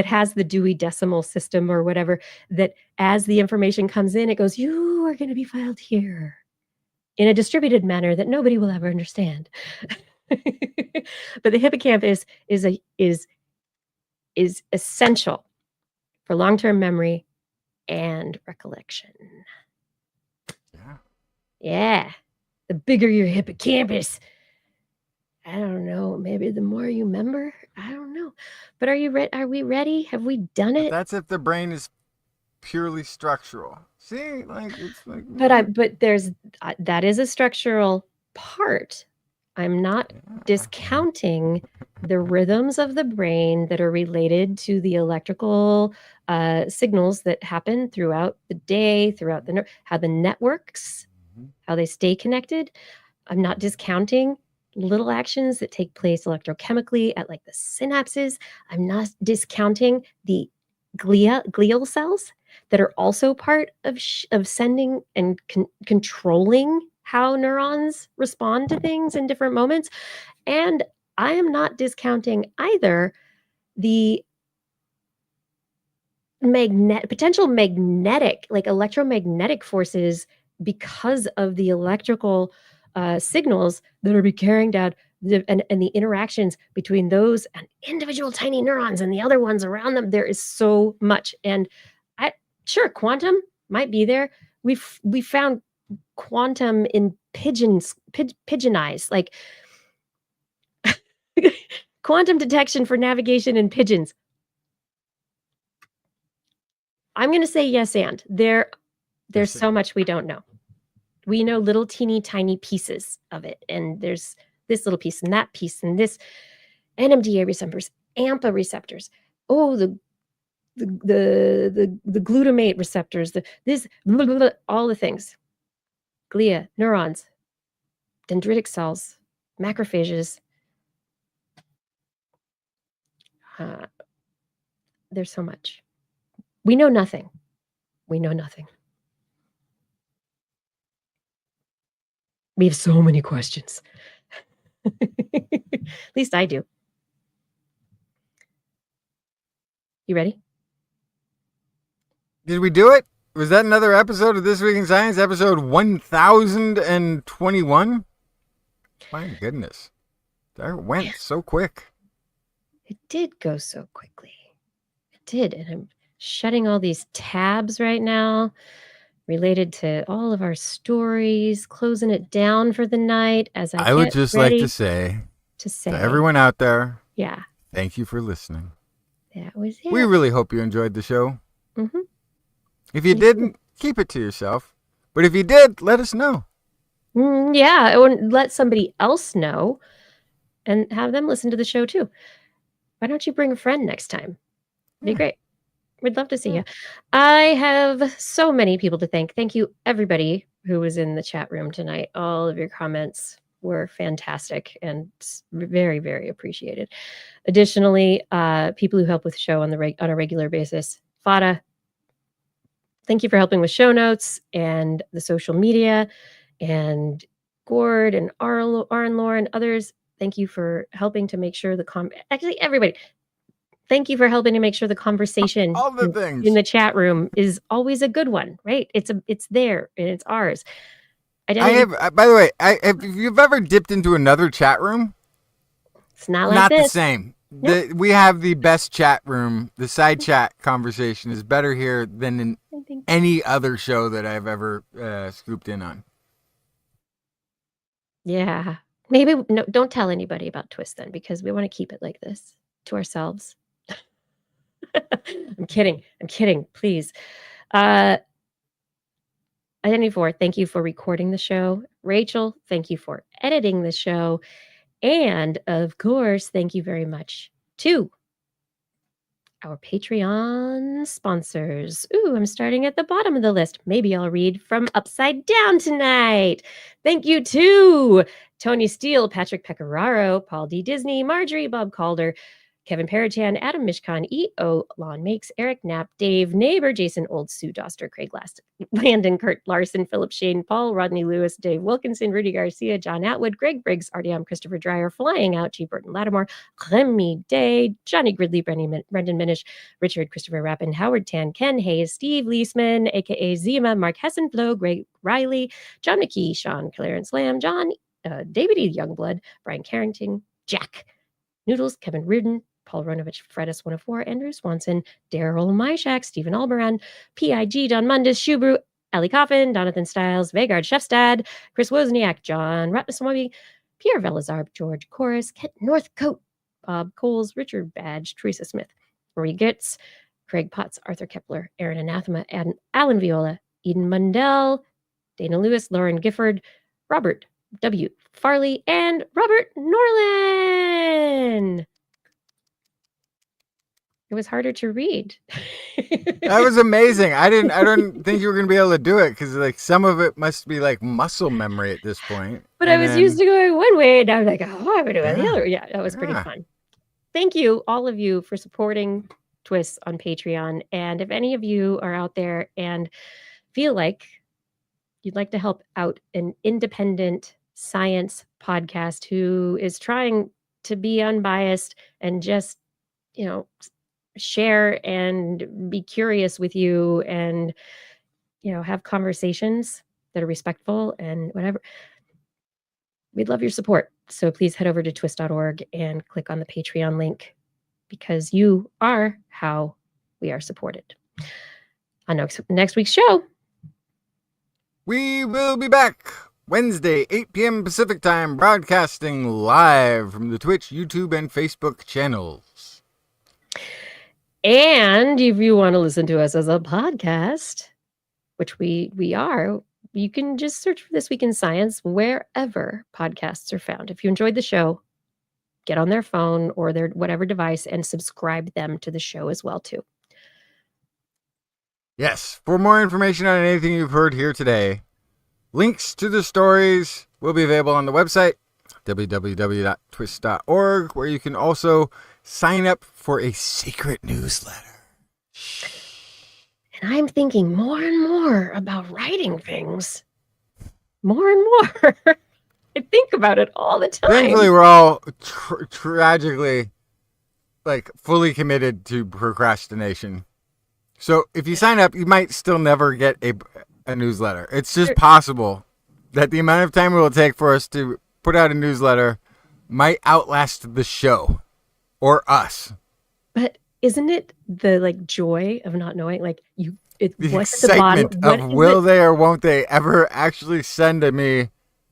has the Dewey Decimal System or whatever, that as the information comes in, it goes, you are going to be filed here in a distributed manner that nobody will ever understand. But the hippocampus is essential for long-term memory and recollection. Yeah. The bigger your hippocampus, I don't know, maybe the more you remember. I don't know. But are we ready? Have we done it? But that's if the brain is purely structural. See, it's like. But there's that is a structural part. I'm not discounting the rhythms of the brain that are related to the electrical signals that happen throughout the day, throughout how the networks, how they stay connected. I'm not discounting little actions that take place electrochemically at like the synapses. I'm not discounting the glial cells that are also part of sending and controlling how neurons respond to things in different moments. And I am not discounting either the potential magnetic, like electromagnetic forces because of the electrical signals that are be carrying down and the interactions between those and individual tiny neurons and the other ones around them. There is so much. And sure, quantum might be there. We found quantum in pigeon eyes, like quantum detection for navigation in pigeons. I'm going to say yes, and there's so much we don't know. We know little teeny tiny pieces of it, and there's this little piece and that piece and this NMDA receptors, AMPA receptors. Oh, the glutamate receptors, all the things. Glia, neurons, dendritic cells, macrophages. There's so much. We know nothing. We know nothing. We have so many questions. At least I do. You ready? Did we do it? Was that another episode of This Week in Science, episode 1021? My goodness. That went so quick. It did go so quickly. It did. And I'm shutting all these tabs right now related to all of our stories, closing it down for the night as I would just like to say to everyone out there, yeah, thank you for listening. That was it. We really hope you enjoyed the show. Mm-hmm. If you didn't, keep it to yourself. But if you did, let us know. Yeah, or let somebody else know and have them listen to the show too. Why don't you bring a friend next time? It'd be great. We'd love to see you. I have so many people to thank. Thank you, everybody who was in the chat room tonight. All of your comments were fantastic and very, very appreciated. Additionally, people who help with the show on a regular basis. Fada, thank you for helping with show notes and the social media. And Gord and Aaron Lauren, others, thank you for helping to make sure actually, everybody. Thank you for helping to make sure the conversation all the things in the chat room is always a good one, right? It's there and it's ours. By the way, if you've ever dipped into another chat room, it's not the same. Nope. We have the best chat room. The side chat conversation is better here than in any other show that I've ever scooped in on. Yeah. Maybe don't tell anybody about TWIS then, because we want to keep it like this to ourselves. I'm kidding. Please. Identity 4, thank you for recording the show. Rachel, thank you for editing the show. And of course, thank you very much to our Patreon sponsors. Ooh, I'm starting at the bottom of the list. Maybe I'll read from upside down tonight. Thank you to Tony Steele, Patrick Pecoraro, Paul D. Disney, Marjorie, Bob Calder, Kevin Parachan, Adam Mishkan, E.O. Lawn Makes, Eric Knapp, Dave Neighbor, Jason Old, Sue Doster, Craig Last, Landon, Kurt Larson, Philip Shane, Paul, Rodney Lewis, Dave Wilkinson, Rudy Garcia, John Atwood, Greg Briggs, Artyom, Christopher Dreyer, Flying Out, G. Burton Lattimore, Remy Day, Johnny Gridley, Brendan Minish, Richard Christopher Rappin, Howard Tan, Ken Hayes, Steve Leisman, aka Zima, Mark Hessenflow, Greg Riley, John McKee, Sean Clarence Lamb, John, David E. Youngblood, Brian Carrington, Jack Noodles, Kevin Reardon, Paul Ronovich, Fred S104, Andrew Swanson, Daryl Myshak, Stephen Albaran, PIG, Don Mundis, Shubru, Ellie Coffin, Jonathan Stiles, Vegard Shefstad, Chris Wozniak, John Ratnaswamy, Pierre Velazar, George Corris, Kent Northcote, Bob Coles, Richard Badge, Teresa Smith, Marie Gitz, Craig Potts, Arthur Kepler, Aaron Anathema, Alan Viola, Eden Mundell, Dana Lewis, Lauren Gifford, Robert W. Farley, and Robert Norland. It was harder to read. That was amazing. I don't think you were going to be able to do it because like some of it must be like muscle memory at this point. But And I was then- used to going one way, and now I'm like, oh, I'm going to go the Yeah. other. Yeah, that was pretty Yeah. fun. Thank you, all of you, for supporting TWIS on Patreon. And if any of you are out there and feel like you'd like to help out an independent science podcast who is trying to be unbiased and just, share and be curious with you and, have conversations that are respectful and whatever, we'd love your support. So please head over to twist.org and click on the Patreon link because you are how we are supported. On next week's show, We will be back Wednesday, 8 p.m. Pacific Time, broadcasting live from the Twitch, YouTube, and Facebook channels. and if you want to listen to us as a podcast, which we are, you can just search for This Week in Science wherever podcasts are found. If you enjoyed the show, get on their phone or their whatever device and subscribe them to the show as well too. Yes, for more information on anything you've heard here today, links to the stories will be available on the website, www.twist.org, where you can also sign up for a secret newsletter. And I'm thinking more and more about writing things. More and more. I think about it all the time. Thankfully, we're all tragically, fully committed to procrastination. So if you sign up, you might still never get a newsletter. It's just possible that the amount of time it will take for us to put out a newsletter might outlast the show or us. But isn't it the joy of not knowing? The what's at the bottom? excitement of will they or won't they ever actually send me a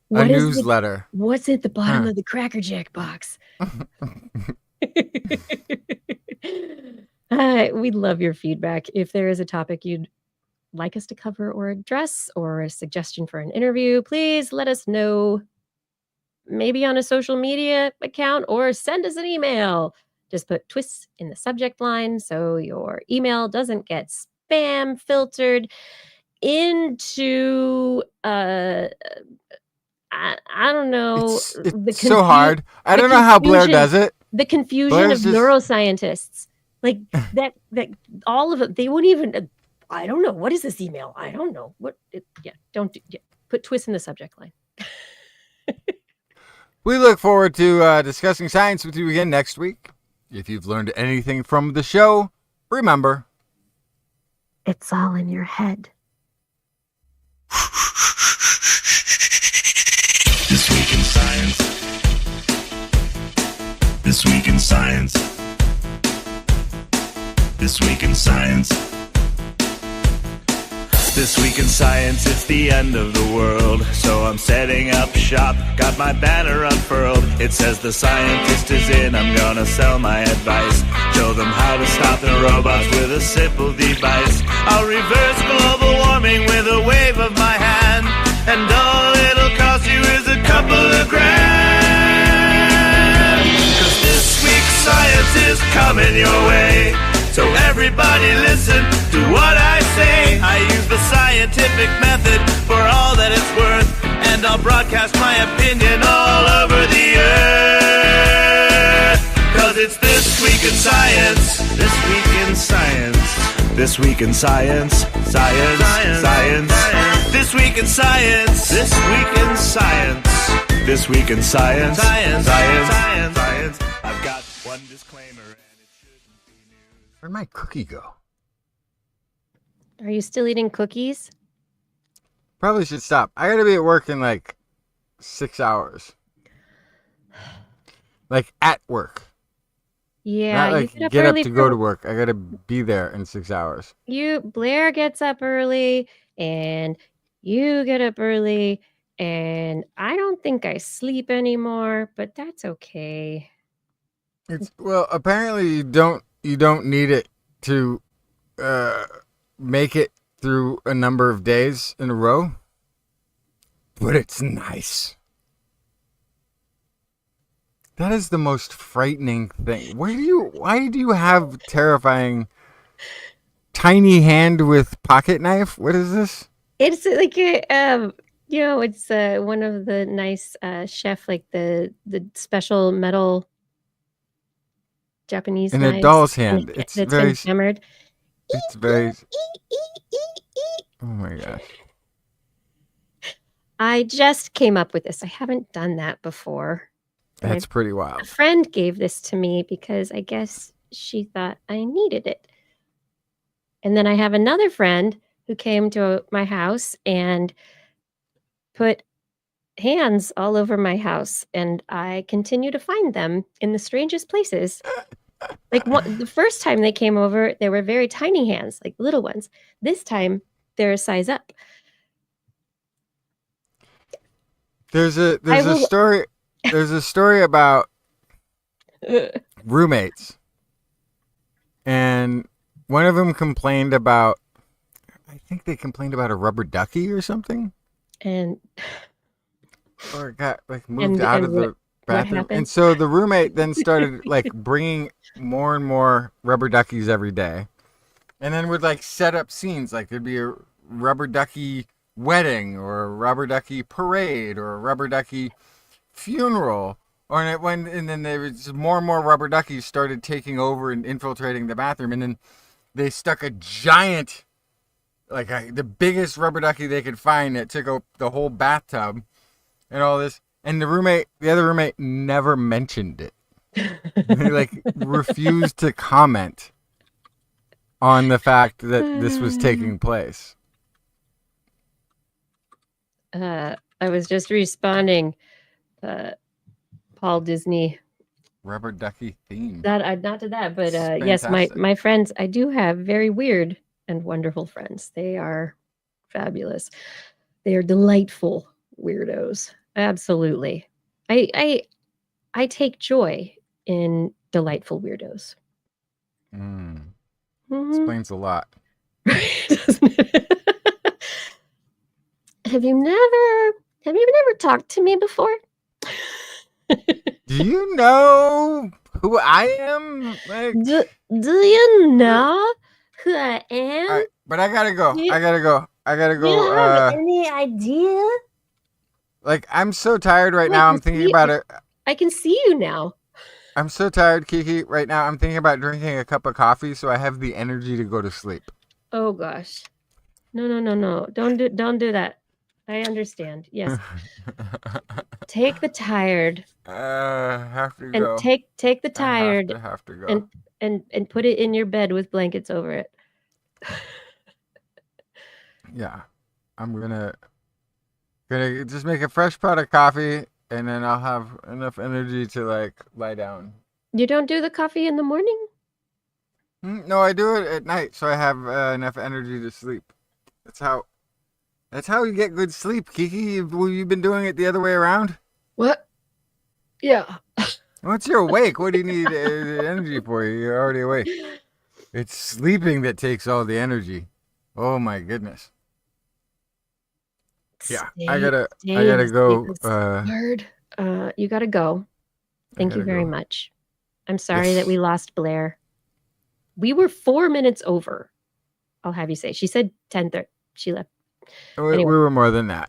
what is newsletter? what's at the bottom of the Cracker Jack box? We'd love your feedback. If there is a topic you'd like us to cover or address, or a suggestion for an interview, please let us know. Maybe on a social media account, or send us an email. Just put TWIS in the subject line so your email doesn't get spam filtered into I don't know. It's so hard. I don't know how Blair does it. The confusion Blair's of just- neuroscientists. That all of it, they won't even, I don't know. What is this email? I don't know. Put TWIS in the subject line. We look forward to discussing science with you again next week. If you've learned anything from the show, remember, It's all in your head. This week in science. This week in science. This week in science. This week in science, it's the end of the world. So I'm setting up shop, got my banner unfurled. It says the scientist is in, I'm gonna sell my advice. Show them how to stop the robots with a simple device. I'll reverse global warming with a wave of my hand. And all it'll cost you is a couple of grand. 'Cause this week's science is coming your way. So everybody listen to what I say. I use the scientific method for all that it's worth. And I'll broadcast my opinion all over the earth. 'Cause it's This Week in Science. This Week in Science. This Week in Science. Science. Science. This Week in Science. This Week in Science. This Week in Science. Science. Science. Science. I've got one disclaimer. where'd my cookie go? Are you still eating cookies? Probably should stop. I gotta be at work in 6 hours. At work. Yeah, Not you get up get up early to for go to work. I gotta be there in 6 hours. Blair gets up early, and you get up early, and I don't think I sleep anymore, but that's okay. Apparently you don't need it to make it through a number of days in a row, but it's nice. That is the most frightening thing. Why do you have terrifying tiny hand with pocket knife? What is this? It's like It's one of the nice chef, like the special metal Japanese In a knives doll's hand. that's been hammered. It's very. Oh my gosh. I just came up with this. I haven't done that before. That's pretty A wild. friend gave this to me because I guess she thought I needed it. And then I have another friend who came to my house and put hands all over my house, and I continue to find them in the strangest places. Like the first time they came over, they were very tiny hands, like little ones. This time, they're a size up. There's a story. There's a story about roommates, and one of them complained about. I think they complained about a rubber ducky or something, And or it got like moved out and of the bathroom. happened? And so the roommate then started like bringing more and more rubber duckies every day, and then would like set up scenes. Like there'd be a rubber ducky wedding or a rubber ducky parade or a rubber ducky funeral, and then there was more and more rubber duckies started taking over and infiltrating the bathroom, and then they stuck a giant, like the biggest rubber ducky they could find that took up the whole bathtub and all this, and the other roommate never mentioned it. He like refused to comment on the fact that this was taking place. I was just responding, Paul Disney. Rubber ducky theme. Not to that, but It's yes, fantastic. my friends. I do have very weird and wonderful friends. They are fabulous. They are delightful weirdos. Absolutely. I take joy in delightful weirdos. Mm, Mhm. explains a lot. Doesn't it? Have you never talked to me before? Do you know who I am? Like, Do you know who I am? all right, but I gotta go. You- I gotta go. Do you have any idea? Like I'm so tired right Well, now. I I'm can thinking see- about it. I can see you now. I'm so tired, Kiki. Right now, I'm thinking about drinking a cup of coffee so I have the energy to go to sleep. Oh gosh. No. Don't do that. I understand. Yes. Take the tired Have to and go. take the tired I have to go. and put it in your bed with blankets over it. Yeah, I'm gonna just make a fresh pot of coffee, and then I'll have enough energy to like lie down. You don't do the coffee in the morning? No, I do it at night, so I have enough energy to sleep. That's how you get good sleep, Kiki. You've been doing it the other way around. What? Yeah. Once you're awake, what do you need energy for? You're already awake. It's sleeping that takes all the energy. Oh my goodness. Yeah, I gotta go. Word. You gotta go. Thank you gotta very go. much. I'm sorry that Yes. we lost Blair. We were 4 minutes over. I'll have you say. She said 10:30. She left. We anyway. were more than that.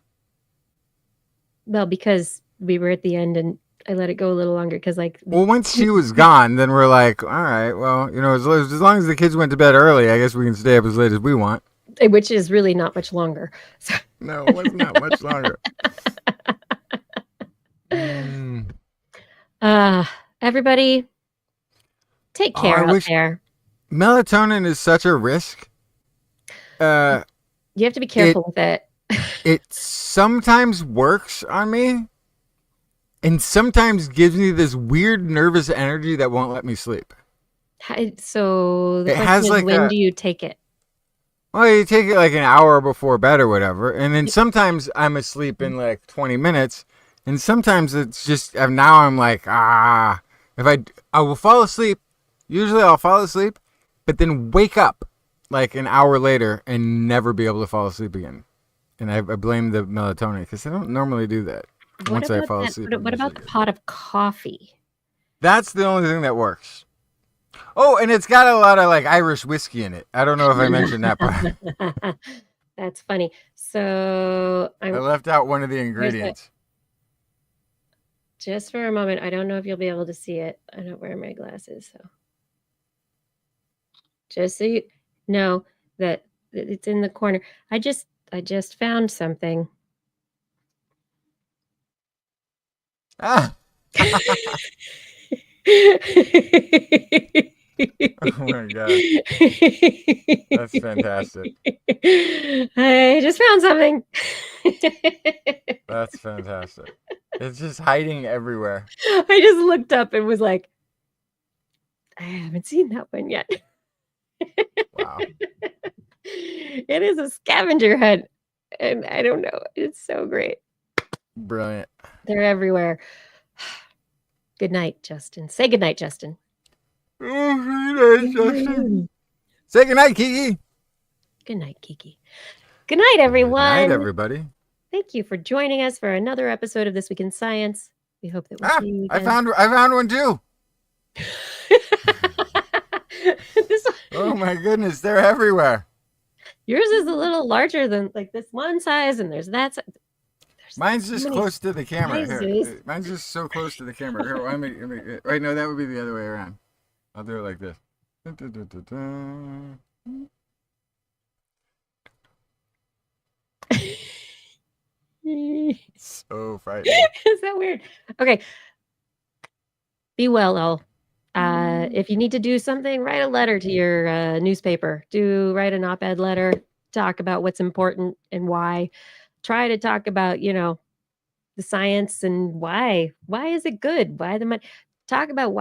Well, because we were at the end and I let it go a little longer because Well, once she was gone, then we're like, all right, well, as long as the kids went to bed early, I guess we can stay up as late as we want. which is really not much longer. So No, it was not much longer. Mm. everybody take care I out wish- there. Melatonin is such a risk. You have to be careful with it. It sometimes works on me, and sometimes gives me this weird nervous energy that won't let me sleep. So the It question has is, like when a- do you take it? Well, you take it like an hour before bed or whatever, and then sometimes I'm asleep in like 20 minutes, and sometimes it's just now I'm like, I will fall asleep. Usually I'll fall asleep, but then wake up like an hour later and never be able to fall asleep again. And I blame the melatonin because I don't normally do that. Once I fall asleep. I'm What about usually the good. pot of coffee? That's the only thing that works. Oh, and it's got a lot of like Irish whiskey in it. I don't know if I mentioned that part. That's funny. So I left out one of the Where's ingredients. just for a moment. I don't know if you'll be able to see it. I don't wear my glasses, so just so you know that it's in the corner. I just found something. Ah. Oh my god. That's fantastic. I just found something. That's fantastic. It's just hiding everywhere. I just looked up and was like, I haven't seen that one yet. Wow. It is a scavenger hunt. And I don't know. It's so great. Brilliant. They're everywhere. Good night, Justin. Say good night, Justin. Oh, good night, Justin. Say good night, Kiki. Good night, Kiki. Good night, everyone. Good night, everybody. Thank you for joining us for another episode of This Week in Science. We hope that we'll see you I again. found one too. This one, Oh my goodness, they're everywhere. yours is a little larger than like this one size, and there's that size. There's Mine's just many close to the camera. Here, sizes. mine's just so close to the camera. Here, let me, wait, no, that would be the other way around. I'll do it like this. So frightening. Is that weird? Okay. Be well, all. If you need to do something, write a letter to your newspaper. Write an op-ed letter. Talk about what's important and why. Try to talk about, the science and why. Why is it good? Why the money? Talk about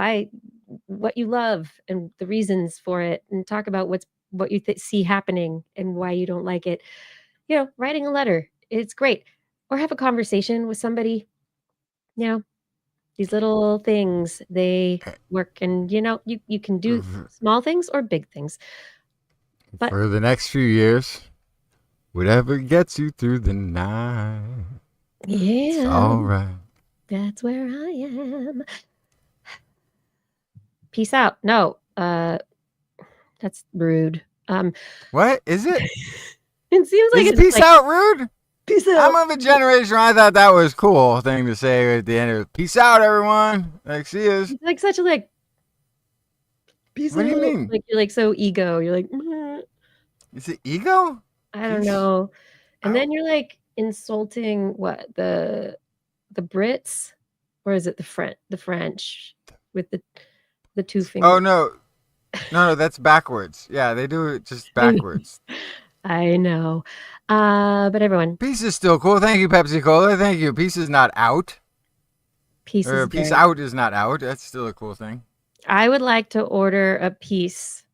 what you love and the reasons for it, and talk about what you see happening and why you don't like it. Writing a letter, it's great. Or have a conversation with somebody. These little things, they work, and you can do small things or big things. But for the next few years, whatever gets you through the night, it's all right. That's where I am. Peace out. No, that's rude. What is it? It seems like Is it's peace like, out rude? peace out. I'm of a generation where I thought that was a cool thing to say at the end of peace out, everyone. Like, see yous. Like such a peace What do you out. mean? Like you're like so ego. You're like, Is it ego? I don't Peace know. And then out. you're like insulting what the Brits, or is it the French with the two fingers? Oh no, that's backwards. Yeah, they do it just backwards. I know. But everyone, Peace is still cool. Thank you, Pepsi Cola. Thank you. Peace is not out. peace Or is peace good. out is not out. That's still a cool thing. I would like to order a piece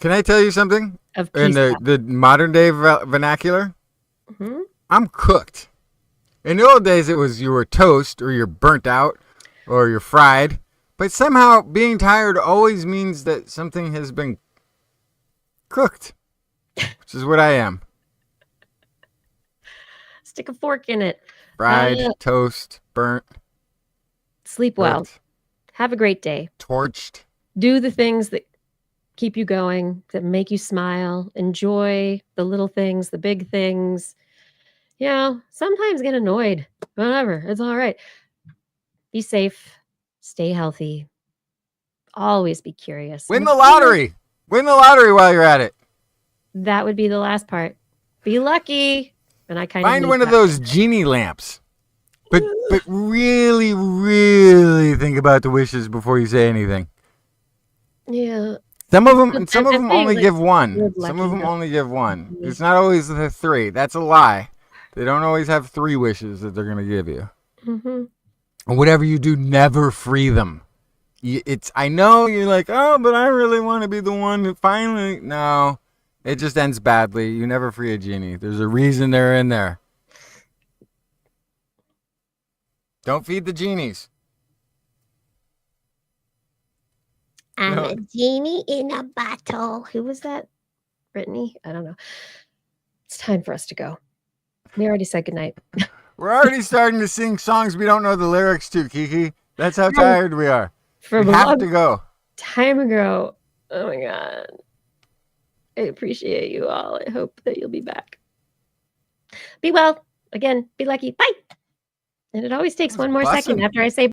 Can I tell you something? of In peace out. the modern day vernacular, Mhm. I'm cooked. In the old days, it was you were toast or you're burnt out or you're fried. But somehow being tired always means that something has been cooked, which is what I am. Stick a fork in it. Fried, Uh, toast, burnt, Sleep well. cooked, Have a great day. torched. Do the things that keep you going, that make you smile. Enjoy the little things, the big things. Sometimes get annoyed. Whatever. It's all right. Be safe. Stay healthy. Always be curious. Win And the lottery. Win the lottery while you're at it. that would be the last part. Be lucky. And I kind Find of one of those genie lamps. But really, really think about the wishes before you say anything. Yeah. Some of them I'm saying, only like, give one. good Some lucky of them no. only give one. Mhm. It's not always the three. That's a lie. They don't always have three wishes that they're going to give you. Hmm. And whatever you do, never free them. I know you're like, oh, but I really want to be the one who finally. No, it just ends badly. You never free a genie. There's a reason they're in there. Don't feed the genies. I'm No. a genie in a bottle. Who was that? Brittany? I don't know. It's time for us to go. We already said goodnight. We're already starting to sing songs we don't know the lyrics to, Kiki. That's how Right. tired we are. From We a have long to go. time ago. Oh my God. I appreciate you all. I hope that you'll be back. Be well. Again, be lucky. Bye. And it always takes one more second Bussin'. after I say